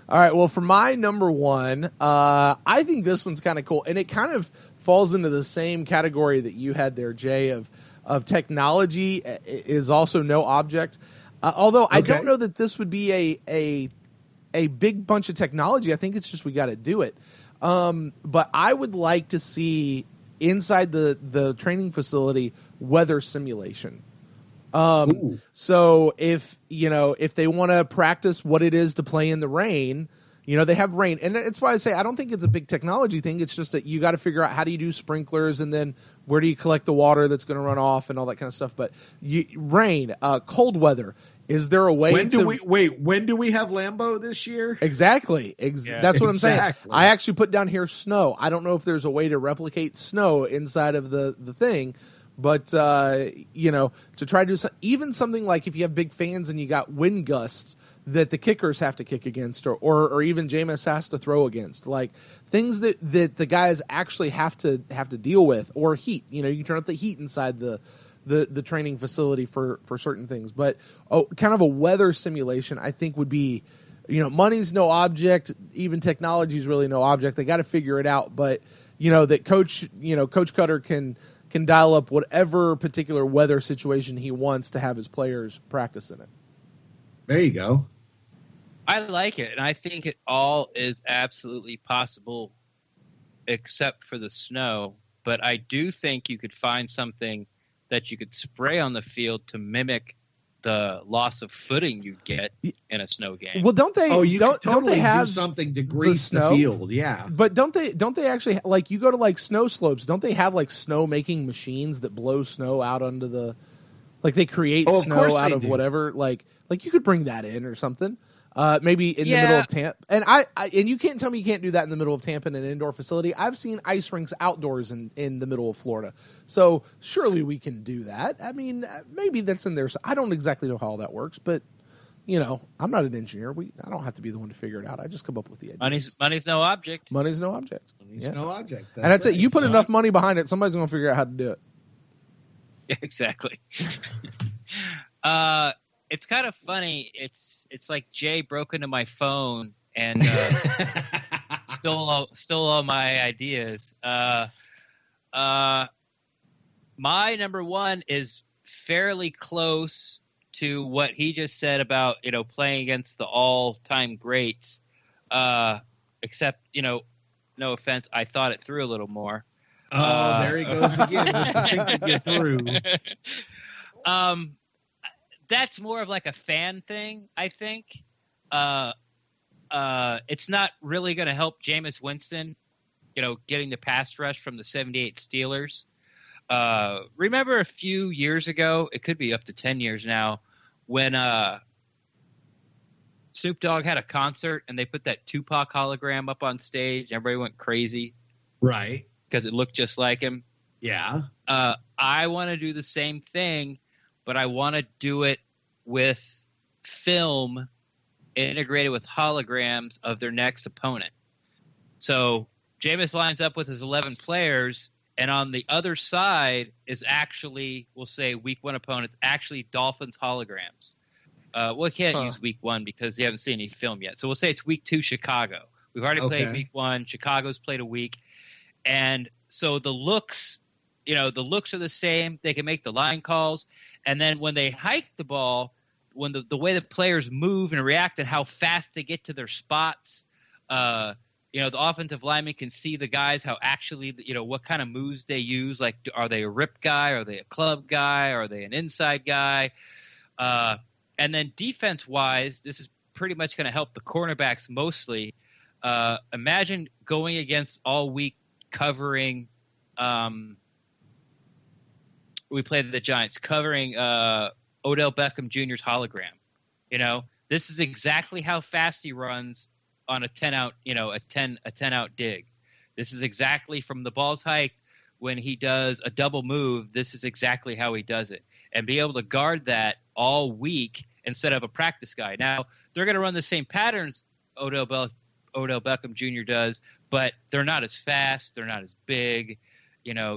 All right. Well, for my number 1, I think this one's kind of cool, and it kind of falls into the same category that you had there, Jay, of technology is also no object. Although I don't know that this would be a big bunch of technology. I think it's just we got to do it. But I would like to see inside the training facility weather simulation. So if they want to practice what it is to play in the rain, they have rain. And that's why I say I don't think it's a big technology thing. It's just that you got to figure out how do you do sprinklers, and then where do you collect the water that's going to run off and all that kind of stuff. But rain, cold weather. Is there a way When do we have Lambeau this year? Exactly. That's what I'm saying. I actually put down here snow. I don't know if there's a way to replicate snow inside of the thing. But, to try to do even something like if you have big fans and you got wind gusts that the kickers have to kick against or even Jameis has to throw against, like things that the guys actually have to deal with, or heat. You can turn up the heat inside the training facility for certain things. But kind of a weather simulation, I think, would be, money's no object. Even technology is really no object. They got to figure it out. But, that Coach Cutter can dial up whatever particular weather situation he wants to have his players practice in it. There you go. I like it, and I think it all is absolutely possible except for the snow. But I do think you could find something that you could spray on the field to mimic the loss of footing you'd get in a snow game. Well, don't they? Don't they have something to grease the field? Yeah, but don't they actually, like, you go to like snow slopes? Don't they have like snow making machines that blow snow out onto the, like, they create snow out of whatever? Like you could bring that in or something. Maybe in the middle of Tampa, and and you can't tell me you can't do that in the middle of Tampa in an indoor facility. I've seen ice rinks outdoors in the middle of Florida, so surely we can do that. I mean, maybe that's in there. I don't exactly know how all that works, but I'm not an engineer. I don't have to be the one to figure it out. I just come up with the ideas. Money's no object. Money's no object. Money's no object. And that's it. You put enough money behind it, somebody's going to figure out how to do it. Yeah, exactly. It's kind of funny. It's like Jay broke into my phone and stole all my ideas. My number one is fairly close to what he just said about playing against the all-time greats. Except no offense, I thought it through a little more. Oh, there he goes again. I think to get through. That's more of like a fan thing, I think. It's not really going to help Jameis Winston, getting the pass rush from the 78 Steelers. Remember a few years ago, it could be up to 10 years now, when Snoop Dogg had a concert and they put that Tupac hologram up on stage. Everybody went crazy. Right. Because it looked just like him. Yeah. I want to do the same thing, but I want to do it with film integrated with holograms of their next opponent. So Jameis lines up with his 11 players, and on the other side is actually, we'll say, week one opponents, actually Dolphins holograms. We can't use week one because you haven't seen any film yet. So we'll say it's week 2 Chicago. We've already played week 1. Chicago's played a week. And so the looks are the same. They can make the line calls. And then when they hike the ball, when the way the players move and react and how fast they get to their spots, the offensive lineman can see the guys, how actually, what kind of moves they use. Like, are they a rip guy? Are they a club guy? Are they an inside guy? And then defense-wise, this is pretty much going to help the cornerbacks mostly. Imagine going against all week covering we played the Giants, covering Odell Beckham Jr.'s hologram. This is exactly how fast he runs on a 10-out, a 10-out dig. This is exactly from the ball's hiked when he does a double move. This is exactly how he does it, and be able to guard that all week instead of a practice guy. Now they're going to run the same patterns Odell Beckham Jr. does, but they're not as fast. They're not as big,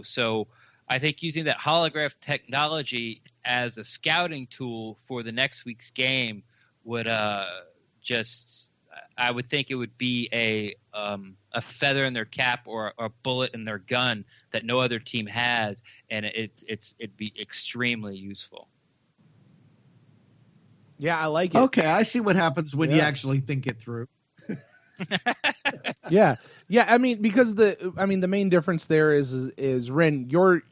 So I think using that holograph technology as a scouting tool for the next week's game would I would think it would be a feather in their cap or a bullet in their gun that no other team has, and it'd be extremely useful. Yeah, I like it. Okay, I see what happens when you actually think it through. Yeah. I mean, because the main difference there is Ren, you're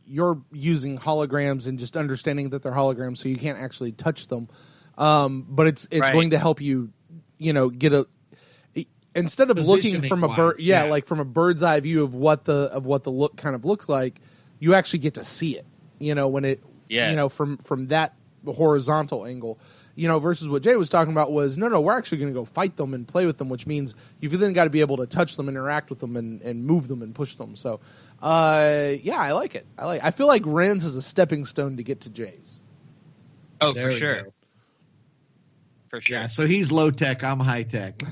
using holograms and just understanding that they're holograms, so you can't actually touch them. But it's right. Going to help you, get instead of looking from a bird, like from a bird's eye view of what the look kind of looks like, you actually get to see it. When it, from that horizontal angle. Versus what Jay was talking about was, no, we're actually going to go fight them and play with them, which means you've then got to be able to touch them, interact with them, and move them and push them. So, I like it. I feel like Ren's is a stepping stone to get to Jay's. Oh, for sure. For sure. Yeah, so he's low tech, I'm high tech.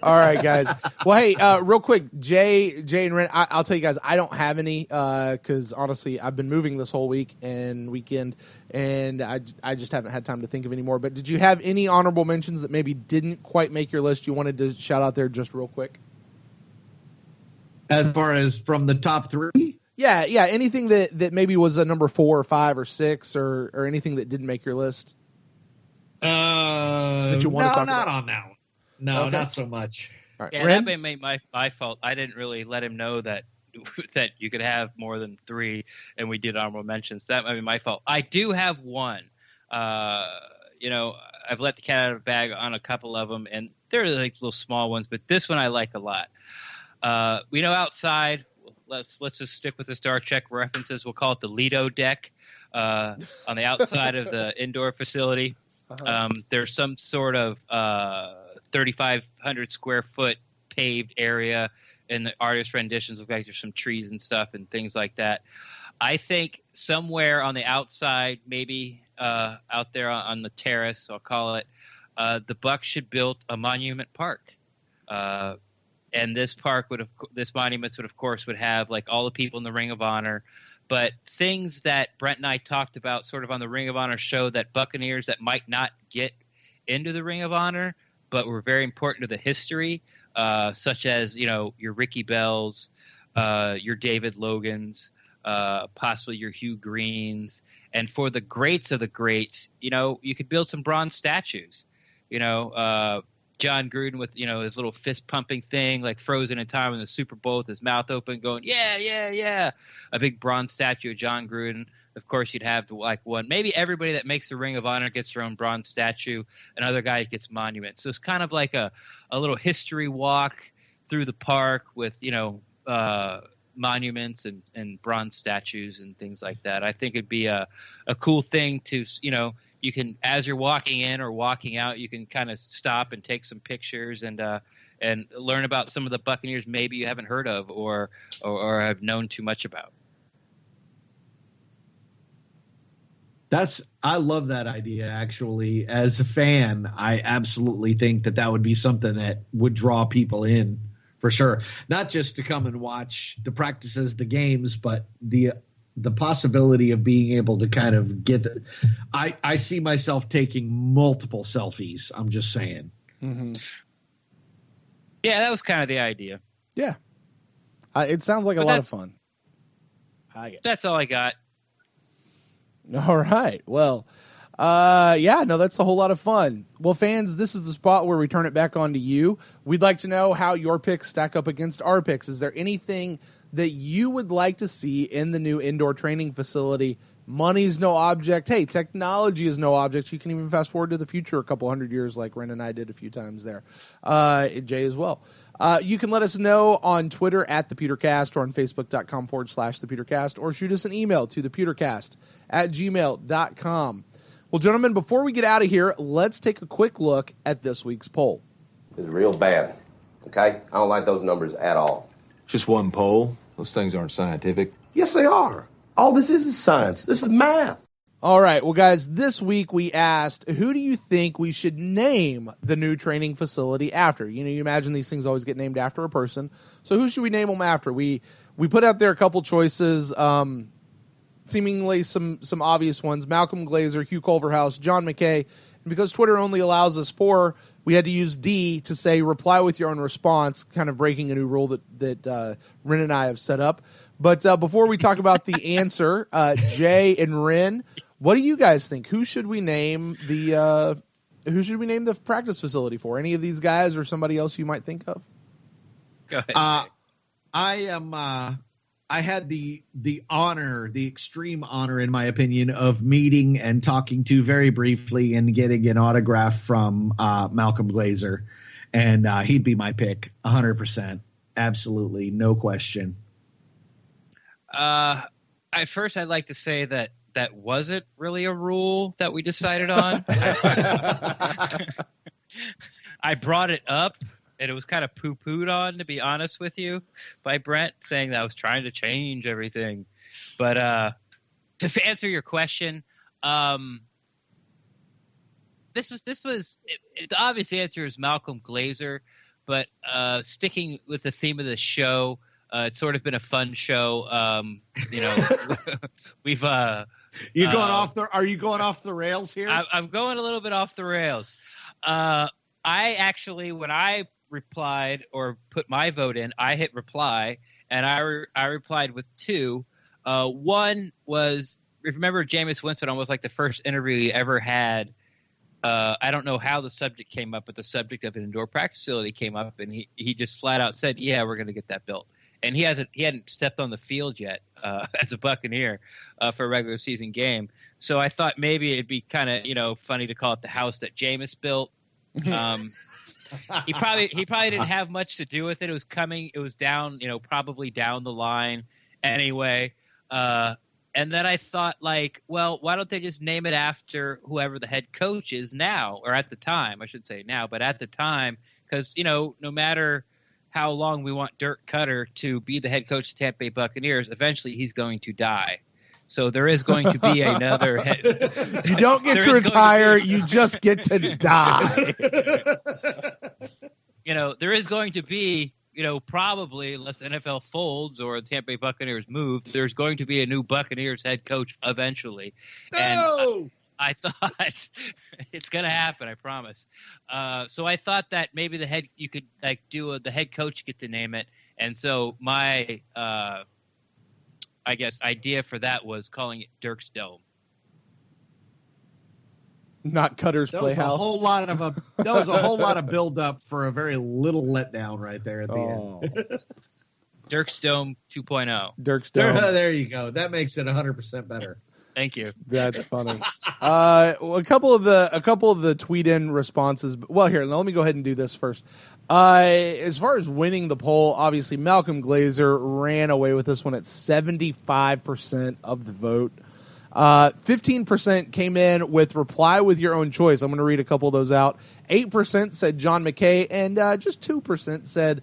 All right, guys. Well, hey, real quick, Jay and Ren, I'll tell you guys, I don't have any because honestly, I've been moving this whole week and weekend, and I just haven't had time to think of any more. But did you have any honorable mentions that maybe didn't quite make your list you wanted to shout out there just real quick? As far as from the top 3? Yeah. Anything that maybe was a number 4 or 5 or 6 or anything that didn't make your list? that you want to talk not about? on that one. No, Okay. not so much. All right. Yeah, Ren? that may be my fault. I didn't really let him know that that you could have more than 3, and we did honorable mentions. That might be my fault. I do have one. I've let the cat out of the bag on a couple of them, and they're like little small ones, but this one I like a lot. Outside, let's just stick with the Star Trek references. We'll call it the Lido deck on the outside of the indoor facility. There's some sort of 3,500 square foot paved area, and the artist renditions look like there's some trees and stuff and things like that. I think somewhere on the outside, maybe out there on the terrace, I'll call it, the Bucs should build a monument park. And this monuments would of course would have like all the people in the Ring of Honor, but things that Brent and I talked about sort of on the Ring of Honor show that Buccaneers that might not get into the Ring of Honor, but were very important to the history, such as, your Ricky Bells, your David Logans, possibly your Hugh Greens. And for the greats of the greats, you could build some bronze statues, John Gruden with, his little fist pumping thing, like frozen in time in the Super Bowl with his mouth open going, yeah, yeah, yeah. A big bronze statue of John Gruden. Of course, you'd have like one. Maybe everybody that makes the Ring of Honor gets their own bronze statue. Another guy gets monument. So it's kind of like a little history walk through the park with, monuments and bronze statues and things like that. I think it'd be a cool thing to, you can, as you're walking in or walking out, you can kind of stop and take some pictures and learn about some of the Buccaneers maybe you haven't heard of or have known too much about. I love that idea, actually. As a fan, I absolutely think that would be something that would draw people in for sure. Not just to come and watch the practices, the games, but the possibility of being able to kind of get I see myself taking multiple selfies. I'm just saying. Mm-hmm. Yeah, that was kind of the idea. Yeah. It sounds like a lot of fun. That's all I got. All right. Well, that's a whole lot of fun. Well, fans, this is the spot where we turn it back on to you. We'd like to know how your picks stack up against our picks. Is there anything that you would like to see in the new indoor training facility? Money's no object. Hey, technology is no object. You can even fast forward to the future a couple hundred years like Ren and I did a few times there. Jay as well. You can let us know on Twitter at ThePewterCast or on Facebook.com/ThePewterCast or shoot us an email to ThePewterCast@gmail.com. Well, gentlemen, before we get out of here, let's take a quick look at this week's poll. It's real bad, okay? I don't like those numbers at all. Just one poll. Those things aren't scientific. Yes, they are. All this is science. This is math. All right. Well, guys, this week we asked, who do you think we should name the new training facility after? You imagine these things always get named after a person. So who should we name them after? We put out there a couple choices, seemingly some obvious ones: Malcolm Glazer, Hugh Culverhouse, John McKay. And because Twitter only allows us 4, we had to use D to say reply with your own response, kind of breaking a new rule that Ren and I have set up. But before we talk about the answer, Jay and Ren, what do you guys think? Who should we name the practice facility for? Any of these guys or somebody else you might think of? Go ahead. I had the honor, the extreme honor, in my opinion, of meeting and talking to very briefly and getting an autograph from Malcolm Glazer, and he'd be my pick, 100%, absolutely, no question. At first, I'd like to say that wasn't really a rule that we decided on. I brought it up, and it was kind of poo-pooed on, to be honest with you, by Brent, saying that I was trying to change everything. But to answer your question, the obvious answer is Malcolm Glazer, but sticking with the theme of the show, it's sort of been a fun show. We've are you going off the rails here? I'm going a little bit off the rails. I actually, when I replied or put my vote in, I hit reply, and I replied with 2. One was, remember Jameis Winston, almost like the first interview he ever had I don't know how the subject came up, but the subject of an indoor practice facility came up, and he just flat out said, "Yeah, we're going to get that built." And he hadn't stepped on the field yet as a Buccaneer for a regular season game. So I thought maybe it'd be kind of funny to call it the house that Jameis built. He probably didn't have much to do with it. It was down, probably down the line anyway. And then I thought, like, well, why don't they just name it after whoever the head coach is now, or at the time, I should say now, but at the time, because, no matter how long we want Dirk Cutter to be the head coach of the Tampa Bay Buccaneers, eventually he's going to die. So there is going to be another head. You don't get to retire, you just get to die. There is going to be, probably unless NFL folds or the Tampa Bay Buccaneers move, there's going to be a new Buccaneers head coach eventually. No! And I thought it's going to happen, I promise. So I thought that maybe the head coach get to name it. And so my, I guess, idea for that was calling it Dirk's Dome. Not Cutter's Playhouse. That was a whole lot of build up for a very little letdown right there at the end. Dirk's Dome 2.0. Dirk's Dome. There you go. That makes it 100% better. Thank you. That's funny. A couple of the tweet in responses. Well, here, let me go ahead and do this first. As far as winning the poll, obviously Malcolm Glazer ran away with this one at 75% of the vote. 15% came in with reply with your own choice. I'm going to read a couple of those out. 8% said John McKay, and just 2% said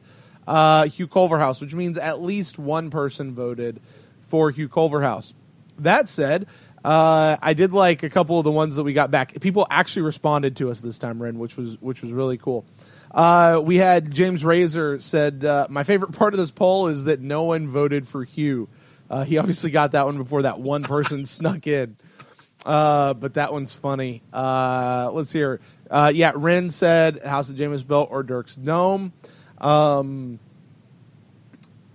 Hugh Culverhouse, which means at least one person voted for Hugh Culverhouse. That said, I did like a couple of the ones that we got back. People actually responded to us this time, Ren, which was really cool. We had James Razor said, my favorite part of this poll is that no one voted for Hugh. He obviously got that one before that one person snuck in. But that one's funny. Let's hear. Ren said House of Jameis built or Dirk's Dome.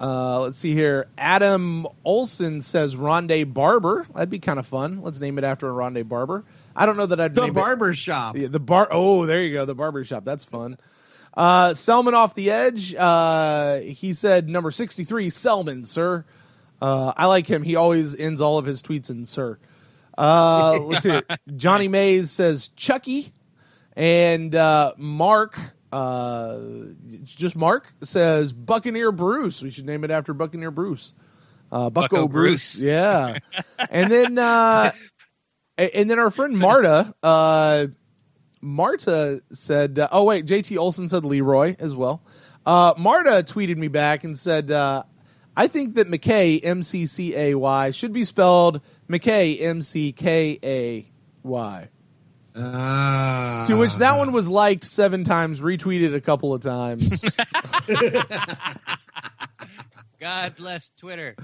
Let's see here. Adam Olson says Rondé Barber. That'd be kind of fun. Let's name it after a Rondé Barber. I don't know that I'd name The Barber Shop. Yeah, Oh, there you go. The Barber Shop. That's fun. Selman off the edge. He said number 63, Selman, sir. I like him. He always ends all of his tweets in sir. Let's hear. Johnny Mays says Chucky. And Mark, just Mark, says Buccaneer Bruce. We should name it after Buccaneer Bruce. Bucko Bruce. Yeah. And then our friend Marta, Marta said, JT Olson said Leroy as well. Marta tweeted me back and said, I think that McKay, M-C-C-A-Y, should be spelled McKay, M-C-K-A-Y. To which that one was liked 7 times, retweeted a couple of times. God bless Twitter.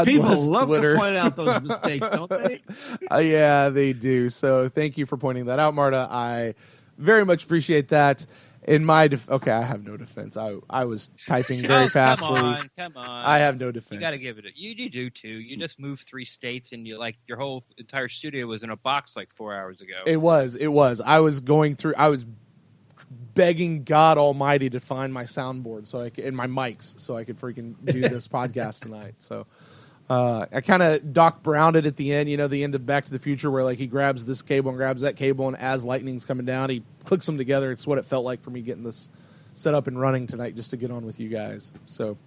People love to point out those mistakes, don't they? Yeah, they do. So thank you for pointing that out, Marta. I very much appreciate that. In my I have no defense. I was typing very fastly. Come on. I have no defense. You got to give it. You do too. You just moved 3 states, and your whole entire studio was in a box like 4 hours ago. It was. I was begging God Almighty to find my soundboard and my mics so I could freaking do this podcast tonight. So I kind of Doc Browned it at the end. The end of Back to the Future, where he grabs this cable and grabs that cable, and as lightning's coming down, he clicks them together. It's what it felt like for me getting this set up and running tonight, just to get on with you guys. So,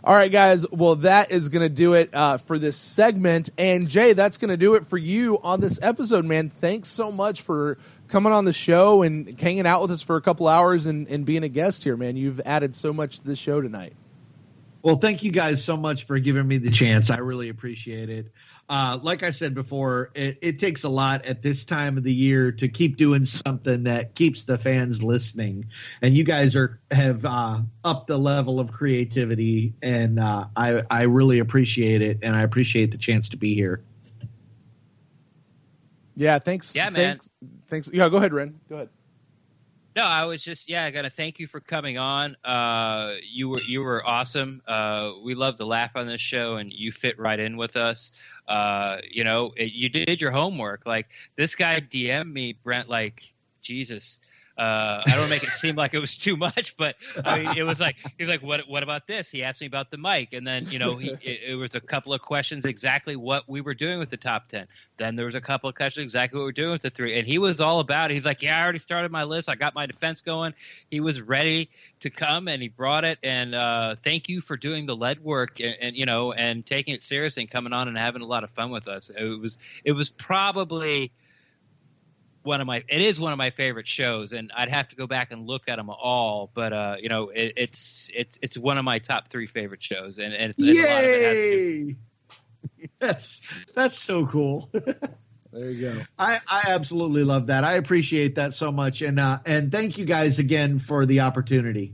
all right, guys. Well, that is going to do it for this segment. And Jay, that's going to do it for you on this episode, man. Thanks so much for coming on the show and hanging out with us for a couple hours and being a guest here, man. You've added so much to this show tonight. Well, thank you guys so much for giving me the chance. I really appreciate it. Like I said before, it takes a lot at this time of the year to keep doing something that keeps the fans listening. And you guys have upped the level of creativity, and I really appreciate it, and I appreciate the chance to be here. Yeah, thanks. Yeah, man. Thanks. Yeah, go ahead, Ren. Go ahead. No, I was just gotta thank you for coming on. You were awesome. We love to laugh on this show, and you fit right in with us. You did your homework. Like, this guy DM'd me, Brent, Jesus. I don't wanna make it seem like it was too much, but I mean, it was like, he's like, what about this? He asked me about the mic. And then, it was a couple of questions exactly what we were doing with the top 10. Then there was a couple of questions exactly what we were doing with the 3. And he was all about it. He's like, yeah, I already started my list. I got my defense going. He was ready to come and he brought it. And thank you for doing the lead work and taking it seriously and coming on and having a lot of fun with us. It was probably one of my favorite shows, and I'd have to go back and look at them all. But it's one of my top 3 favorite shows, and it's a lot of it has to do. That's so cool. There you go. I absolutely love that. I appreciate that so much, and thank you guys again for the opportunity.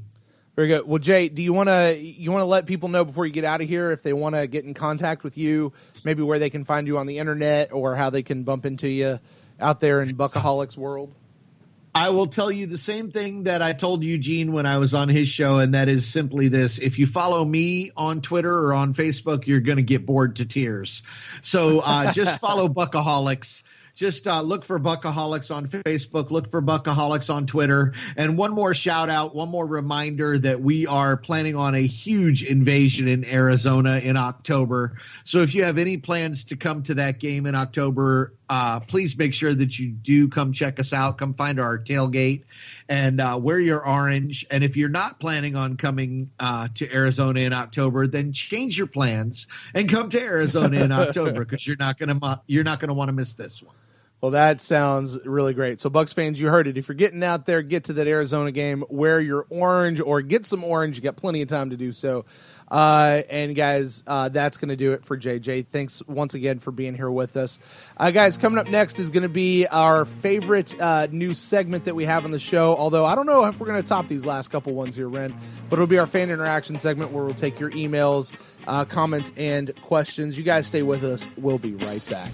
Very good. Well, Jay, do you want to let people know before you get out of here if they want to get in contact with you, maybe where they can find you on the internet or how they can bump into you out there in Buckaholics world? I will tell you the same thing that I told Eugene when I was on his show, and that is simply this. If you follow me on Twitter or on Facebook, you're going to get bored to tears. So just follow Buckaholics. Just look for Buckaholics on Facebook, look for Buckaholics on Twitter. And one more shout out, one more reminder that we are planning on a huge invasion in Arizona in October. So if you have any plans to come to that game in October, please make sure that you do come check us out. Come find our tailgate and wear your orange. And if you're not planning on coming to Arizona in October, then change your plans and come to Arizona in October because you're not gonna want to miss this one. Well, that sounds really great. So, Bucs fans, you heard it. If you're getting out there, get to that Arizona game, wear your orange or get some orange. You got plenty of time to do so. And, guys, that's going to do it for JJ. Thanks once again for being here with us. Guys, coming up next is going to be our favorite new segment that we have on the show, although I don't know if we're going to top these last couple ones here, Ren, but it'll be our fan interaction segment where we'll take your emails, comments, and questions. You guys stay with us. We'll be right back.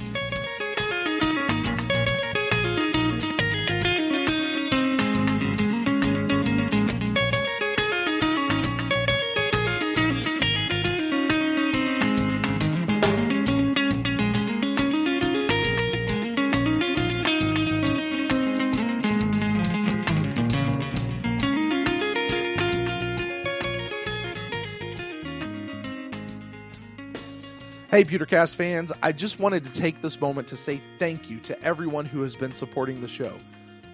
Hey, Pewtercast fans, I just wanted to take this moment to say thank you to everyone who has been supporting the show.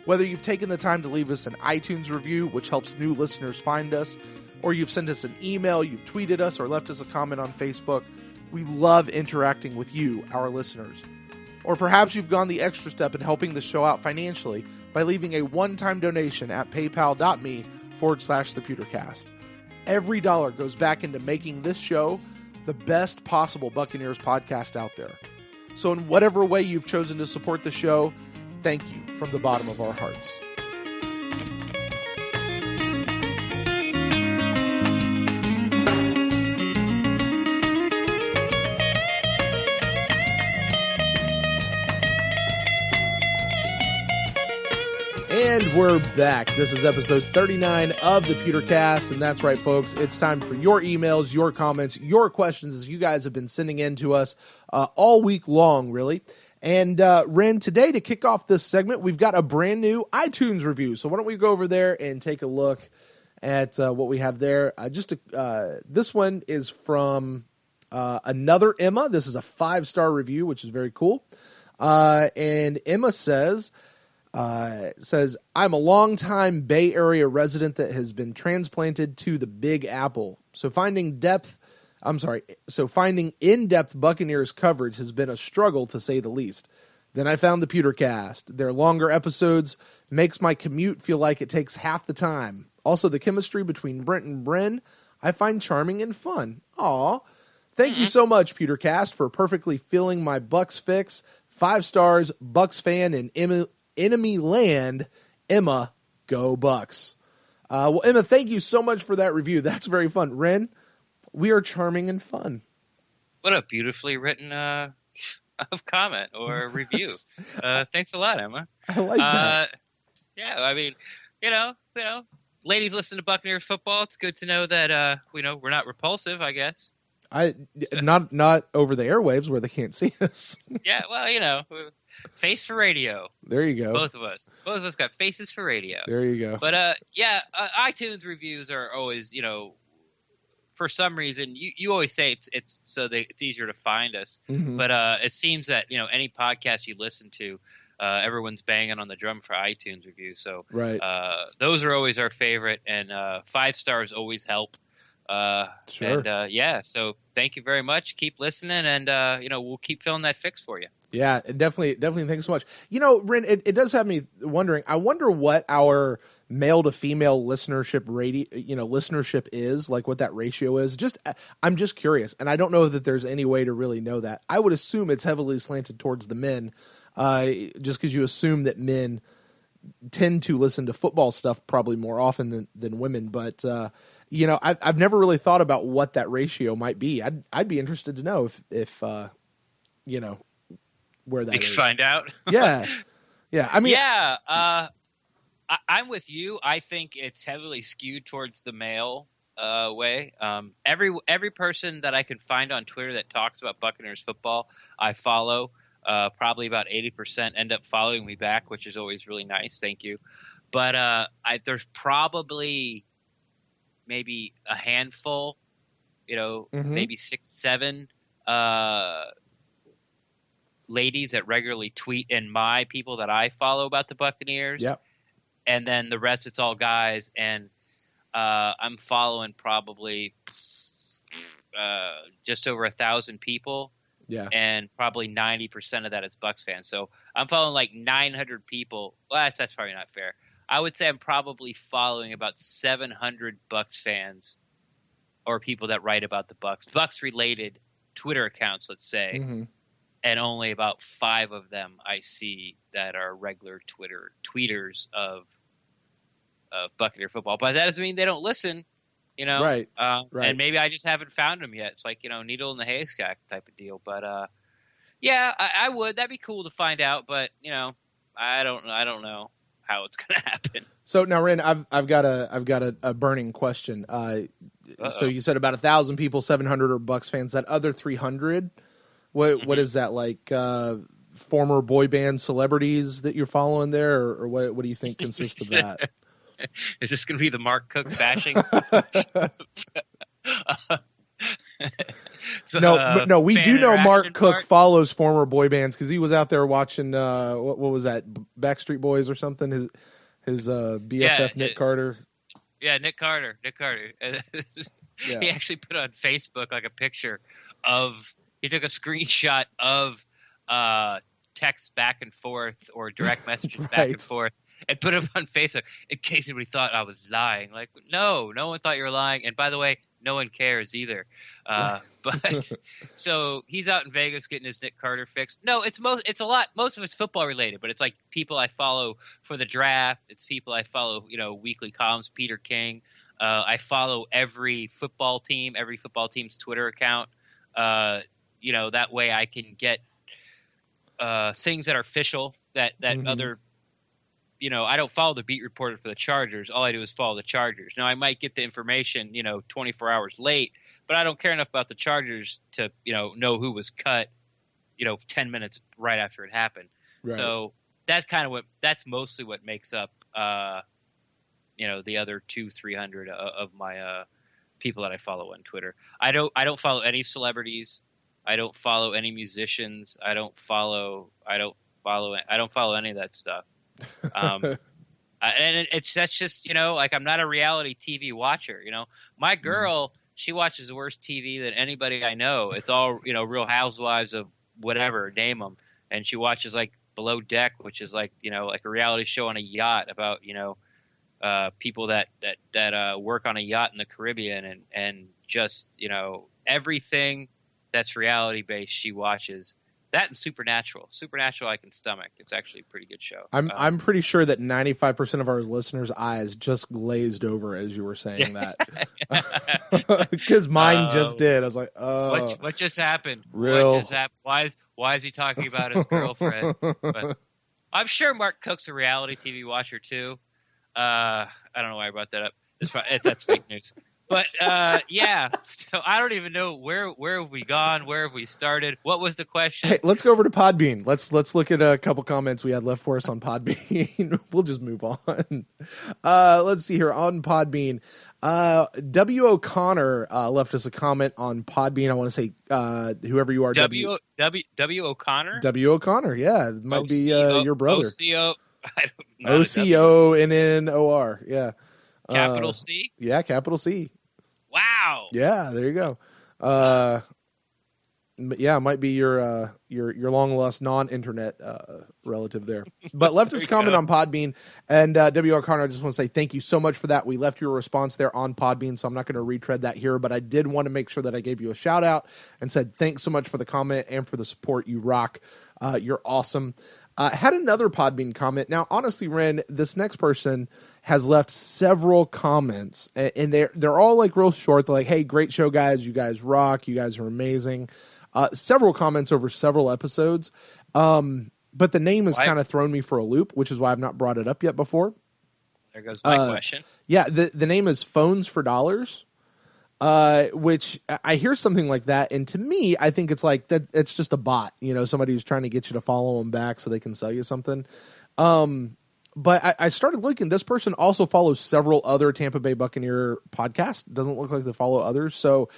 Whether you've taken the time to leave us an iTunes review, which helps new listeners find us, or you've sent us an email, you've tweeted us, or left us a comment on Facebook, we love interacting with you, our listeners. Or perhaps you've gone the extra step in helping the show out financially by leaving a one-time donation at paypal.me/thepewtercast. Every dollar goes back into making this show the best possible Buccaneers podcast out there. So in whatever way you've chosen to support the show, thank you from the bottom of our hearts. And we're back. This is episode 39 of the Pewtercast, and that's right, folks. It's time for your emails, your comments, your questions, as you guys have been sending in to us all week long, really. And Ren, today to kick off this segment, we've got a brand new iTunes review. So why don't we go over there and take a look at what we have there. This one is from another Emma. This is a 5-star review, which is very cool. And Emma says, I'm a longtime Bay Area resident that has been transplanted to the Big Apple. So finding in-depth Buccaneers coverage has been a struggle, to say the least. Then I found the Pewtercast. Their longer episodes makes my commute feel like it takes half the time. Also, the chemistry between Brent and Bren I find charming and fun. Aw. Thank you so much, Pewtercast, for perfectly filling my Bucs fix. 5 stars, Bucs fan, and enemy land. Emma, go Bucs. Well, Emma, thank you so much for that review. That's very fun. Ren, we are charming and fun. What a beautifully written comment or review. Thanks a lot, Emma. I like that. Yeah, I mean, you know, ladies listen to Buccaneers football. It's good to know that we're not repulsive, I guess. Not over the airwaves where they can't see us. Yeah, well, Face for radio. There you go. Both of us got faces for radio. There you go. But iTunes reviews are always, for some reason you always say it's so it's easier to find us. Mm-hmm. But it seems that any podcast you listen to, everyone's banging on the drum for iTunes reviews. So right. Those are always our favorite, and 5 stars always help. Sure. And so thank you very much. Keep listening, and we'll keep filling that fix for you. Yeah, definitely. Thanks so much. Ren, it does have me wondering. I wonder what our male to female listenership listenership is, like what that ratio is. I'm just curious, and I don't know that there's any way to really know that. I would assume it's heavily slanted towards the men, just because you assume that men tend to listen to football stuff probably more often than women. But I've never really thought about what that ratio might be. I'd be interested to know if where that you can is. Find out. Yeah. I mean, I'm with you. I think it's heavily skewed towards the male way. Every person that I can find on Twitter that talks about Buccaneers football, I follow. Probably about 80% end up following me back, which is always really nice. Thank you. But there's probably maybe a handful, mm-hmm. maybe 6, 7 ladies that regularly tweet in my people that I follow about the Buccaneers. Yep. And then the rest, it's all guys. And I'm following probably just over 1,000 people. Yeah. And probably 90% of that is Bucs fans. So I'm following like 900 people. Well, that's probably not fair. I would say I'm probably following about 700 Bucs fans or people that write about the Bucs related Twitter accounts, let's say. Mm-hmm. And only about 5 of them I see that are regular tweeters of Buccaneer football. But that doesn't mean they don't listen, Right. Right. And maybe I just haven't found them yet. It's like, needle in the haystack type of deal. But I would. That'd be cool to find out. But I don't know how it's going to happen. So now, Ren, I've got a burning question. So you said about 1,000 people, 700 are Bucs fans. That other 300. What is that, like former boy band celebrities that you're following there, or what do you think consists of that? Is this going to be the Mark Cook bashing? No, we do know Mark Cook part? follows former boy bands because he was out there watching what was that, Backstreet Boys or something? His BFF Nick Carter. Yeah, Nick Carter. Yeah. He actually put on Facebook like a picture of. He took a screenshot of text back and forth or direct messages right. back and forth and put them on Facebook in case anybody thought I was lying. Like, no one thought you were lying. And by the way, no one cares either. But so he's out in Vegas getting his Nick Carter fix. No, most of it's football related, but it's like people I follow for the draft. It's people I follow, weekly columns, Peter King. I follow every football team's Twitter account. That way I can get things that are official that mm-hmm. other, I don't follow the beat reporter for the Chargers. All I do is follow the Chargers. Now I might get the information, 24 hours late, but I don't care enough about the Chargers to, know who was cut, 10 minutes right after it happened. Right. So that's mostly what makes up, the other 200-300 of my people that I follow on Twitter. I don't follow any celebrities. I don't follow any musicians. I don't follow any of that stuff. And that's just, like I'm not a reality TV watcher. My girl, she watches worse TV than anybody I know. It's all, Real Housewives of whatever, name them. And she watches like Below Deck, which is like, like a reality show on a yacht about, people that work on a yacht in the Caribbean and just, everything that's reality based she watches. That and Supernatural. Supernatural I can stomach. It's actually a pretty good show. I'm pretty sure that 95% of our listeners' eyes just glazed over as you were saying that. Because mine just did. I was like, oh. What just happened? Real. What just happened? Why is he talking about his girlfriend? But I'm sure Mark Cook's a reality TV watcher too. I don't know why I brought that up. That's fake news. But yeah, so I don't even know where have we gone, where have we started, what was the question? Hey, let's go over to Podbean. Let's look at a couple comments we had left for us on Podbean. We'll just move on. Let's see here on Podbean. W. O'Connor left us a comment on Podbean. I want to say whoever you are. W. O'Connor. W. O'Connor. Yeah, it might be your brother. OCONNOR. Yeah. Capital C. Yeah, capital C. Wow. Yeah, there you go. Yeah, it might be your long lost non-internet relative there. But left us a comment on Podbean, and W. O'Connor, I just want to say thank you so much for that. We left your response there on Podbean, so I'm not going to retread that here, but I did want to make sure that I gave you a shout out and said thanks so much for the comment and for the support. You rock. You're awesome. Had another Podbean comment. Now, honestly, Ren, this next person has left several comments, and they're all like real short. They're like, "Hey, great show, guys! You guys rock! You guys are amazing." Several comments over several episodes, but the name has kind of thrown me for a loop, which is why I've not brought it up yet before. There goes my question. Yeah, the name is Phones for Dollars. Which I hear something like that, and to me, I think it's like that. It's just a bot, somebody who's trying to get you to follow them back so they can sell you something. But I started looking. This person also follows several other Tampa Bay Buccaneer podcasts. Doesn't look like they follow others, so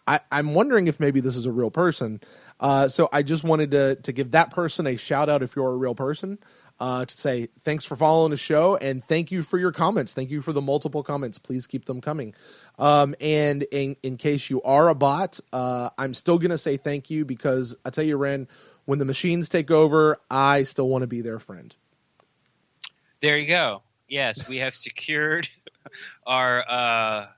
I'm wondering if maybe this is a real person. So I just wanted to give that person a shout out if you're a real person. To say thanks for following the show and thank you for your comments. Thank you for the multiple comments. Please keep them coming. And in case you are a bot, I'm still going to say thank you because I tell you, Ren, when the machines take over, I still want to be their friend. There you go. Yes, we have secured our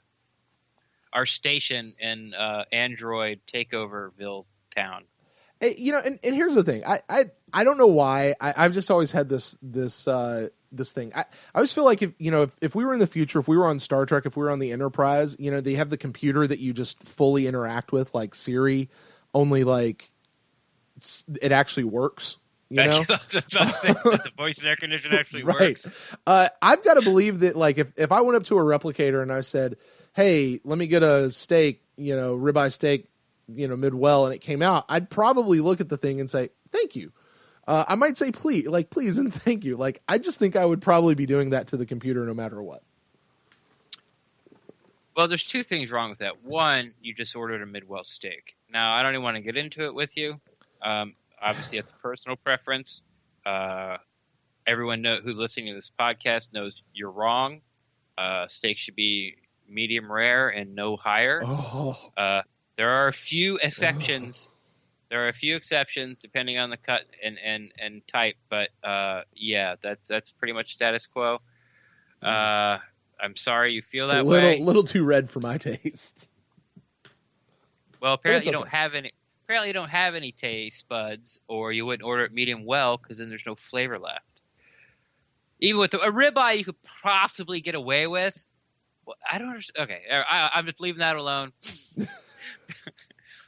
station in Android Takeoverville town. And here's the thing. I don't know why. I've just always had this thing. I always feel like if we were in the future, if we were on Star Trek, if we were on the Enterprise, they have the computer that you just fully interact with, like Siri, only like it actually works. The voice recognition actually works. I've got to believe that, like, if I went up to a replicator and I said, "Hey, let me get a steak, ribeye steak, mid-well," and it came out, I'd probably look at the thing and say, "Thank you." I might say, please and thank you. Like, I just think I would probably be doing that to the computer no matter what. Well, there's two things wrong with that. One, you just ordered a mid-well steak. Now, I don't even want to get into it with you. Obviously, it's a personal preference. Everyone who's listening to this podcast knows you're wrong. Steak should be medium rare and no higher. There are a few exceptions. There are a few exceptions depending on the cut and type, but yeah, that's pretty much status quo. I'm sorry you feel that way. Little too red for my taste. Well, apparently you don't have any. Apparently you don't have any taste buds, or you wouldn't order it medium well because then there's no flavor left. Even with a ribeye, you could possibly get away with. Well, I don't understand. Okay, I'm just leaving that alone.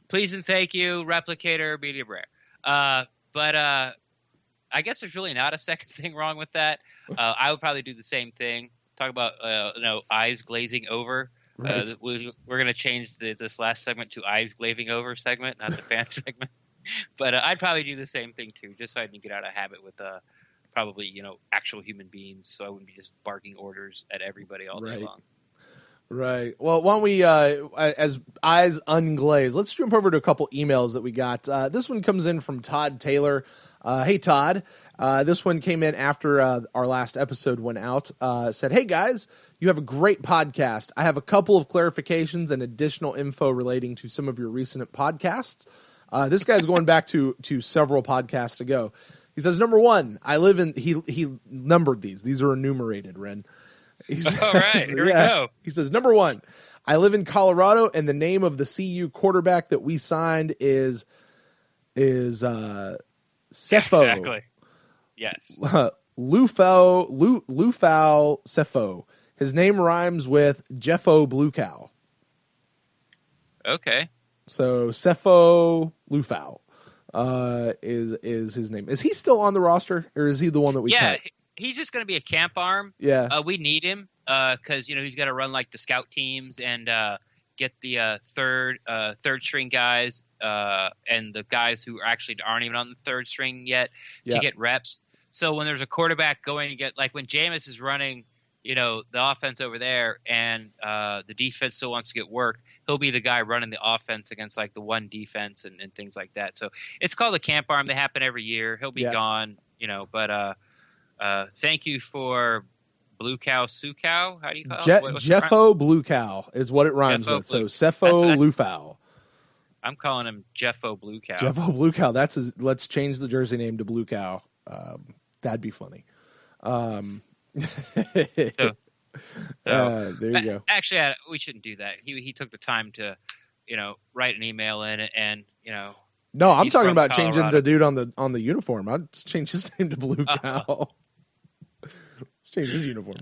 Please and thank you, replicator, medium rare. But I guess there's really not a second thing wrong with that. I would probably do the same thing. Talk about eyes glazing over. Right. We're going to change this last segment to eyes glazing over segment, not the fan segment. But I'd probably do the same thing too, just so I can get out of habit with probably actual human beings, so I wouldn't be just barking orders at everybody all day long. Right. Well, why don't we, as eyes unglazed, let's jump over to a couple emails that we got. This one comes in from Todd Taylor. Hey, Todd. This one came in after our last episode went out. Said, "Hey, guys, you have a great podcast. I have a couple of clarifications and additional info relating to some of your recent podcasts." This guy's going back to several podcasts ago. He says, number one, I live in, he numbered these. These are enumerated, Ren. All right, here we go. He says, number one, I live in Colorado, and the name of the CU quarterback that we signed is Cepho. Exactly. Yes. Lufau Cepho. His name rhymes with Jeffo Blue Cow. Okay. So Cepho Lufau is his name. Is he still on the roster, or is he the one that we cut? He's just going to be a camp arm. Yeah. We need him. because he's got to run like the scout teams and get the third string guys and the guys who actually aren't even on the third string yet to get reps. So when there's a quarterback going to get, like when Jameis is running, the offense over there and the defense still wants to get work, he'll be the guy running the offense against like the one defense and things like that. So it's called the camp arm. They happen every year. He'll be gone, but thank you for Blue Cow, Sioux Cow. How do you call it? Jeffo Blue Cow is what it rhymes with. So Cepho Lufau. I'm calling him Jeffo Blue Cow. Jeffo Blue Cow. Let's change the jersey name to Blue Cow. That'd be funny. There you go. Actually, we shouldn't do that. He took the time to, write an email in it, and No, I'm talking about Colorado. Changing the dude on the uniform. I'd change his name to Blue Cow. Let's change his uniform.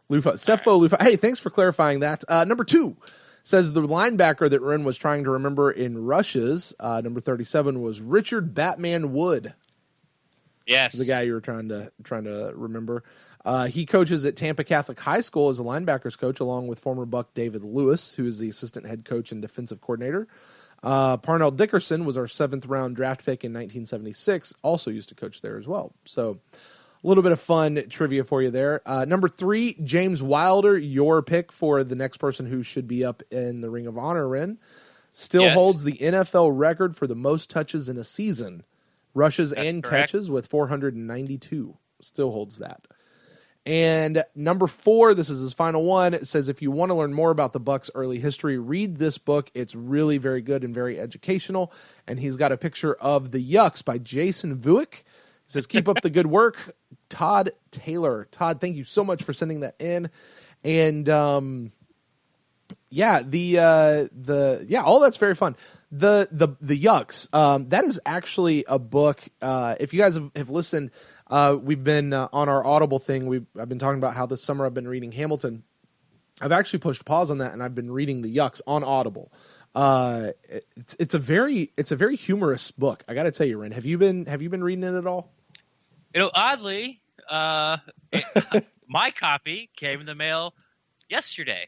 Cepho Lufa. Hey, thanks for clarifying that. Number 2 says the linebacker that Ren was trying to remember in rushes. Number 37 was Richard Batman Wood. Yes, the guy you were trying to remember. He coaches at Tampa Catholic High School as a linebackers coach, along with former Buck David Lewis, who is the assistant head coach and defensive coordinator. Parnell Dickerson was our 7th round draft pick in 1976, also used to coach there as well. So a little bit of fun trivia for you there. Number 3, James Wilder, your pick for the next person who should be up in the Ring of Honor, Ren, still holds the NFL record for the most touches in a season. Rushes and catches with 492. Still holds that. And number 4, this is his final one. It says, if you want to learn more about the Bucs' early history, read this book. It's really very good and very educational. And he's got a picture of the Yucks by Jason Vuick. He says, keep up the good work. Todd Taylor. Todd, thank you so much for sending that in. And all that's very fun. The Yucks. That is actually a book. If you guys have listened, we've been on our Audible thing. I've been talking about how this summer I've been reading Hamilton. I've actually pushed pause on that, and I've been reading the Yucks on Audible. It's a very humorous book. I got to tell you, Ren, have you been reading it at all? Oddly, my copy came in the mail yesterday.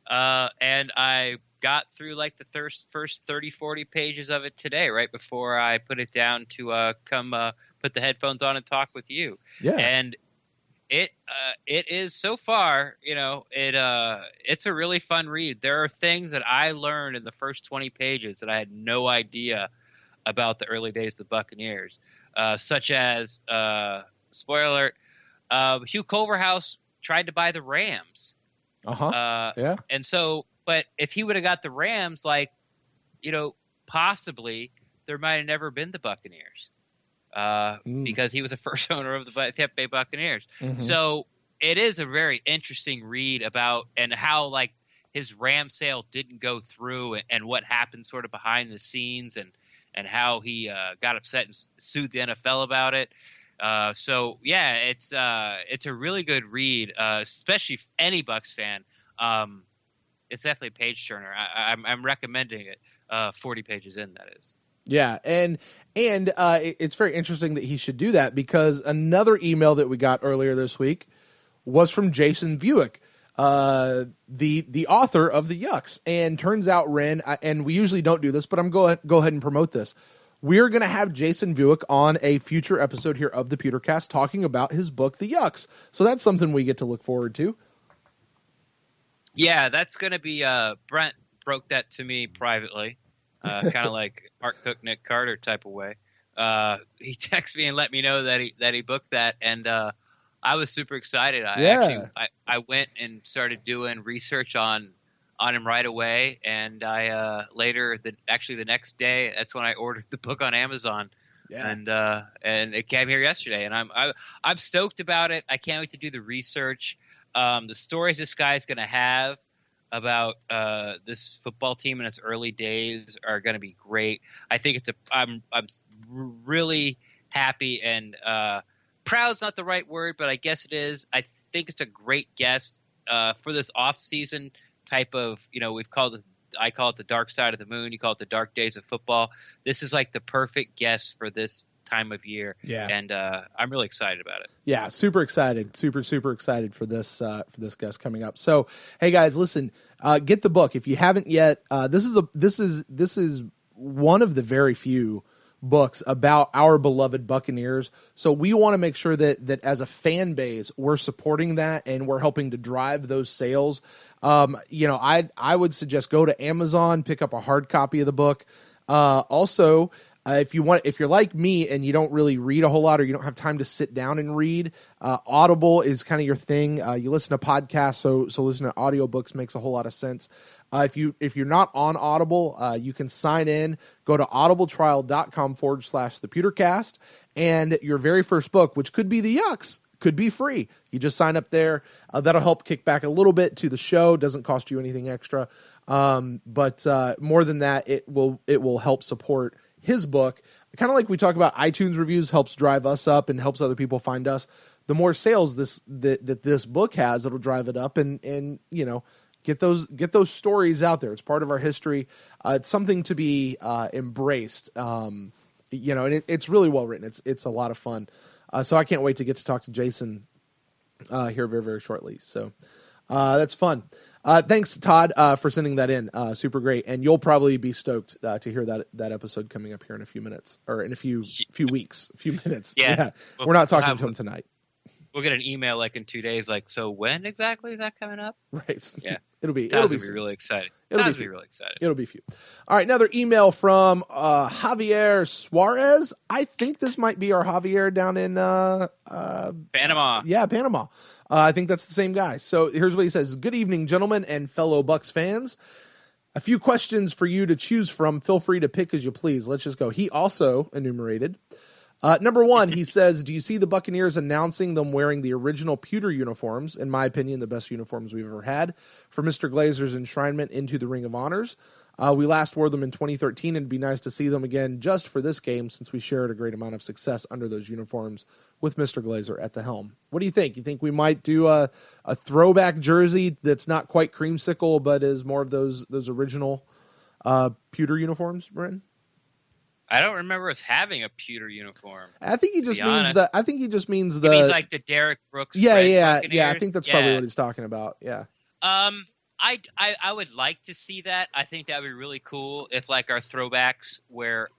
And I got through like the first 30, 40 pages of it today, right before I put it down to come put the headphones on and talk with you. Yeah. And it is so far, it's a really fun read. There are things that I learned in the first 20 pages that I had no idea about the early days of the Buccaneers, such as, spoiler alert, Hugh Culverhouse tried to buy the Rams. Yeah. And so, but if he would have got the Rams, possibly there might have never been the Buccaneers, because he was the first owner of the Tampa Bay Buccaneers. Mm-hmm. So it is a very interesting read about and how like his Ram sale didn't go through and what happened sort of behind the scenes and how he got upset and sued the NFL about it. So yeah, it's a really good read, especially if any Bucs fan. It's definitely a page turner. I'm recommending it. 40 pages in, that is. Yeah, and it's very interesting that he should do that, because another email that we got earlier this week was from Jason Vuick, the author of the Yucks. And turns out, Ren, and we usually don't do this, but I'm go ahead and promote this. We're going to have Jason Vuick on a future episode here of the Pewtercast talking about his book, The Yucks. So that's something we get to look forward to. Yeah, that's going to be Brent broke that to me privately, kind of like Art Cook, Nick Carter type of way. He texted me and let me know that he booked that, and I was super excited. I went and started doing research on him right away, and I the next day, that's when I ordered the book on Amazon. Yeah. And it came here yesterday, and I'm stoked about it. I can't wait to do the research. The stories this guy's going to have about this football team in its early days are going to be great. I think I'm really happy and proud's not the right word, but I guess it is. I think it's a great guest for this off season type of, I call it the dark side of the moon. You call it the dark days of football. This is like the perfect guest for this time of year. Yeah. And I'm really excited about it. Yeah, super excited, super excited for this guest coming up. So, hey guys, listen, get the book if you haven't yet. This is one of the very few books about our beloved Buccaneers. So we want to make sure that as a fan base, we're supporting that and we're helping to drive those sales. I would suggest go to Amazon, pick up a hard copy of the book. Also, if you're like me and you don't really read a whole lot or you don't have time to sit down and read, Audible is kind of your thing. You listen to podcasts, so listen to audiobooks makes a whole lot of sense. If you're not on Audible, you can sign in, go to audibletrial.com/thepewtercast, and your very first book, which could be the Yucks, could be free. You just sign up there. That'll help kick back a little bit to the show. Doesn't cost you anything extra. But more than that, it will help support his book. Kind of like we talk about iTunes reviews helps drive us up and helps other people find us. The more sales that this book has, it'll drive it up and get those stories out there. It's part of our history. It's something to be embraced. And it's really well written. It's a lot of fun. So I can't wait to get to talk to Jason here very, very shortly. So that's fun. Thanks, Todd, for sending that in. Super great. And you'll probably be stoked to hear that episode coming up here in a few minutes or in a few weeks, a few minutes. Yeah. We're not talking to him tonight. We'll get an email like in 2 days, like, so when exactly is that coming up? Right. Yeah. It'll be really excited. It'll be really excited. It'll be few. All right. Another email from Javier Suarez. I think this might be our Javier down in Panama. Yeah, Panama. I think that's the same guy. So here's what he says. Good evening, gentlemen and fellow Bucs fans. A few questions for you to choose from. Feel free to pick as you please. Let's just go. He also enumerated. Number one, he says, do you see the Buccaneers announcing them wearing the original pewter uniforms? In my opinion, the best uniforms we've ever had for Mr. Glazer's enshrinement into the Ring of Honors. We last wore them in 2013, and it'd be nice to see them again just for this game since we shared a great amount of success under those uniforms with Mr. Glazer at the helm. What do you think? You think we might do a throwback jersey that's not quite creamsicle, but is more of those original pewter uniforms, Brent? I don't remember us having a pewter uniform. I think he just means the. He means like the Derek Brooks. Yeah. Buccaneers? I think that's probably what he's talking about. Yeah. I would like to see that. I think that would be really cool if like our throwbacks where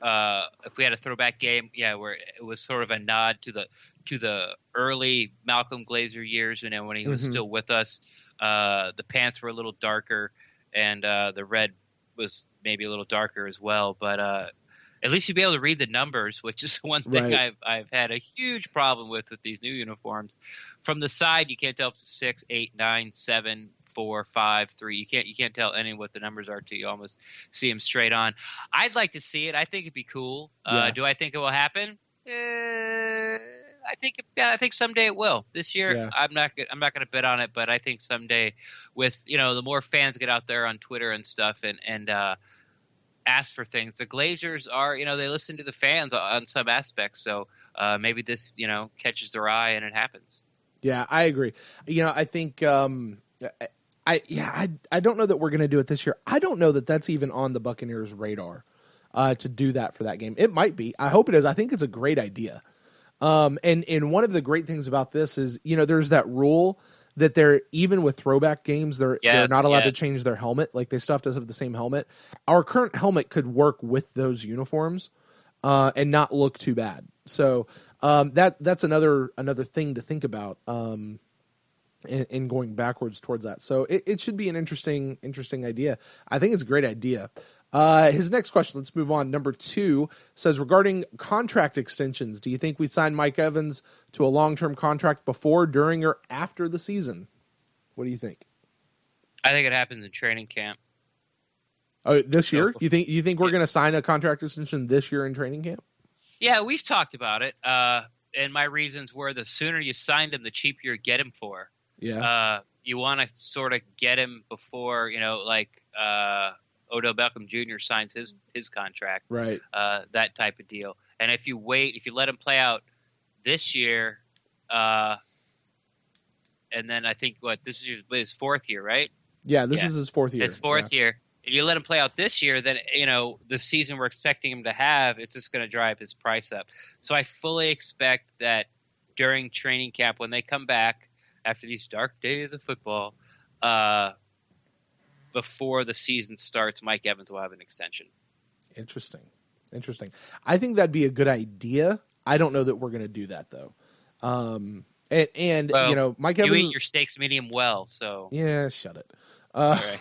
if we had a throwback game, where it was sort of a nod to the early Malcolm Glazer years, when he was still with us. The pants were a little darker and the red was maybe a little darker as well, but at least you'd be able to read the numbers, which is one thing right. I've had a huge problem with these new uniforms. From the side, you can't tell if it's 6, 8, 9, 7, 4, 5, 3. You can't tell any what the numbers are till you almost see them straight on. I'd like to see it. I think it'd be cool. Do I think it will happen? I think someday it will. This year, I'm not going to bet on it, but I think someday, with the more fans get out there on Twitter and stuff, and ask for things. The Glazers are, they listen to the fans on some aspects. So maybe this, catches their eye and it happens. Yeah, I agree. I think I don't know that we're going to do it this year. I don't know that that's even on the Buccaneers' radar to do that for that game. It might be. I hope it is. I think it's a great idea. And one of the great things about this is, there's that rule that they're, even with throwback games, they're not allowed to change their helmet. Like they still have to have the same helmet. Our current helmet could work with those uniforms and not look too bad. So that's another thing to think about in going backwards towards that. So it should be an interesting idea. I think it's a great idea. His next question, let's move on. Number 2 says, regarding contract extensions, do you think we sign Mike Evans to a long-term contract before, during, or after the season? What do you think? I think it happens in training camp. Oh, this year? You think we're going to sign a contract extension this year in training camp? Yeah, we've talked about it. And my reasons were the sooner you signed him, the cheaper you get him for. Yeah. You want to sort of get him before, Odell Beckham Jr. signs his contract, right? That type of deal. And if you let him play out this year, and then I think this is his 4th year, right? Yeah, this is his 4th year. His 4th year. you let him play out this year, then the season we're expecting him to have, it's just going to drive his price up. So I fully expect that during training camp, when they come back after these dark days of football, before the season starts, Mike Evans will have an extension. Interesting. I think that'd be a good idea. I don't know that we're going to do that though. And well, Mike Evans, you eat your steaks medium well, so yeah, shut it. right.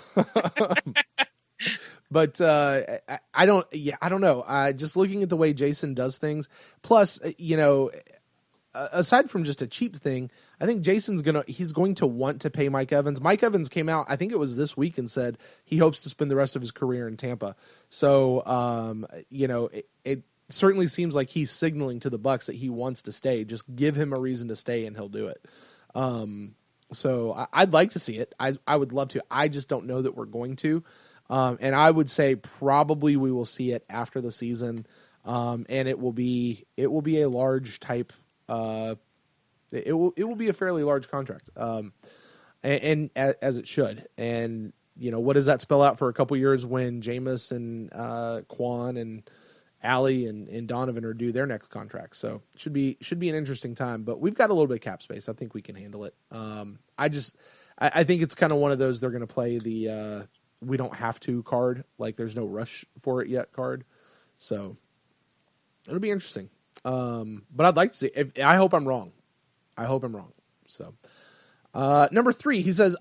But I don't know. Just looking at the way Jason does things, plus aside from just a cheap thing, I think Jason's he's going to want to pay Mike Evans. Mike Evans came out, I think it was this week, and said he hopes to spend the rest of his career in Tampa. So it certainly seems like he's signaling to the Bucs that he wants to stay. Just give him a reason to stay and he'll do it. So I'd like to see it. I would love to. I just don't know that we're going to. And I would say probably we will see it after the season. And it will be a large type. It will be a fairly large contract. And as it should. And what does that spell out for a couple years when Jameis and Quan and Allie and Donovan are due their next contract? So should be an interesting time, but we've got a little bit of cap space. I think we can handle it. I think it's kind of one of those, they're going to play the, we don't have to card, like there's no rush for it yet card. So it'll be interesting. But I'd like to see, I hope I'm wrong. So, number 3, he says,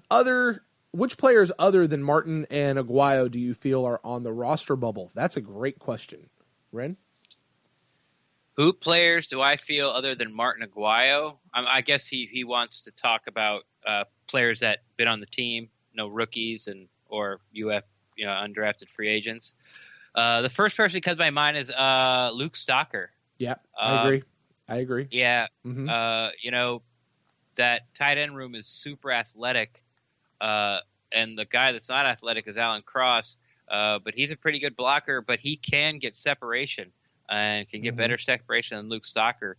which players other than Martin and Aguayo do you feel are on the roster bubble? That's a great question. Ren? Who players do I feel other than Martin Aguayo? I guess he wants to talk about players that been on the team, rookies or undrafted free agents. The first person that comes to my mind is Luke Stocker. Yeah, I agree. Yeah, mm-hmm. That tight end room is super athletic, and the guy that's not athletic is Alan Cross. But he's a pretty good blocker, but he can get separation and can get mm-hmm. better separation than Luke Stocker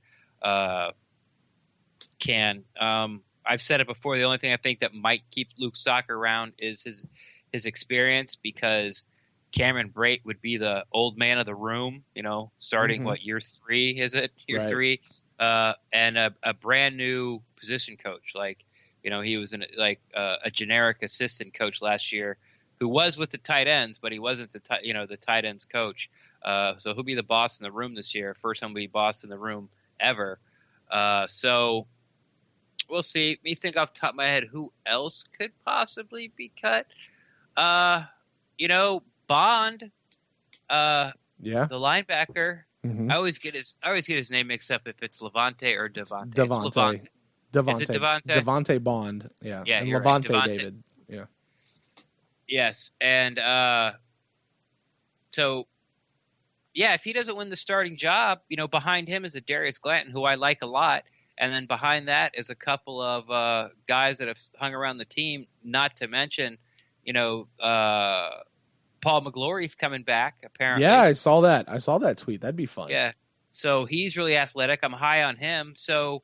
can. I've said it before. The only thing I think that might keep Luke Stocker around is his experience, because Cameron Brate would be the old man of the room, starting mm-hmm. year 3 is it? Year right. 3, and a brand new position coach. He was a generic assistant coach last year, who was with the tight ends, but he wasn't the tight ends coach. So he'll be the boss in the room this year. First time he'll be boss in the room ever. So we'll see. Let me think off the top of my head who else could possibly be cut. Bond, the linebacker. Mm-hmm. I always get his name mixed up if it's Levante or Devontae. Devontae. Is it Devontae? Devontae Bond. Yeah. Yeah, and you're Levante right. David. Yeah. Yes, and so yeah, if he doesn't win the starting job, behind him is a Darius Glanton, who I like a lot, and then behind that is a couple of guys that have hung around the team. Not to mention, Paul McGlory's coming back, apparently. Yeah, I saw that tweet. That'd be fun. Yeah. So he's really athletic. I'm high on him. So,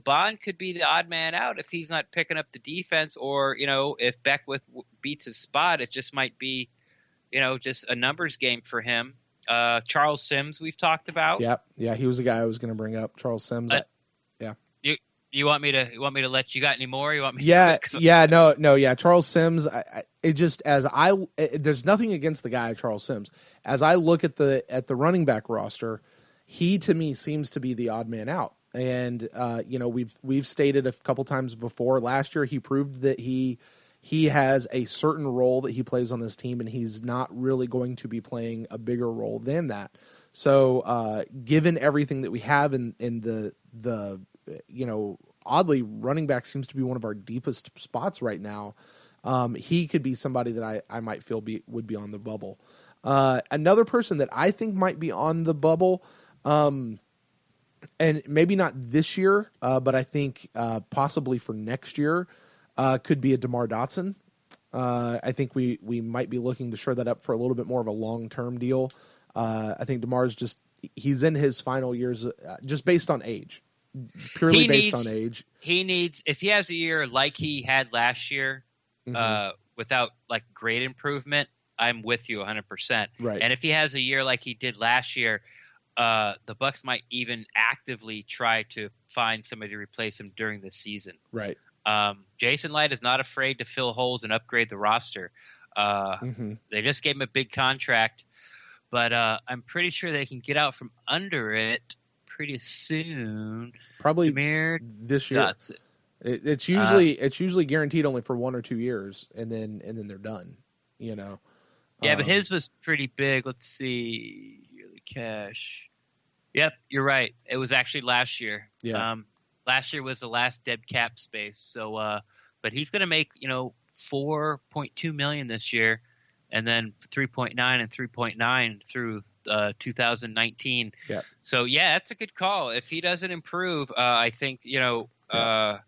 Bond could be the odd man out if he's not picking up the defense, or, if Beckwith beats his spot, it just might be, just a numbers game for him. Charles Sims, we've talked about. Yeah. He was the guy I was going to bring up. Charles Sims. You want me to let you got any more? You want me? Yeah. Charles Sims. There's nothing against the guy, Charles Sims. As I look at the running back roster, he to me seems to be the odd man out. And we've stated a couple times before. Last year, he proved that he has a certain role that he plays on this team, and he's not really going to be playing a bigger role than that. So, given everything that we have in the oddly, running back seems to be one of our deepest spots right now. He could be somebody that I might feel would be on the bubble. Another person that I think might be on the bubble, and maybe not this year, but I think possibly for next year, could be a DeMar Dotson. I think we might be looking to shore that up for a little bit more of a long-term deal. I think DeMar's he's in his final years, just based on age. Purely based on age. He needs, if he has a year like he had last year, mm-hmm. Without great improvement, I'm with you 100%. Right. And if he has a year like he did last year, the Bucs might even actively try to find somebody to replace him during the season. Right. Jason Light is not afraid to fill holes and upgrade the roster. They just gave him a big contract, but I'm pretty sure they can get out from under it pretty soon. Probably Jameer this year. Dotson. It's usually guaranteed only for 1 or 2 years, and then they're done. You know. Yeah, but his was pretty big. Let's see, yearly cash. Yep, you're right. It was actually last year. Yeah. Last year was the last dead cap space. So, but he's going to make $4.2 million this year, and then 3.9 and 3.9 through 2019. Yeah. So yeah, that's a good call. If he doesn't improve, I think they're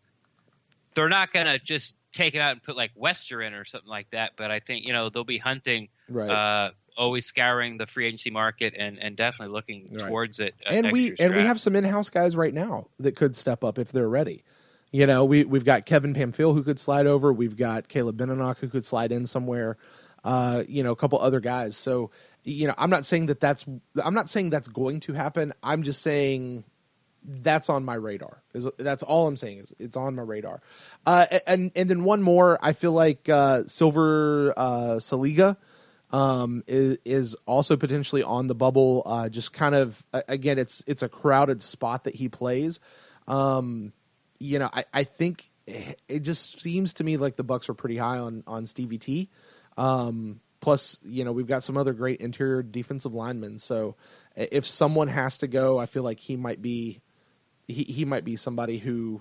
not going to just take it out and put like Wester in or something like that. But I think they'll be hunting, right. Always scouring the free agency market and definitely looking towards it. And we have some in-house guys right now that could step up if they're ready. We've got Kevin Pamphile who could slide over. We've got Caleb Benenoch who could slide in somewhere. A couple other guys. So, I'm not saying that's going to happen. I'm just saying that's on my radar. That's all I'm saying is it's on my radar. And then one more, I feel like Silver Saliga is also potentially on the bubble. Just kind of, again, it's a crowded spot that he plays. I think it just seems to me like the Bucs are pretty high on Stevie T. Plus, we've got some other great interior defensive linemen. So if someone has to go, I feel like he might be somebody who's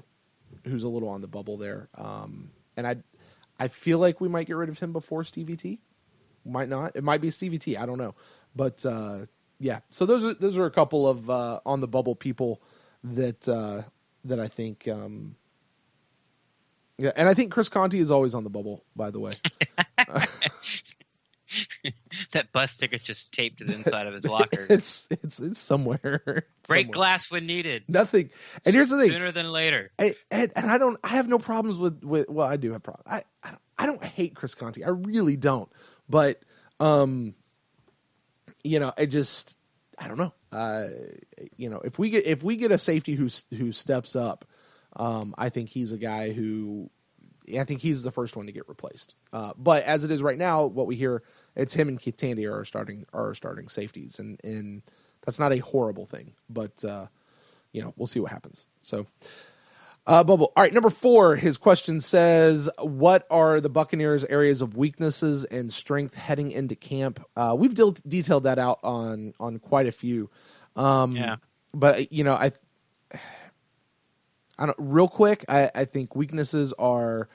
a little on the bubble there. And I feel like we might get rid of him before Stevie T. Might not. It might be Stevie T. I don't know. But yeah. So those are a couple of on the bubble people that I think. Yeah, and I think Chris Conti is always on the bubble. By the way. That bus ticket's just taped to the inside of his locker. It's somewhere. Break glass when needed. Nothing. And here's the thing: sooner than later. And I have no problems with. Well, I do have problems. I don't hate Chris Conti. I really don't. But I don't know. If we get a safety who steps up, I think he's a guy who. I think he's the first one to get replaced. But as it is right now, what we hear, it's him and Keith Tandy are starting safeties, and that's not a horrible thing. But we'll see what happens. So, Bubble. All right, number 4. His question says, "What are the Buccaneers' areas of weaknesses and strength heading into camp?" We've detailed that out on quite a few. But I don't. Real quick, I think weaknesses are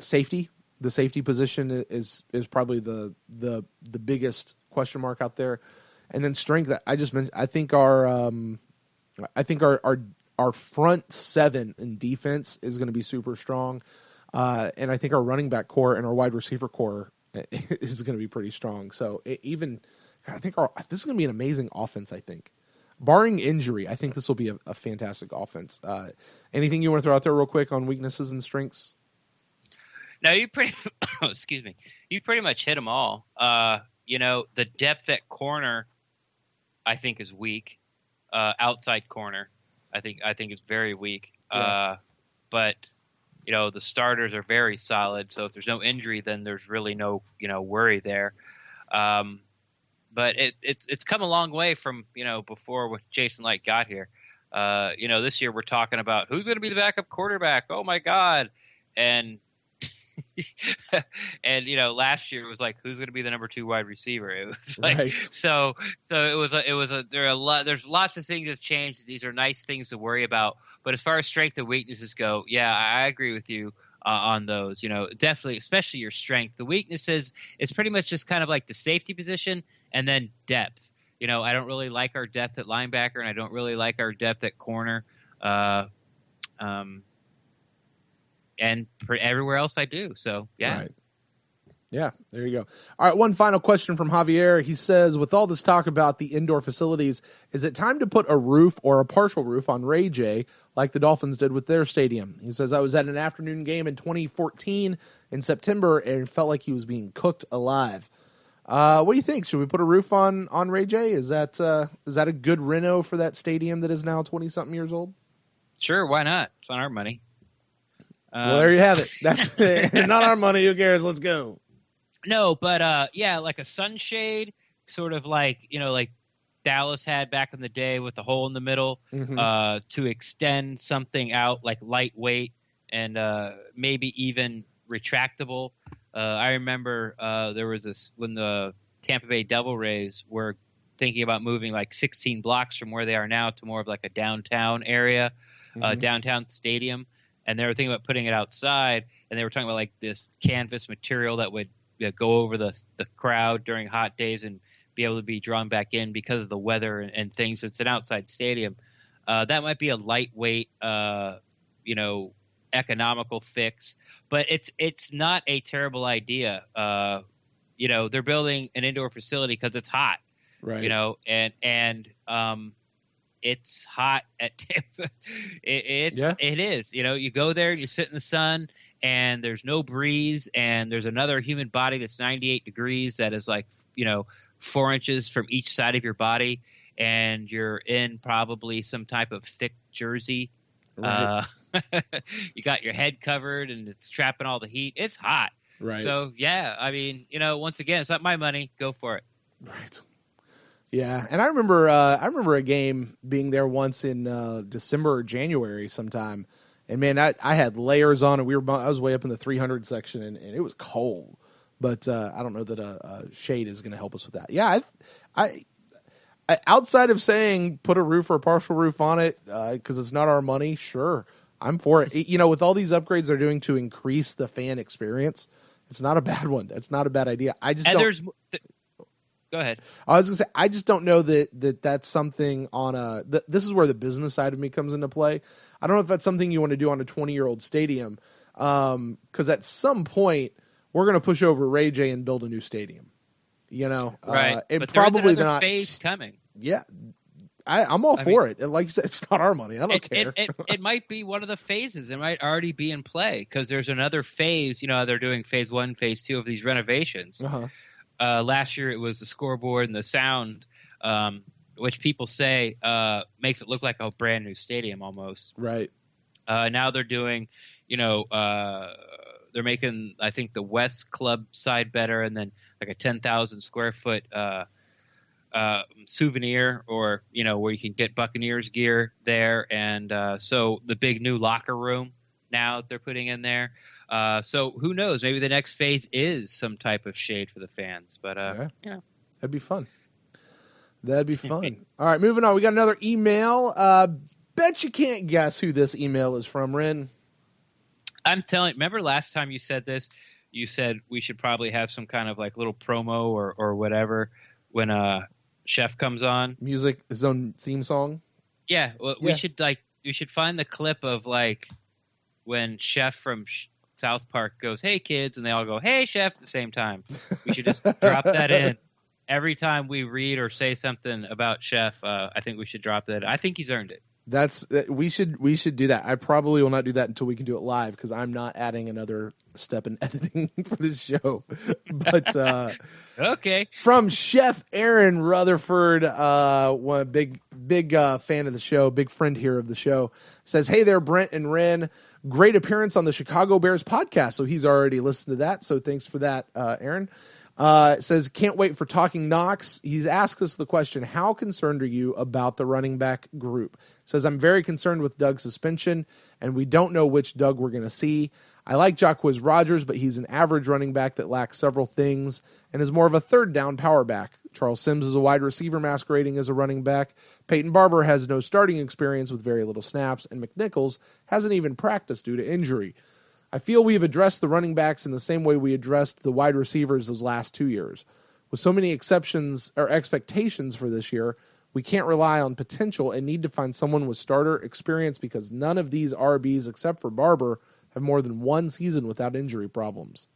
safety. The safety position is probably the biggest question mark out there, and then strength. I just mentioned. I think our front 7 in defense is going to be super strong, and I think our running back core and our wide receiver core is going to be pretty strong. So I think this is going to be an amazing offense. I think. Barring injury, I think this will be a fantastic offense. Anything you want to throw out there real quick on weaknesses and strengths? No, you pretty excuse me. You pretty much hit them all. The depth at corner, I think, is weak. Outside corner, I think is very weak. Yeah. But the starters are very solid. So if there's no injury, then there's really no worry there. But it's come a long way from before when Jason Light got here. This year we're talking about who's going to be the backup quarterback. Oh my God, and last year it was like who's going to be the number 2 wide receiver. It was like right. so there's lots of things that have changed. These are nice things to worry about. But as far as strength and weaknesses go, yeah, I agree with you. On those, definitely, especially your strength. The weaknesses, it's pretty much just kind of like the safety position and then depth. I don't really like our depth at linebacker, and I don't really like our depth at corner. And for everywhere else I do. So, yeah. Right. Yeah, there you go. All right, one final question from Javier. He says, with all this talk about the indoor facilities, is it time to put a roof or a partial roof on Ray J like the Dolphins did with their stadium? He says, I was at an afternoon game in 2014 in September and felt like he was being cooked alive. What do you think? Should we put a roof on Ray J? Is that a good reno for that stadium that is now 20-something years old? Sure, why not? It's on our money. Well, there you have it. That's not our money. Who cares? Let's go. No, but yeah, like a sunshade, sort of like Dallas had back in the day with the hole in the middle, to extend something out like lightweight and maybe even retractable. I remember there was this when the Tampa Bay Devil Rays were thinking about moving like 16 blocks from where they are now to more of like a downtown area, downtown stadium. And they were thinking about putting it outside, and they were talking about like this canvas material that would go over the crowd during hot days and be able to be drawn back in because of the weather and things. It's an outside stadium. That might be a lightweight, economical fix, but it's not a terrible idea. They're building an indoor facility because it's hot, right? And it's hot at Tampa. It is. You go there, you sit in the sun, and there's no breeze, and there's another human body that's 98 degrees that is like 4 inches from each side of your body, and you're in probably some type of thick jersey. Right. You got your head covered, and it's trapping all the heat. It's hot. Right. So yeah, I mean, once again, it's not my money. Go for it. Right. Yeah, and I remember a game being there once in December or January sometime, and man, I had layers on, and I was way up in the 300 section, and it was cold. But I don't know that a shade is going to help us with that. Yeah, I outside of saying put a roof or a partial roof on it because it's not our money, sure, I'm for it. With all these upgrades they're doing to increase the fan experience, it's not a bad one. It's not a bad idea. Go ahead. I was going to say, I just don't know that's something on this is where the business side of me comes into play. I don't know if that's something you want to do on a 20-year-old stadium, because at some point we're going to push over Ray J and build a new stadium. Right? It but probably there's another phase coming. Yeah, I'm all for it. Like you said, it's not our money. I don't care. It might be one of the phases. It might already be in play because there's another phase. They're doing phase 1, phase 2 of these renovations. Last year it was the scoreboard and the sound, which people say makes it look like a brand new stadium almost. Right. Now they're doing, they're making, I think, the West Club side better, and then like a 10,000 square foot souvenir, or where you can get Buccaneers gear there, and so the big new locker room now that they're putting in there. So who knows? Maybe the next phase is some type of shade for the fans. But that'd be fun. That'd be fun. All right, moving on. We got another email. Bet you can't guess who this email is from, Ren. I'm telling. Remember last time you said this? You said we should probably have some kind of like little promo or whatever when Chef comes on. Music, his own theme song. Yeah, well, we should find the clip of like when Chef from South Park goes, "Hey kids," and they all go, "Hey Chef," at the same time. We should just drop that in every time we read or say something about Chef. I think we should drop that. I think he's earned it. We should do that. I probably will not do that until we can do it live because I'm not adding another step in editing for this show. But okay, from Chef Aaron Rutherford, one big fan of the show, big friend here of the show, says, "Hey there, Brent and Ren. Great appearance on the Chicago Bears podcast." So he's already listened to that. So thanks for that, Aaron. Says, "Can't wait for Talking Knox." He's asked us the question, how concerned are you about the running back group? Says, "I'm very concerned with Doug's suspension, and we don't know which Doug we're going to see. I like Jacquizz Rodgers, but he's an average running back that lacks several things and is more of a third down power back. Charles Sims is a wide receiver masquerading as a running back. Peyton Barber has no starting experience with very little snaps, and McNichols hasn't even practiced due to injury. I feel we've addressed the running backs in the same way we addressed the wide receivers those last 2 years. With so many exceptions or expectations for this year, we can't rely on potential and need to find someone with starter experience because none of these RBs except for Barber have more than one season without injury problems."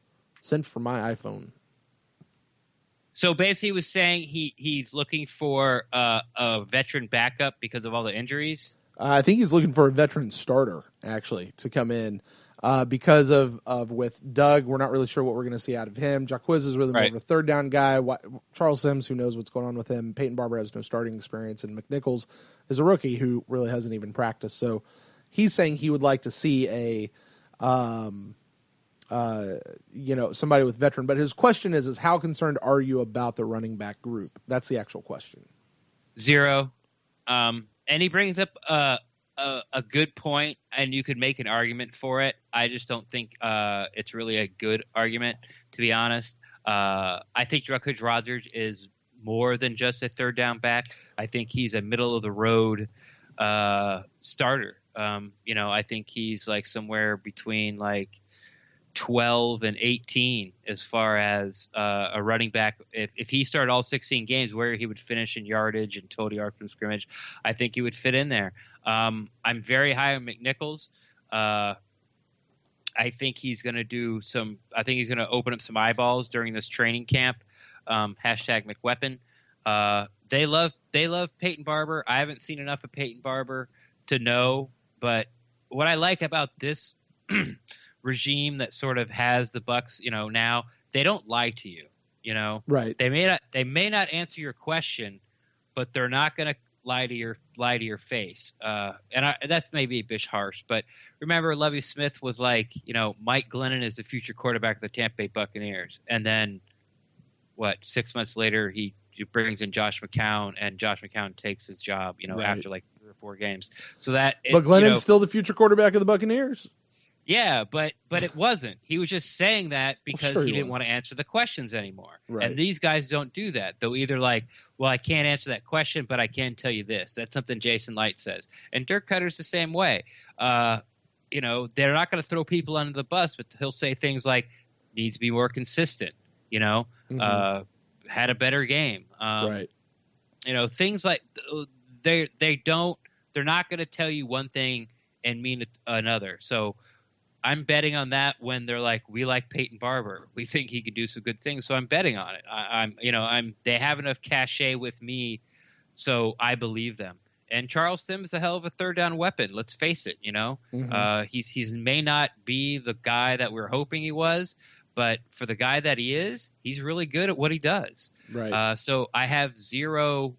Sent from my iPhone. So basically he was saying he's looking for a veteran backup because of all the injuries? I think he's looking for a veteran starter, actually, to come in. because of with Doug, we're not really sure what we're going to see out of him. Jacquizz is really more of a third down guy. Charles Sims, who knows what's going on with him. Peyton Barber has no starting experience, and McNichols is a rookie who really hasn't even practiced. So he's saying he would like to see a somebody with veteran. But his question is how concerned are you about the running back group? That's the actual question. 0. And he brings up a good point, and you could make an argument for it. I just don't think it's really a good argument, to be honest. I think Jacquizz Rodgers is more than just a third down back. I think he's a middle of the road starter. I think he's like somewhere between like 12 and 18 as far as a running back. If he started all 16 games, where he would finish in yardage and total yards from scrimmage, I think he would fit in there. I'm very high on McNichols. I think he's going to open up some eyeballs during this training camp. Hashtag McWeapon. They love Peyton Barber. I haven't seen enough of Peyton Barber to know, but what I like about this regime that sort of has the Bucs, now they don't lie to you, right? They may not answer your question, but they're not going to lie to your face. That's maybe a bit harsh, but remember Lovie Smith was like, Mike Glennon is the future quarterback of the Tampa Bay Buccaneers, and then 6 months later he brings in Josh McCown, and Josh McCown takes his job, after like 3 or 4 games. So but Glennon's still the future quarterback of the Buccaneers. Yeah, but it wasn't. He was just saying that because he didn't want to answer the questions anymore. Right. And these guys don't do that. They'll either like, well, I can't answer that question, but I can tell you this. That's something Jason Light says. And Dirk Cutter's the same way. They're not going to throw people under the bus, but he'll say things like, needs to be more consistent, had a better game. Right. Things like they're not going to tell you one thing and mean another. So I'm betting on that when they're like, we like Peyton Barber. We think he could do some good things. So I'm betting on it. They have enough cachet with me, so I believe them. And Charles Sims is a hell of a third down weapon. Let's face it. He may not be the guy that we're hoping he was, but for the guy that he is, he's really good at what he does. Right. So I have 0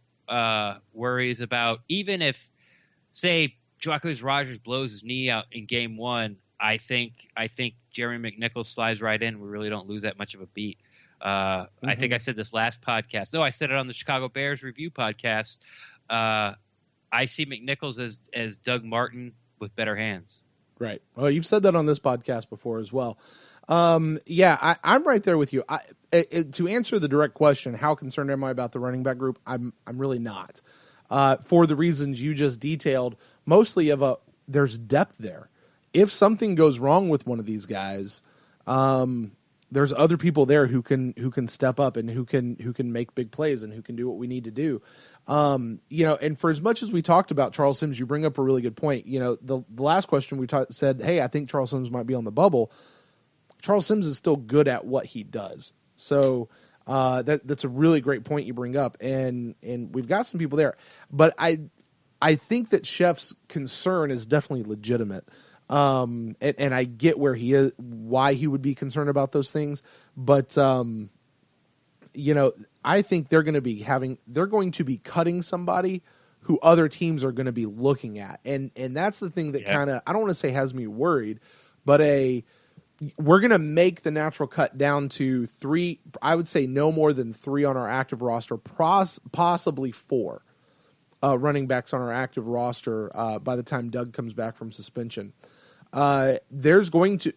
worries about, even if, say, Jacquizz Rodgers blows his knee out in game 1. I think Jeremy McNichols slides right in. We really don't lose that much of a beat. I think I said this last podcast. No, I said it on the Chicago Bears review podcast. I see McNichols as Doug Martin with better hands. Right. Well, you've said that on this podcast before as well. I'm right there with you. To answer the direct question, how concerned am I about the running back group? I'm really not. For the reasons you just detailed, mostly there's depth there. If something goes wrong with one of these guys, there's other people there who can step up and who can make big plays and who can do what we need to do. And for as much as we talked about Charles Sims, you bring up a really good point. The last question we said, hey, I think Charles Sims might be on the bubble. Charles Sims is still good at what he does. So that's a really great point you bring up, and we've got some people there. But I think that Chef's concern is definitely legitimate. And I get where he is, why he would be concerned about those things. But, I think they're going to be cutting somebody who other teams are going to be looking at. And that's the thing that kind of, I don't want to say has me worried, but we're going to make the natural cut down to 3. I would say no more than 3 on our active roster, possibly 4 running backs on our active roster by the time Doug comes back from suspension. There's going to,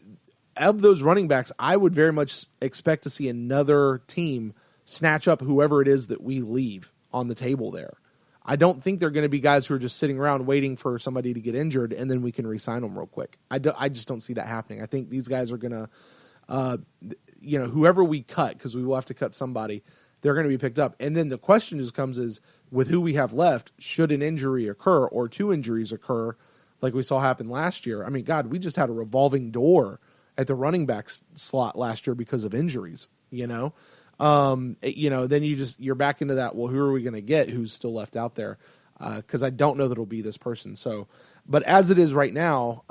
of those running backs, I would very much expect to see another team snatch up whoever it is that we leave on the table there. I don't think they're going to be guys who are just sitting around waiting for somebody to get injured and then we can re-sign them real quick. I just don't see that happening. I think these guys are going to, whoever we cut, because we will have to cut somebody, they're going to be picked up. And then the question just comes is, with who we have left, should an injury occur or 2 injuries occur like we saw happen last year? I mean, God, we just had a revolving door at the running back slot last year because of injuries, then you're back into that. Well, who are we going to get who's still left out there? Because I don't know that it'll be this person. So, but as it is right now,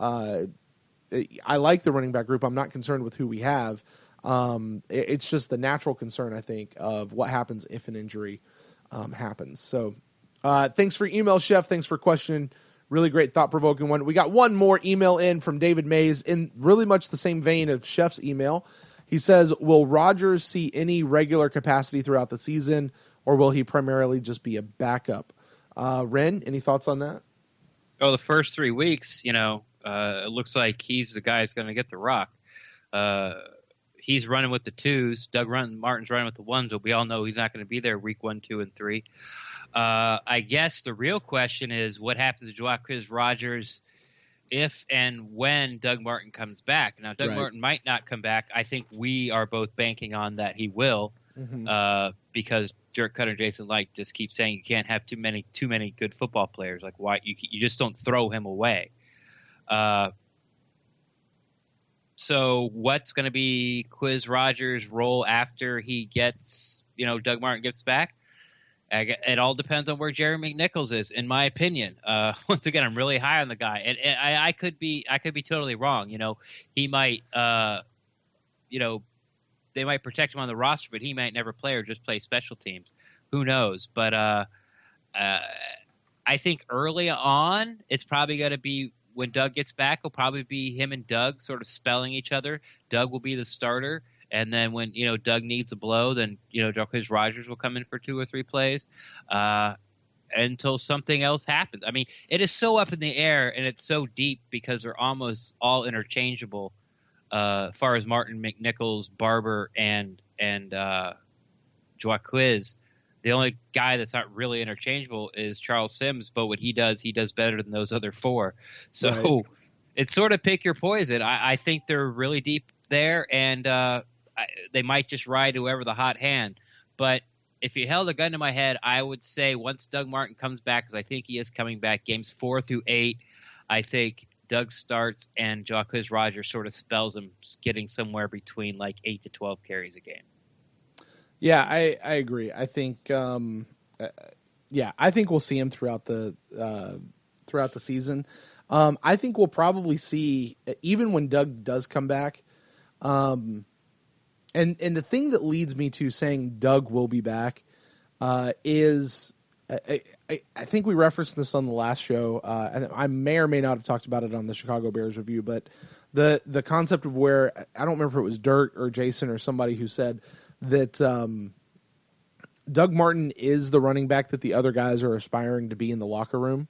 I like the running back group. I'm not concerned with who we have. It's just the natural concern, I think, of what happens if an injury happens. So thanks for email, Chef. Thanks for question. Really great, thought-provoking one. We got one more email in from David Mays in really much the same vein of Chef's email. He says, will Rodgers see any regular capacity throughout the season, or will he primarily just be a backup? Ren, any thoughts on that? Oh, the first 3 weeks, it looks like he's the guy who's going to get the rock. He's running with the twos. Doug Martin's running with the ones, but we all know he's not going to be there week 1, 2, and 3. I guess the real question is what happens to Jabbercast Rodgers if and when Doug Martin comes back. Now, Doug Martin might not come back. I think we are both banking on that he will, because Dirk Cutter and Jason Light just keep saying you can't have too many good football players. Like, why you just don't throw him away. So what's going to be Quiz Rodgers' role after he gets, Doug Martin gets back? It all depends on where Jerry McNichols is, in my opinion. Once again, I'm really high on the guy, and I could be totally wrong. He might, they might protect him on the roster, but he might never play or just play special teams. Who knows? But I think early on, it's probably going to be when Doug gets back. It'll probably be him and Doug sort of spelling each other. Doug will be the starter. And then when, Doug needs a blow, then, Jabbercast Rodgers will come in for 2 or 3 plays until something else happens. I mean, it is so up in the air and it's so deep because they're almost all interchangeable as far as Martin, McNichols, Barber, and Jabbercast. The only guy that's not really interchangeable is Charles Sims, but what he does better than those other 4. So it's sort of pick your poison. I think they're really deep there, and they might just ride whoever the hot hand. But if you held a gun to my head, I would say once Doug Martin comes back, because I think he is coming back, games 4 through 8, I think Doug starts and Jabbercast Rodgers sort of spells him getting somewhere between like 8 to 12 carries a game. Yeah, I agree. I think, I think we'll see him throughout the season. I think we'll probably see, even when Doug does come back, and the thing that leads me to saying Doug will be back is I think we referenced this on the last show, and I may or may not have talked about it on the Chicago Bears review, but the concept of where, I don't remember if it was Dirk or Jason or somebody who said that Doug Martin is the running back that the other guys are aspiring to be in the locker room.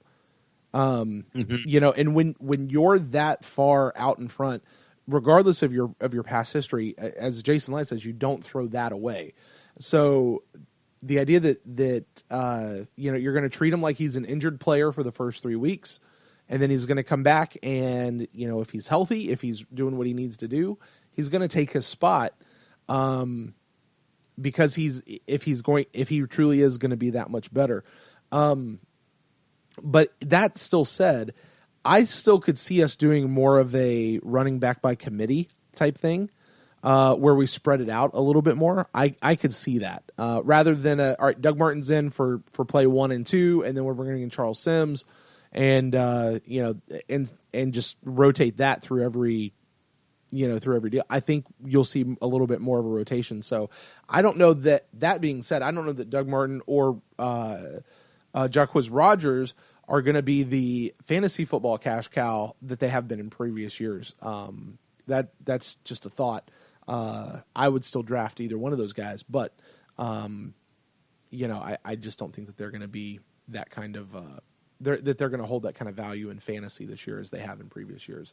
And when you're that far out in front, regardless of your past history, as Jason Light says, you don't throw that away. So the idea that you're going to treat him like he's an injured player for the first 3 weeks, and then he's going to come back, and if he's healthy, if he's doing what he needs to do, he's going to take his spot. Because if he truly is going to be that much better. But that still said, I still could see us doing more of a running back by committee type thing, where we spread it out a little bit more. I could see that rather than all right, Doug Martin's in for play 1 and 2, and then we're bringing in Charles Sims, and and just rotate that through every deal. I think you'll see a little bit more of a rotation. So I don't know that. That being said, I don't know that Doug Martin or Jabbercast Rodgers are going to be the fantasy football cash cow that they have been in previous years. That's just a thought. I would still draft either one of those guys, but I just don't think that they're going to be that kind of that they're going to hold that kind of value in fantasy this year as they have in previous years.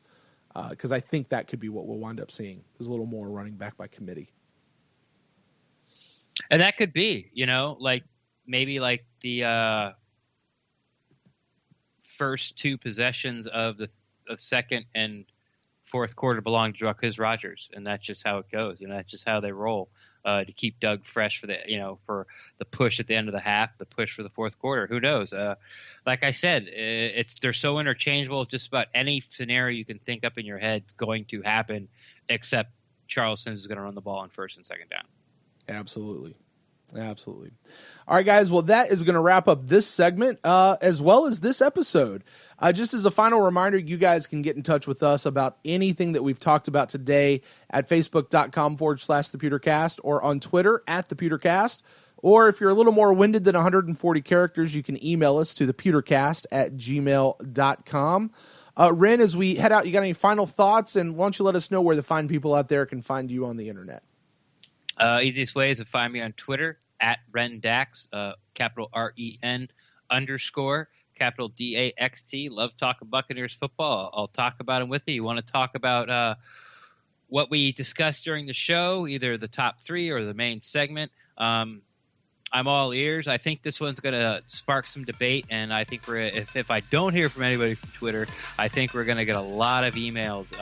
Because I think that could be what we'll wind up seeing is a little more running back by committee. And that could be, maybe like the first 2 possessions of the second and fourth quarter belong to Jabbercast Rodgers, and that's just how it goes. That's just how they roll to keep Doug fresh for for the push at the end of the half, the push for the fourth quarter. Who knows? Like I said, they're so interchangeable. Just about any scenario you can think up in your head is going to happen, except Charles Sims is going to run the ball on first and second down. Absolutely. Absolutely. All right, guys. Well, that is going to wrap up this segment as well as this episode. Just as a final reminder, you guys can get in touch with us about anything that we've talked about today at facebook.com/thepewtercast or on Twitter @thepewtercast. Or if you're a little more winded than 140 characters, you can email us to thepewtercast@gmail.com. Ren, as we head out, you got any final thoughts? And why don't you let us know where the fine people out there can find you on the internet? Easiest way is to find me on Twitter @RenDax, capital REN _ capital DAXT. Love talking Buccaneers football. I'll talk about them with you. You want to talk about what we discussed during the show, either the top 3 or the main segment? I'm all ears. I think this one's going to spark some debate, and I think if I don't hear from anybody from Twitter, I think we're going to get a lot of emails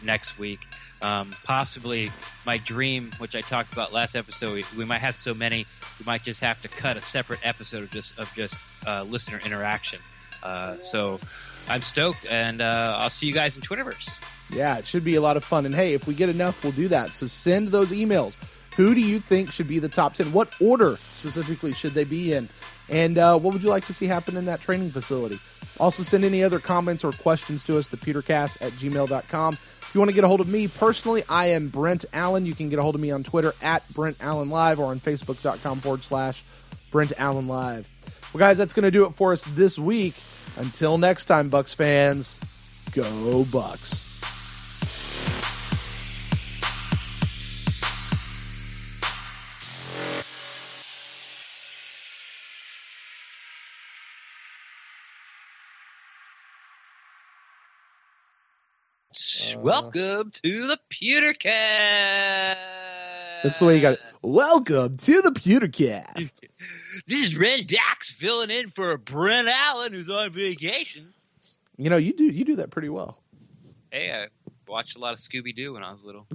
next week. Possibly my dream, which I talked about last episode, we might have so many, we might just have to cut a separate episode of just listener interaction. So I'm stoked, and I'll see you guys in Twitterverse. Yeah, it should be a lot of fun. And hey, if we get enough, we'll do that. So send those emails. Who do you think should be the top 10? What order specifically should they be in? And what would you like to see happen in that training facility? Also, send any other comments or questions to us, thepewtercast@gmail.com. If you want to get a hold of me personally, I am Brent Allen. You can get a hold of me on Twitter @BrentAllenLive or on Facebook.com/BrentAllenLive. Well, guys, that's going to do it for us this week. Until next time, Bucs fans, go Bucs. Welcome to the Pewtercast. That's the way you got it. Welcome to the Pewtercast. This is Ren Dax filling in for Brent Allen, who's on vacation. You know, you do that pretty well. Hey, I watched a lot of Scooby-Doo when I was little.